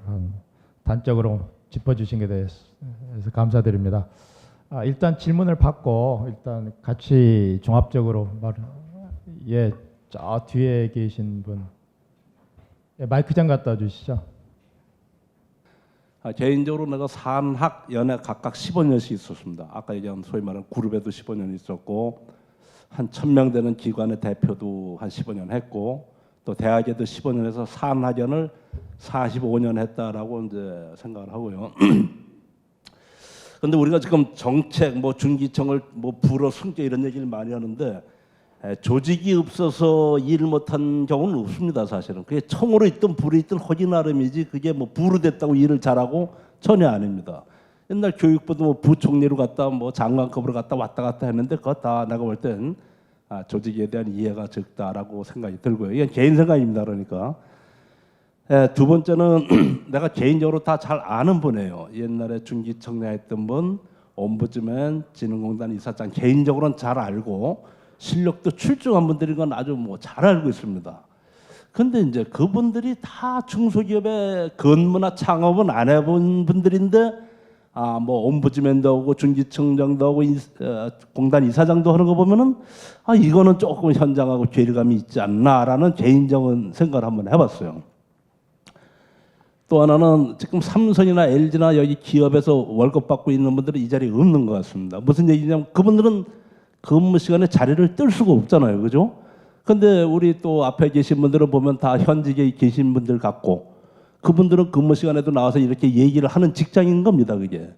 [SPEAKER 6] 단적으로 짚어주신 것에 대해서 감사드립니다. 일단 질문을 받고 일단 같이 종합적으로 예, 저 뒤에 계신 분 예, 마이크 좀 갖다 주시죠.
[SPEAKER 12] 개인적으로 내가 산학 연에 각각 15년씩 있었습니다. 아까 얘기한 소위 말하는 그룹에도 15년 있었고 한 1,000명 되는 기관의 대표도 한 15년 했고 또 대학에도 15년에서 산학연을 45년 했다라고 이제 생각을 하고요. 그런데 우리가 지금 정책, 중기청을 불어 승계 이런 얘기를 많이 하는데 조직이 없어서 일을 못한 경우는 없습니다. 사실은 그게 청으로 있든 불이 있든 허기 나름이지 그게 부로 됐다고 일을 잘하고 전혀 아닙니다. 옛날 교육부도 부총리로 갔다 장관급으로 갔다 왔다 갔다 했는데 그거 다 내가 볼 땐 조직에 대한 이해가 적다라고 생각이 들고요. 이건 개인 생각입니다. 그러니까 두 번째는 내가 개인적으로 다 잘 아는 분이에요. 옛날에 중기청장 했던 분, 옴부즈맨, 진흥공단 이사장 개인적으로는 잘 알고 실력도 출중한 분들인 건 아주 뭐 잘 알고 있습니다. 근데 이제 그분들이 다 중소기업의 근무나 창업은 안 해본 분들인데 뭐 옴부즈맨도 하고 중기청장도 하고 공단 이사장도 하는 거 보면은 이거는 조금 현장하고 괴리감이 있지 않나라는 개인적인 생각을 한번 해봤어요. 또 하나는 지금 삼성이나 LG나 여기 기업에서 월급 받고 있는 분들은 이 자리에 없는 것 같습니다. 무슨 얘기냐면 그분들은 근무 시간에 자리를 뜰 수가 없잖아요, 그죠? 근데 우리 또 앞에 계신 분들은 보면 다 현직에 계신 분들 같고 그분들은 근무 시간에도 나와서 이렇게 얘기를 하는 직장인 겁니다, 그게.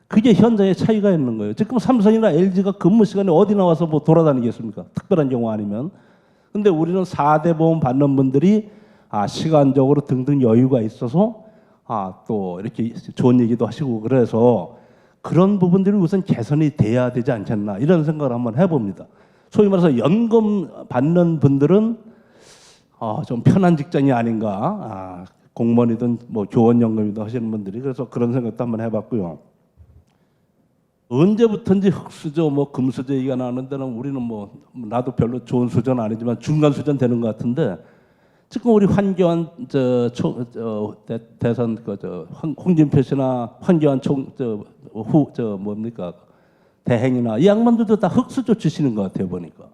[SPEAKER 12] 그게 현장의 차이가 있는 거예요. 지금 삼성이나 LG가 근무 시간에 어디 나와서 뭐 돌아다니겠습니까? 특별한 경우 아니면. 근데 우리는 4대 보험 받는 분들이 시간적으로 등등 여유가 있어서 또 이렇게 좋은 얘기도 하시고 그래서 그런 부분들이 우선 개선이 돼야 되지 않겠나 이런 생각을 한번 해봅니다. 소위 말해서 연금 받는 분들은 좀 편한 직장이 아닌가. 공무원이든 뭐 교원연금이든 하시는 분들이 그래서 그런 생각도 한번 해봤고요. 언제부턴지 흑수저 뭐 금수저 얘기가 나오는 데는 우리는 뭐 나도 별로 좋은 수저는 아니지만 중간 수저는 되는 것 같은데 지금 우리 황교안 대선 홍준표 씨나 황교안 뭡니까 대행이나 이 양반들도 다 흑수저 주시는 것 같아요 보니까.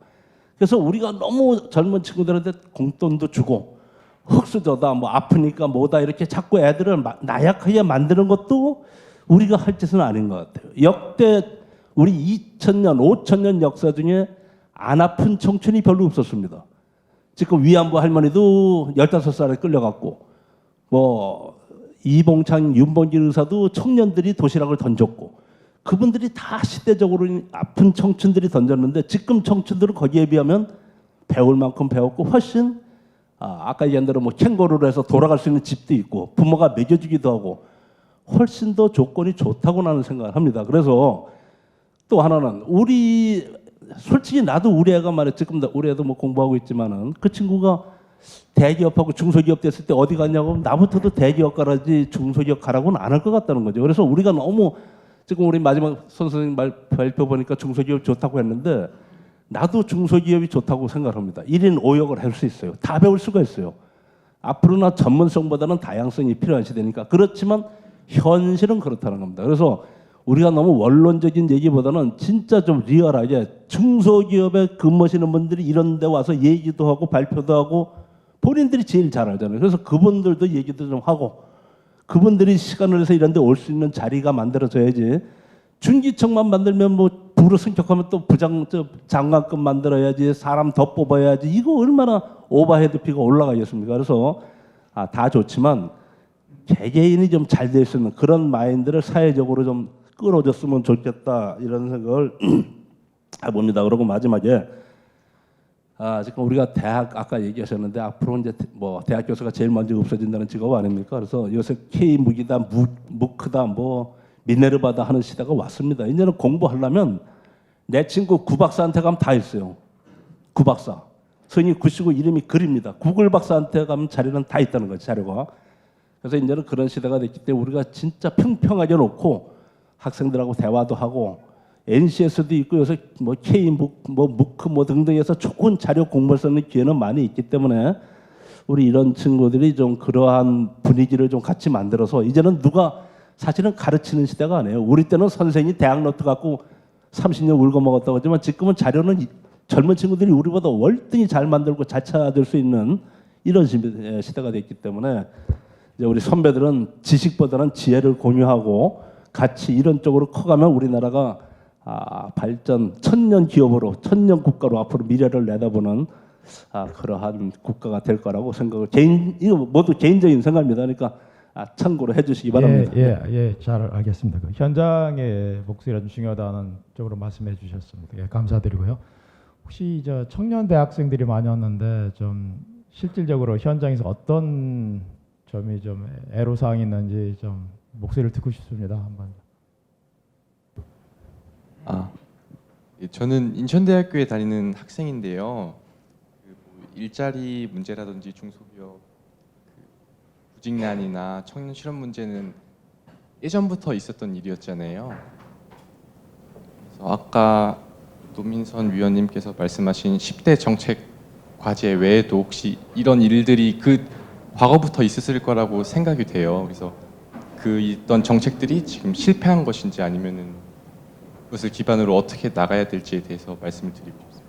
[SPEAKER 12] 그래서 우리가 너무 젊은 친구들한테 공돈도 주고 흑수저다 뭐 아프니까 뭐다 이렇게 자꾸 애들을 나약하게 만드는 것도 우리가 할 짓은 아닌 것 같아요. 역대 우리 2000년, 5000년 역사 중에 안 아픈 청춘이 별로 없었습니다. 지금 위안부 할머니도 15살에 끌려갔고 뭐 이봉창, 윤봉길 의사도 청년들이 도시락을 던졌고 그분들이 다 시대적으로 아픈 청춘들이 던졌는데 지금 청춘들은 거기에 비하면 배울 만큼 배웠고 훨씬 아까 얘기한 대로 뭐 캥거루를 해서 돌아갈 수 있는 집도 있고 부모가 먹여주기도 하고 훨씬 더 조건이 좋다고 나는 생각을 합니다. 그래서 또 하나는 우리 솔직히 나도 우리 애가 말이야 지금 우리 애도 뭐 공부하고 있지만은 그 친구가 대기업하고 중소기업 됐을 때 어디 갔냐고 나부터도 대기업 가라지 중소기업 가라고는 안 할 것 같다는 거죠. 그래서 우리가 너무 지금 우리 마지막 선생님 발표 보니까 중소기업 좋다고 했는데 나도 중소기업이 좋다고 생각합니다. 1인 5역을 할 수 있어요. 다 배울 수가 있어요. 앞으로는 전문성보다는 다양성이 필요한 시대니까. 그렇지만 현실은 그렇다는 겁니다. 그래서 우리가 너무 원론적인 얘기보다는 진짜 좀 리얼하게 중소기업에 근무하시는 분들이 이런 데 와서 얘기도 하고 발표도 하고 본인들이 제일 잘 알잖아요. 그래서 그분들도 얘기도 좀 하고 그분들이 시간을 내서 이런 데 올 수 있는 자리가 만들어져야지 중기청만 만들면 뭐 부로 승격하면 또 장관급 만들어야지 사람 더 뽑아야지 이거 얼마나 오버헤드 피가 올라가겠습니까? 그래서 다 좋지만 개개인이 좀 잘 될 수 있는 그런 마인드를 사회적으로 좀 끌어줬으면 좋겠다 이런 생각을 해봅니다. 그리고 마지막에 지금 우리가 대학 아까 얘기하셨는데 앞으로 이제 뭐 대학 교수가 제일 먼저 없어진다는 직업 아닙니까? 그래서 요새 K 무기다 무크다 뭐 미네르바다 하는 시대가 왔습니다. 이제는 공부하려면 내 친구 구박사한테 가면 다 있어요. 구박사. 성이 구시고 이름이 글입니다. 구글 박사한테 가면 자료는 다 있다는 거죠. 자료가. 그래서 이제는 그런 시대가 됐기 때문에 우리가 진짜 평평하게 놓고 학생들하고 대화도 하고 NCS도 있고 요새 뭐 K묵, 뭐 무크 뭐 등등해서 좋은 자료 공부할 수 있는 기회는 많이 있기 때문에 우리 이런 친구들이 좀 그러한 분위기를 좀 같이 만들어서 이제는 누가 사실은 가르치는 시대가 아니에요. 우리 때는 선생님이 대학 노트 갖고 30년 울고 먹었다고 하지만 지금은 자료는 젊은 친구들이 우리보다 월등히 잘 만들고 잘 찾을 수 있는 이런 시대가 됐기 때문에 이제 우리 선배들은 지식보다는 지혜를 공유하고 같이 이런 쪽으로 커가면 우리나라가 발전 천년 기업으로 천년 국가로 앞으로 미래를 내다보는 그러한 국가가 될 거라고 생각을 이거 모두 개인적인 생각입니다. 그러니까 참고로 해주시기 바랍니다.
[SPEAKER 6] 잘 알겠습니다. 그 현장의 목소리가 좀 중요하다는 쪽으로 말씀해 주셨습니다. 예, 감사드리고요. 혹시 청년 대학생들이 많이 왔는데 좀 실질적으로 현장에서 어떤 점이 좀 애로사항이 있는지 좀 목소리를 듣고 싶습니다. 한번.
[SPEAKER 13] 저는 인천대학교에 다니는 학생인데요. 일자리 문제라든지 중소기업 구직난이나 청년 실업 문제는 예전부터 있었던 일이었잖아요. 그래서 아까 노민선 위원님께서 말씀하신 10대 정책 과제 외에도 혹시 이런 일들이 그 과거부터 있었을 거라고 생각이 돼요. 그래서 그 있던 정책들이 지금 실패한 것인지 아니면은 그것을 기반으로 어떻게 나가야 될지에 대해서 말씀을 드리고 싶습니다.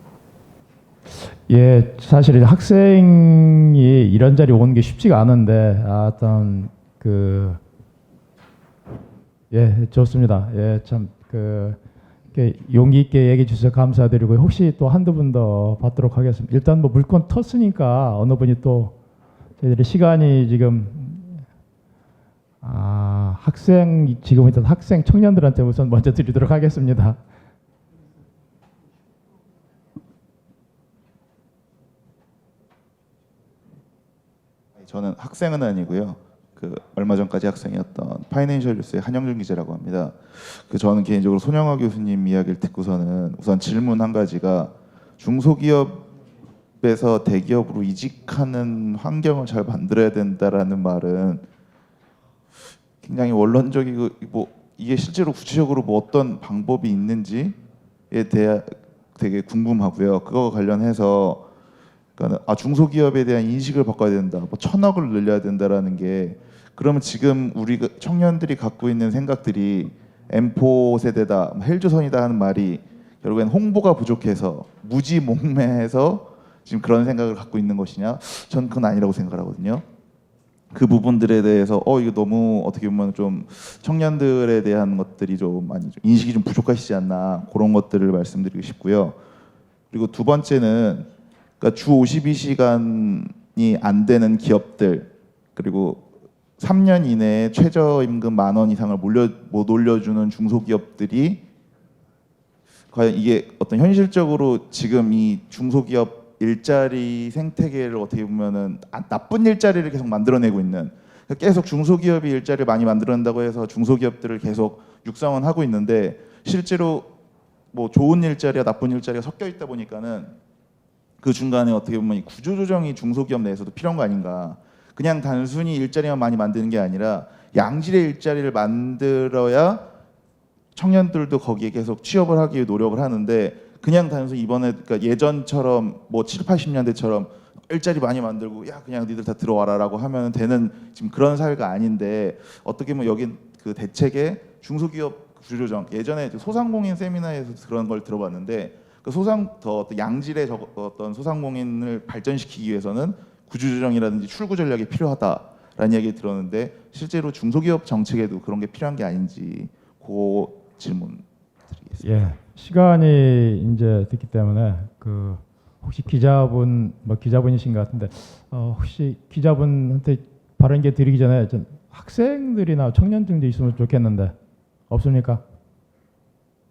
[SPEAKER 6] 예, 사실 학생이 이런 자리에 오는 게 쉽지가 않은데 어떤 좋습니다. 예, 참 이렇게 용기 있게 얘기해 주셔서 감사드리고 혹시 또 한두 분 더 받도록 하겠습니다. 일단 뭐 물건 텄으니까 어느 분이 또 저희들이 시간이 지금 지금 일단 학생 청년들한테 우선 먼저 드리도록 하겠습니다.
[SPEAKER 14] 저는 학생은 아니고요. 얼마 전까지 학생이었던 파이낸셜 뉴스의 한영준 기자라고 합니다. 저는 개인적으로 손영하 교수님 이야기를 듣고서는 우선 질문 한 가지가 중소기업에서 대기업으로 이직하는 환경을 잘 만들어야 된다라는 말은 굉장히 원론적이고 이게 실제로 구체적으로 어떤 방법이 있는지에 대해 되게 궁금하고요. 그거 관련해서 중소기업에 대한 인식을 바꿔야 된다. 1,000억을 늘려야 된다라는 게 그러면 지금 우리 청년들이 갖고 있는 생각들이 M4 세대다, 헬조선이다 하는 말이 결국엔 홍보가 부족해서 무지몽매해서 지금 그런 생각을 갖고 있는 것이냐? 전 그건 아니라고 생각하거든요. 그 부분들에 대해서 이거 너무 어떻게 보면 좀 청년들에 대한 것들이 좀 많이 인식이 좀 부족하시지 않나 그런 것들을 말씀드리고 싶고요. 그리고 두 번째는 주 52시간이 안 되는 기업들 그리고 3년 이내에 최저임금 10,000원 이상을 못 올려주는 중소기업들이 과연 이게 어떤 현실적으로 지금 이 중소기업 일자리 생태계를 어떻게 보면은 나쁜 일자리를 계속 만들어내고 있는 계속 중소기업이 일자리를 많이 만들어낸다고 해서 중소기업들을 계속 육성은 하고 있는데 실제로 좋은 일자리와 나쁜 일자리가 섞여 있다 보니까는 그 중간에 어떻게 보면 이 구조조정이 중소기업 내에서도 필요한 거 아닌가. 그냥 단순히 일자리만 많이 만드는 게 아니라 양질의 일자리를 만들어야 청년들도 거기에 계속 취업을 하기 위해 노력을 하는데 그냥 단순히 이번에 예전처럼 70, 80년대처럼 일자리 많이 만들고 그냥 니들 다 들어와라라고 하면 되는 지금 그런 사회가 아닌데 어떻게 보면 여기 그 대책에 중소기업 구조조정 예전에 소상공인 세미나에서 그런 걸 들어봤는데 더 양질의 어떤 소상공인을 발전시키기 위해서는 구조조정이라든지 출구 전략이 필요하다라는 이야기 들었는데 실제로 중소기업 정책에도 그런 게 필요한 게 아닌지 그 질문 드리겠습니다.
[SPEAKER 6] 예, 시간이 이제 됐기 때문에 혹시 기자분이신 것 같은데 혹시 기자분한테 발언기 드리기 전에 좀 학생들이나 청년들도 있으면 좋겠는데 없습니까?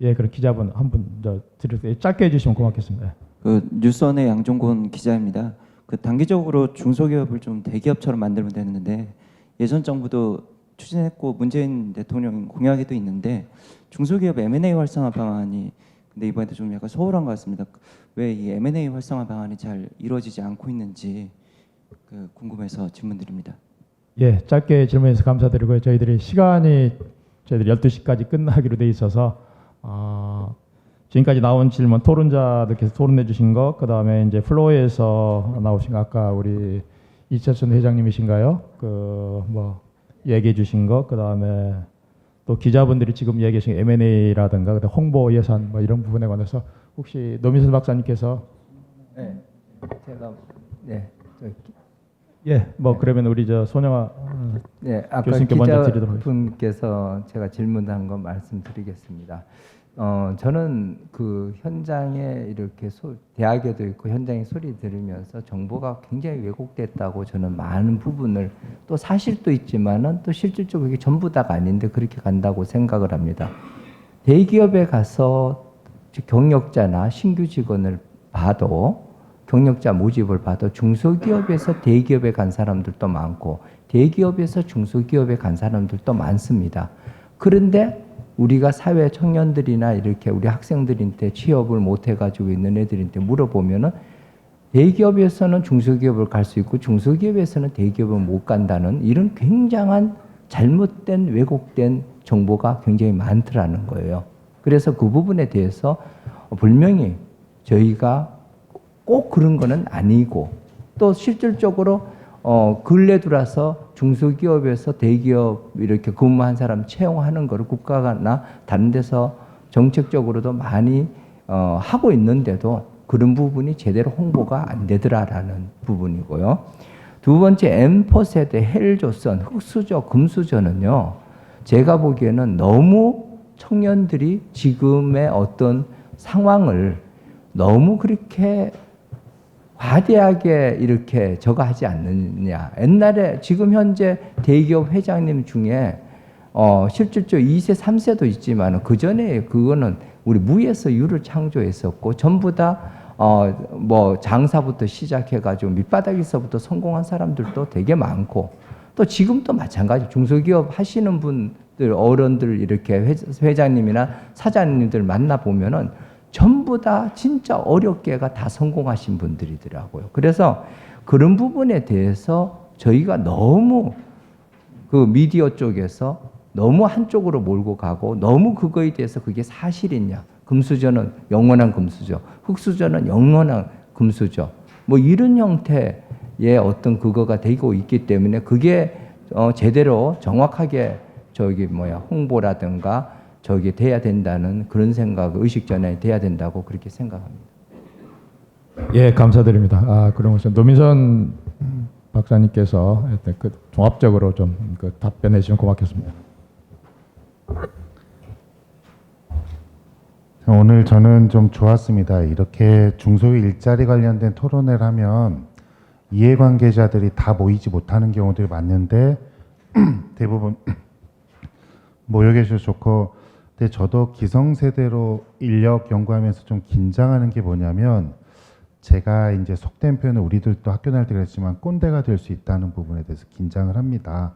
[SPEAKER 6] 예, 그럼 기자분 한 분 드릴 때 짧게 해주시면 고맙겠습니다.
[SPEAKER 15] 뉴스원의 양종곤 기자입니다. 단기적으로 중소기업을 좀 대기업처럼 만들면 되는데 예전 정부도 추진했고 문재인 대통령 공약에도 있는데 중소기업 M&A 활성화 방안이 근데 이번에도 좀 약간 소홀한 것 같습니다. 왜 이 M&A 활성화 방안이 잘 이루어지지 않고 있는지 궁금해서 질문드립니다.
[SPEAKER 6] 예, 짧게 질문해 주셔서 감사드리고요. 저희들이 12시까지 끝나기로 돼 있어서 지금까지 나온 질문 토론자들께서 토론해 주신 것, 그다음에 이제 플로어에서 나오신 거 아까 우리 이철순 회장님이신가요? 얘기해 주신 것, 그다음에 또 기자분들이 지금 얘기해 주신 M&A라든가 그다음 홍보 예산 이런 부분에 관해서 혹시 노민선 박사님께서
[SPEAKER 10] 제가
[SPEAKER 6] 그러면 우리 손영하
[SPEAKER 10] 아까
[SPEAKER 6] 교수님께 먼저 드리도록 하겠습니다.
[SPEAKER 10] 기자분께서 제가 질문한 거 말씀드리겠습니다. 저는 그 현장에 이렇게 대학에도 있고 현장에 소리 들으면서 정보가 굉장히 왜곡됐다고 저는 많은 부분을 또 사실도 있지만은 또 실질적으로 이게 전부 다가 아닌데 그렇게 간다고 생각을 합니다. 대기업에 가서 경력자나 신규 직원을 봐도 경력자 모집을 봐도 중소기업에서 대기업에 간 사람들도 많고 대기업에서 중소기업에 간 사람들도 많습니다. 그런데 우리가 사회 청년들이나 이렇게 우리 학생들한테 취업을 못 해가지고 있는 애들한테 물어보면은 대기업에서는 중소기업을 갈 수 있고 중소기업에서는 대기업을 못 간다는 이런 굉장한 잘못된 왜곡된 정보가 굉장히 많더라는 거예요. 그래서 그 부분에 대해서 분명히 저희가 꼭 그런 거는 아니고 또 실질적으로 근래 들어서 중소기업에서 대기업 이렇게 근무한 사람 채용하는 거를 국가나 다른 데서 정책적으로도 많이 하고 있는데도 그런 부분이 제대로 홍보가 안 되더라라는 부분이고요. 두 번째 M4세대 헬조선, 흑수저, 금수저는요. 제가 보기에는 너무 청년들이 지금의 어떤 상황을 너무 그렇게 과대하게 이렇게 저거 하지 않느냐. 옛날에 지금 현재 대기업 회장님 중에 실질적으로 2세, 3세도 있지만 그 전에 그거는 우리 무에서 유를 창조했었고 전부 다 뭐 장사부터 시작해가지고 밑바닥에서부터 성공한 사람들도 되게 많고 또 지금도 마찬가지 중소기업 하시는 분들 어른들 이렇게 회장님이나 사장님들 만나 보면은 전부 다 진짜 어렵게가 다 성공하신 분들이더라고요. 그래서 그런 부분에 대해서 저희가 너무 그 미디어 쪽에서 너무 한쪽으로 몰고 가고 너무 그거에 대해서 그게 사실이냐. 금수저는 영원한 금수저, 흑수저는 영원한 금수저. 뭐 이런 형태의 어떤 그거가 되고 있기 때문에 그게 제대로 정확하게 홍보라든가 돼야 된다는 그런 생각, 의식 전환이 돼야 된다고 그렇게 생각합니다.
[SPEAKER 6] 예, 감사드립니다. 그럼 노민선 박사님께서 그 종합적으로 좀 그 답변해 주시면 고맙겠습니다.
[SPEAKER 5] 오늘 저는 좀 좋았습니다. 이렇게 중소기업 일자리 관련된 토론회를 하면 이해관계자들이 다 모이지 못하는 경우들이 많은데 대부분 모여 계셔서 좋고, 근데 저도 기성세대로 인력 연구하면서 좀 긴장하는 게 뭐냐면 제가 이제 속된 표현을 우리들도 학교 다닐 때 그랬지만 꼰대가 될 수 있다는 부분에 대해서 긴장을 합니다.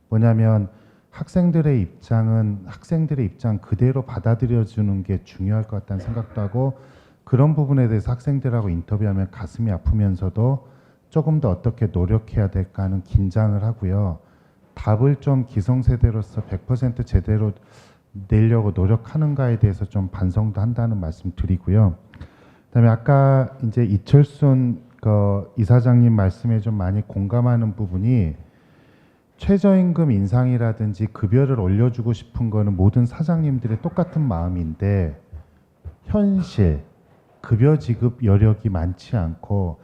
[SPEAKER 5] 뭐냐면 학생들의 입장 그대로 받아들여주는 게 중요할 것 같다는 생각도 하고, 그런 부분에 대해서 학생들하고 인터뷰하면 가슴이 아프면서도 조금 더 어떻게 노력해야 될까 하는 긴장을 하고요. 답을 좀 기성세대로서 100% 제대로 내려고 노력하는가에 대해서 좀 반성도 한다는 말씀 드리고요. 그다음에 아까 이제 이철순 이사장님 말씀에 좀 많이 공감하는 부분이, 최저임금 인상이라든지 급여를 올려주고 싶은 거는 모든 사장님들의 똑같은 마음인데 현실 급여 지급 여력이 많지 않고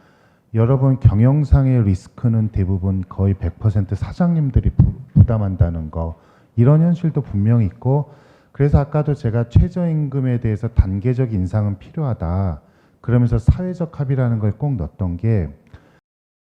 [SPEAKER 5] 여러분 경영상의 리스크는 대부분 거의 100% 사장님들이 부담한다는 거, 이런 현실도 분명히 있고, 그래서 아까도 제가 최저임금에 대해서 단계적 인상은 필요하다 그러면서 사회적 합의라는 걸 꼭 넣었던 게,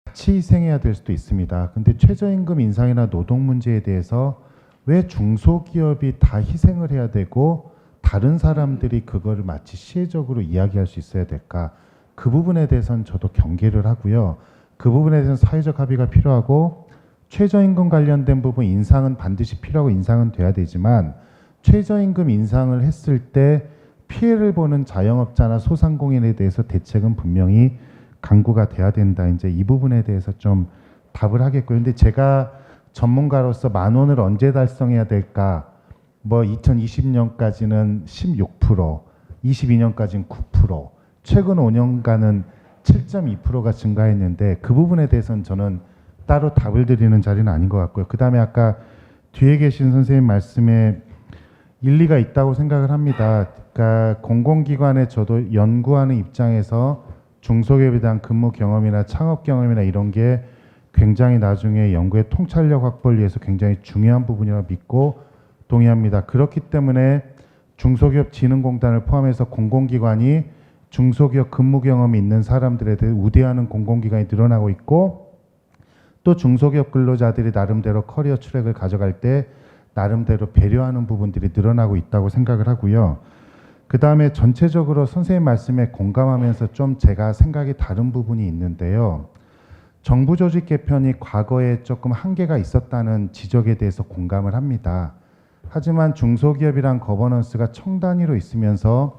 [SPEAKER 5] 같이 희생해야 될 수도 있습니다. 근데 최저임금 인상이나 노동 문제에 대해서 왜 중소기업이 다 희생을 해야 되고 다른 사람들이 그거를 마치 시혜적으로 이야기할 수 있어야 될까? 그 부분에 대해서는 저도 경계를 하고요. 그 부분에 대해서는 사회적 합의가 필요하고, 최저임금 관련된 부분 인상은 반드시 필요하고 인상은 돼야 되지만 최저임금 인상을 했을 때 피해를 보는 자영업자나 소상공인에 대해서 대책은 분명히 강구가 돼야 된다. 이제 이 부분에 대해서 좀 답을 하겠고요. 근데 제가 전문가로서 10,000원을 언제 달성해야 될까? 뭐 2020년까지는 16%, 22년까지는 9%, 최근 5년간은 7.2%가 증가했는데 그 부분에 대해서는 저는 따로 답을 드리는 자리는 아닌 것 같고요. 그 다음에 아까 뒤에 계신 선생님 말씀에 일리가 있다고 생각을 합니다. 그러니까 공공기관에 저도 연구하는 입장에서 중소기업에 대한 근무 경험이나 창업 경험이나 이런 게 굉장히 나중에 연구의 통찰력 확보를 위해서 굉장히 중요한 부분이라고 믿고 동의합니다. 그렇기 때문에 중소기업진흥공단을 포함해서 공공기관이 중소기업 근무 경험이 있는 사람들에 대해 우대하는 공공기관이 늘어나고 있고, 또 중소기업 근로자들이 나름대로 커리어 트랙을 가져갈 때 나름대로 배려하는 부분들이 늘어나고 있다고 생각을 하고요. 그 다음에 전체적으로 선생님 말씀에 공감하면서 좀 제가 생각이 다른 부분이 있는데요. 정부 조직 개편이 과거에 조금 한계가 있었다는 지적에 대해서 공감을 합니다. 하지만 중소기업이란 거버넌스가 청단위로 있으면서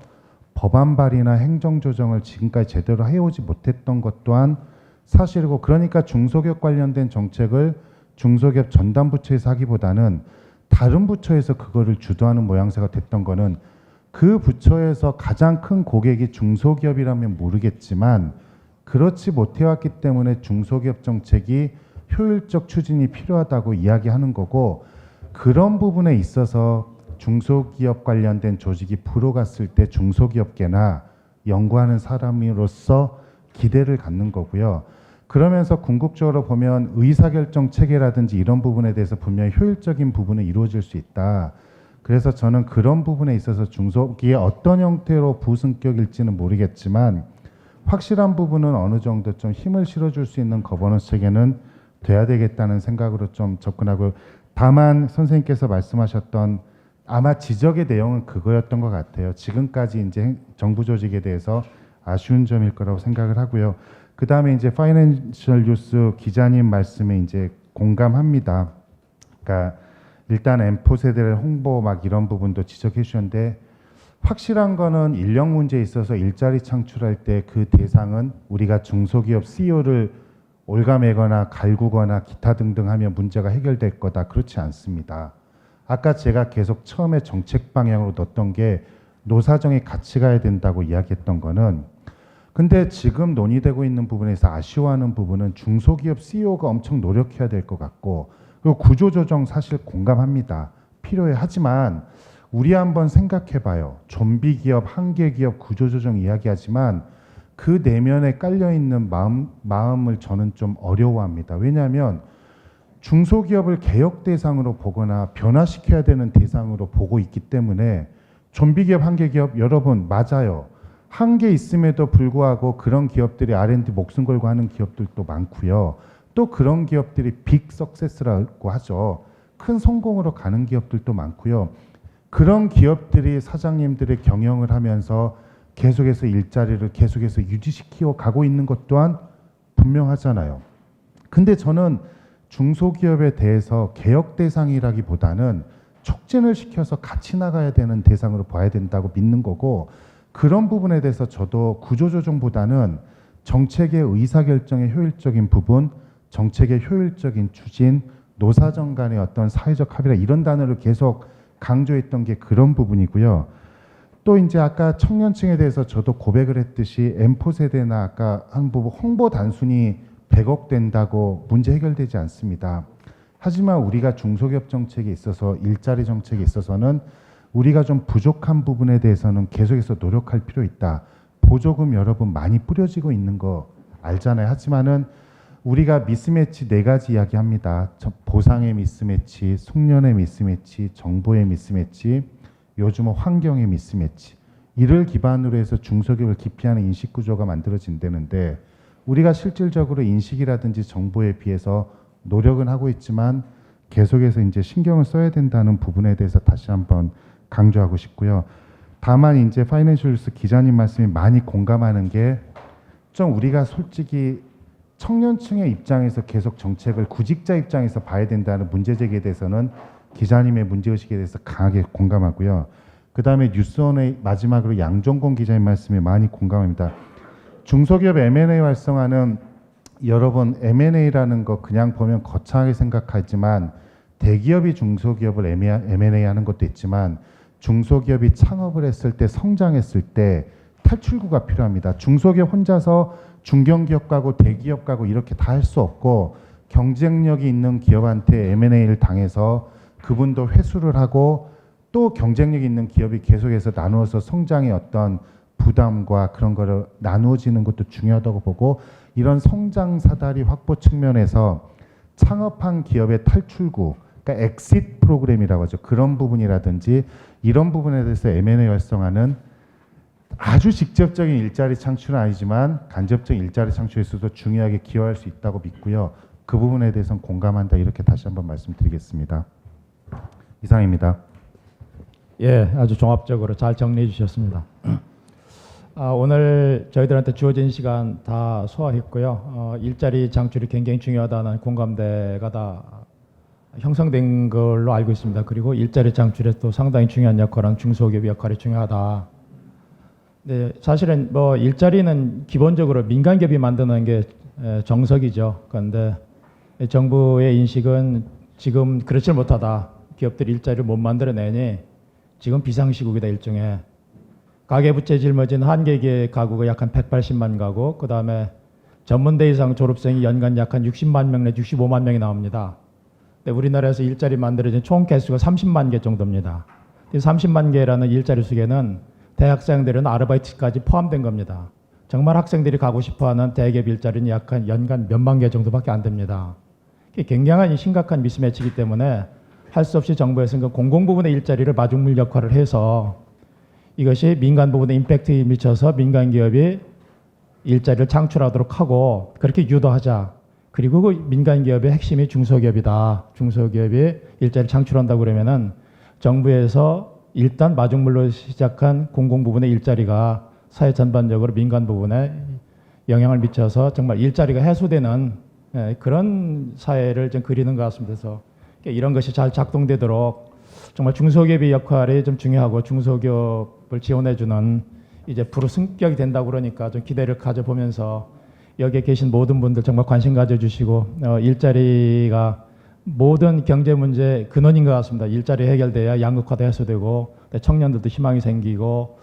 [SPEAKER 5] 법안 발의나 행정 조정을 지금까지 제대로 해오지 못했던 것 또한 사실이고, 그러니까 중소기업 관련된 정책을 중소기업 전담 부처에서 하기보다는 다른 부처에서 그거를 주도하는 모양새가 됐던 거는 그 부처에서 가장 큰 고객이 중소기업이라면 모르겠지만 그렇지 못해왔기 때문에 중소기업 정책이 효율적 추진이 필요하다고 이야기하는 거고, 그런 부분에 있어서 중소기업 관련된 조직이 불어갔을 때 중소기업계나 연구하는 사람으로서 기대를 갖는 거고요. 그러면서 궁극적으로 보면 의사결정 체계라든지 이런 부분에 대해서 분명히 효율적인 부분은 이루어질 수 있다. 그래서 저는 그런 부분에 있어서 중소기업 어떤 형태로 부승격일지는 모르겠지만 확실한 부분은 어느 정도 좀 힘을 실어줄 수 있는 거버넌스 체계는 돼야 되겠다는 생각으로 좀 접근하고, 다만 선생님께서 말씀하셨던 아마 지적의 내용은 그거였던 것 같아요. 지금까지 이제 정부 조직에 대해서 아쉬운 점일 거라고 생각을 하고요. 그 다음에 이제 파이낸셜 뉴스 기자님 말씀에 이제 공감합니다. 그러니까 일단 M4 세대를 홍보 막 이런 부분도 지적해 주셨는데, 확실한 거는 인력 문제에 있어서 일자리 창출할 때 그 대상은 우리가 중소기업 CEO를 올가매거나 갈구거나 기타 등등 하면 문제가 해결될 거다. 그렇지 않습니다. 아까 제가 계속 처음에 정책 방향으로 넣었던 게 노사정이 같이 가야 된다고 이야기했던 거는, 근데 지금 논의되고 있는 부분에서 아쉬워하는 부분은 중소기업 CEO가 엄청 노력해야 될 것 같고, 그리고 구조조정 사실 공감합니다. 필요해. 하지만 우리 한번 생각해 봐요. 좀비 기업, 한계 기업 구조조정 이야기하지만 그 내면에 깔려있는 마음을 저는 좀 어려워합니다. 왜냐하면 중소기업을 개혁 대상으로 보거나 변화시켜야 되는 대상으로 보고 있기 때문에, 좀비 기업, 한계 기업 여러분 맞아요. 한계 있음에도 불구하고 그런 기업들이 R&D 목숨 걸고 하는 기업들도 많고요. 또 그런 기업들이 빅 석세스라고 하죠. 큰 성공으로 가는 기업들도 많고요. 그런 기업들이 사장님들의 경영을 하면서 계속해서 일자리를 계속해서 유지시키고 가고 있는 것 또한 분명하잖아요. 근데 저는 중소기업에 대해서 개혁 대상이라기보다는 촉진을 시켜서 같이 나가야 되는 대상으로 봐야 된다고 믿는 거고, 그런 부분에 대해서 저도 구조조정보다는 정책의 의사결정의 효율적인 부분, 정책의 효율적인 추진, 노사정 간의 어떤 사회적 합의라 이런 단어를 계속 강조했던 게 그런 부분이고요. 또 이제 아까 청년층에 대해서 저도 고백을 했듯이 M4 세대나 아까 한 부분 홍보 단순히 100억 된다고 문제 해결되지 않습니다. 하지만 우리가 중소기업 정책에 있어서 일자리 정책에 있어서는 우리가 좀 부족한 부분에 대해서는 계속해서 노력할 필요 있다. 보조금 여러분 많이 뿌려지고 있는 거 알잖아요. 하지만은 우리가 미스매치 4가지 이야기합니다. 보상의 미스매치, 숙련의 미스매치, 정보의 미스매치, 요즘은 환경의 미스매치. 이를 기반으로 해서 중소기업을 기피하는 인식 구조가 만들어진다는데, 우리가 실질적으로 인식이라든지 정보에 비해서 노력은 하고 있지만 계속해서 이제 신경을 써야 된다는 부분에 대해서 다시 한번 강조하고 싶고요. 다만 이제 파이낸셜 뉴스 기자님 말씀이 많이 공감하는 게, 좀 우리가 솔직히 청년층의 입장에서 계속 정책을 구직자 입장에서 봐야 된다는 문제 제기에 대해서는 기자님의 문제의식에 대해서 강하게 공감하고요. 그 다음에 뉴스원의 마지막으로 양종곤 기자님 말씀에 많이 공감합니다. 중소기업 M&A 활성화는 여러분 M&A라는 거 그냥 보면 거창하게 생각하지만, 대기업이 중소기업을 M&A 하는 것도 있지만 중소기업이 창업을 했을 때, 성장했을 때 탈출구가 필요합니다. 중소기업 혼자서 중견기업 가고 대기업 가고 이렇게 다 할 수 없고, 경쟁력이 있는 기업한테 M&A를 당해서 그분도 회수를 하고 또 경쟁력 있는 기업이 계속해서 나누어서 성장의 어떤 부담과 그런 거를 나누어지는 것도 중요하다고 보고, 이런 성장 사다리 확보 측면에서 창업한 기업의 탈출구, 그러니까 엑시트 프로그램이라고 하죠. 그런 부분이라든지 이런 부분에 대해서 M&A 활성화는 아주 직접적인 일자리 창출은 아니지만 간접적인 일자리 창출에서도 중요하게 기여할 수 있다고 믿고요. 그 부분에 대해서는 공감한다. 이렇게 다시 한번 말씀드리겠습니다. 이상입니다.
[SPEAKER 6] 예, 아주 종합적으로 잘 정리해 주셨습니다. 오늘 저희들한테 주어진 시간 다 소화했고요. 일자리 창출이 굉장히 중요하다는 공감대가 다 형성된 걸로 알고 있습니다. 그리고 일자리 창출에 또 상당히 중요한 역할은 중소기업 역할이 중요하다. 네, 사실은 뭐 일자리는 기본적으로 민간 기업이 만드는 게 정석이죠. 그런데 정부의 인식은 지금 그렇지 못하다. 기업들이 일자리를 못 만들어내니 지금 비상시국이다 일종의. 가계부채 짊어진 한계기의 가구가 약 한 180만 가구, 그 다음에 전문대 이상 졸업생이 연간 약 한 60만 명 내지 65만 명이 나옵니다. 근데 우리나라에서 일자리 만들어진 총 개수가 30만 개 정도입니다. 이 30만 개라는 일자리 수에는 대학생들은 아르바이트까지 포함된 겁니다. 정말 학생들이 가고 싶어하는 대기업 일자리는 약 한 연간 몇만 개 정도밖에 안 됩니다. 이게 굉장한 심각한 미스매치이기 때문에 할 수 없이 정부에서는 공공 부분의 일자리를 마중물 역할을 해서 이것이 민간 부분의 임팩트에 미쳐서 민간 기업이 일자리를 창출하도록 하고 그렇게 유도하자. 그리고 그 민간 기업의 핵심이 중소기업이다. 중소기업이 일자리를 창출한다고 그러면은 정부에서 일단 마중물로 시작한 공공 부분의 일자리가 사회 전반적으로 민간 부분에 영향을 미쳐서 정말 일자리가 해소되는 그런 사회를 좀 그리는 것 같습니다. 그래서 이런 것이 잘 작동되도록 정말 중소기업의 역할이 좀 중요하고 중소기업을 지원해주는 이제 불우승격이 된다고 그러니까 좀 기대를 가져보면서 여기에 계신 모든 분들 정말 관심 가져주시고 일자리가 모든 경제 문제 근원인 것 같습니다. 일자리 해결돼야 양극화도 해소되고 청년들도 희망이 생기고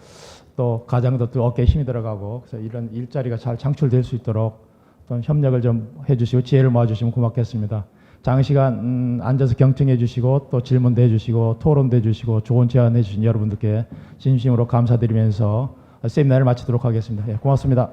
[SPEAKER 6] 또 가장도 또 어깨에 힘이 들어가고 그래서 이런 일자리가 잘 창출될 수 있도록 또 협력을 좀 해주시고 지혜를 모아주시면 고맙겠습니다. 장시간 앉아서 경청해 주시고 또 질문도 해주시고 토론도 해주시고 좋은 제안해 주신 여러분들께 진심으로 감사드리면서 세미나를 마치도록 하겠습니다. 예, 고맙습니다.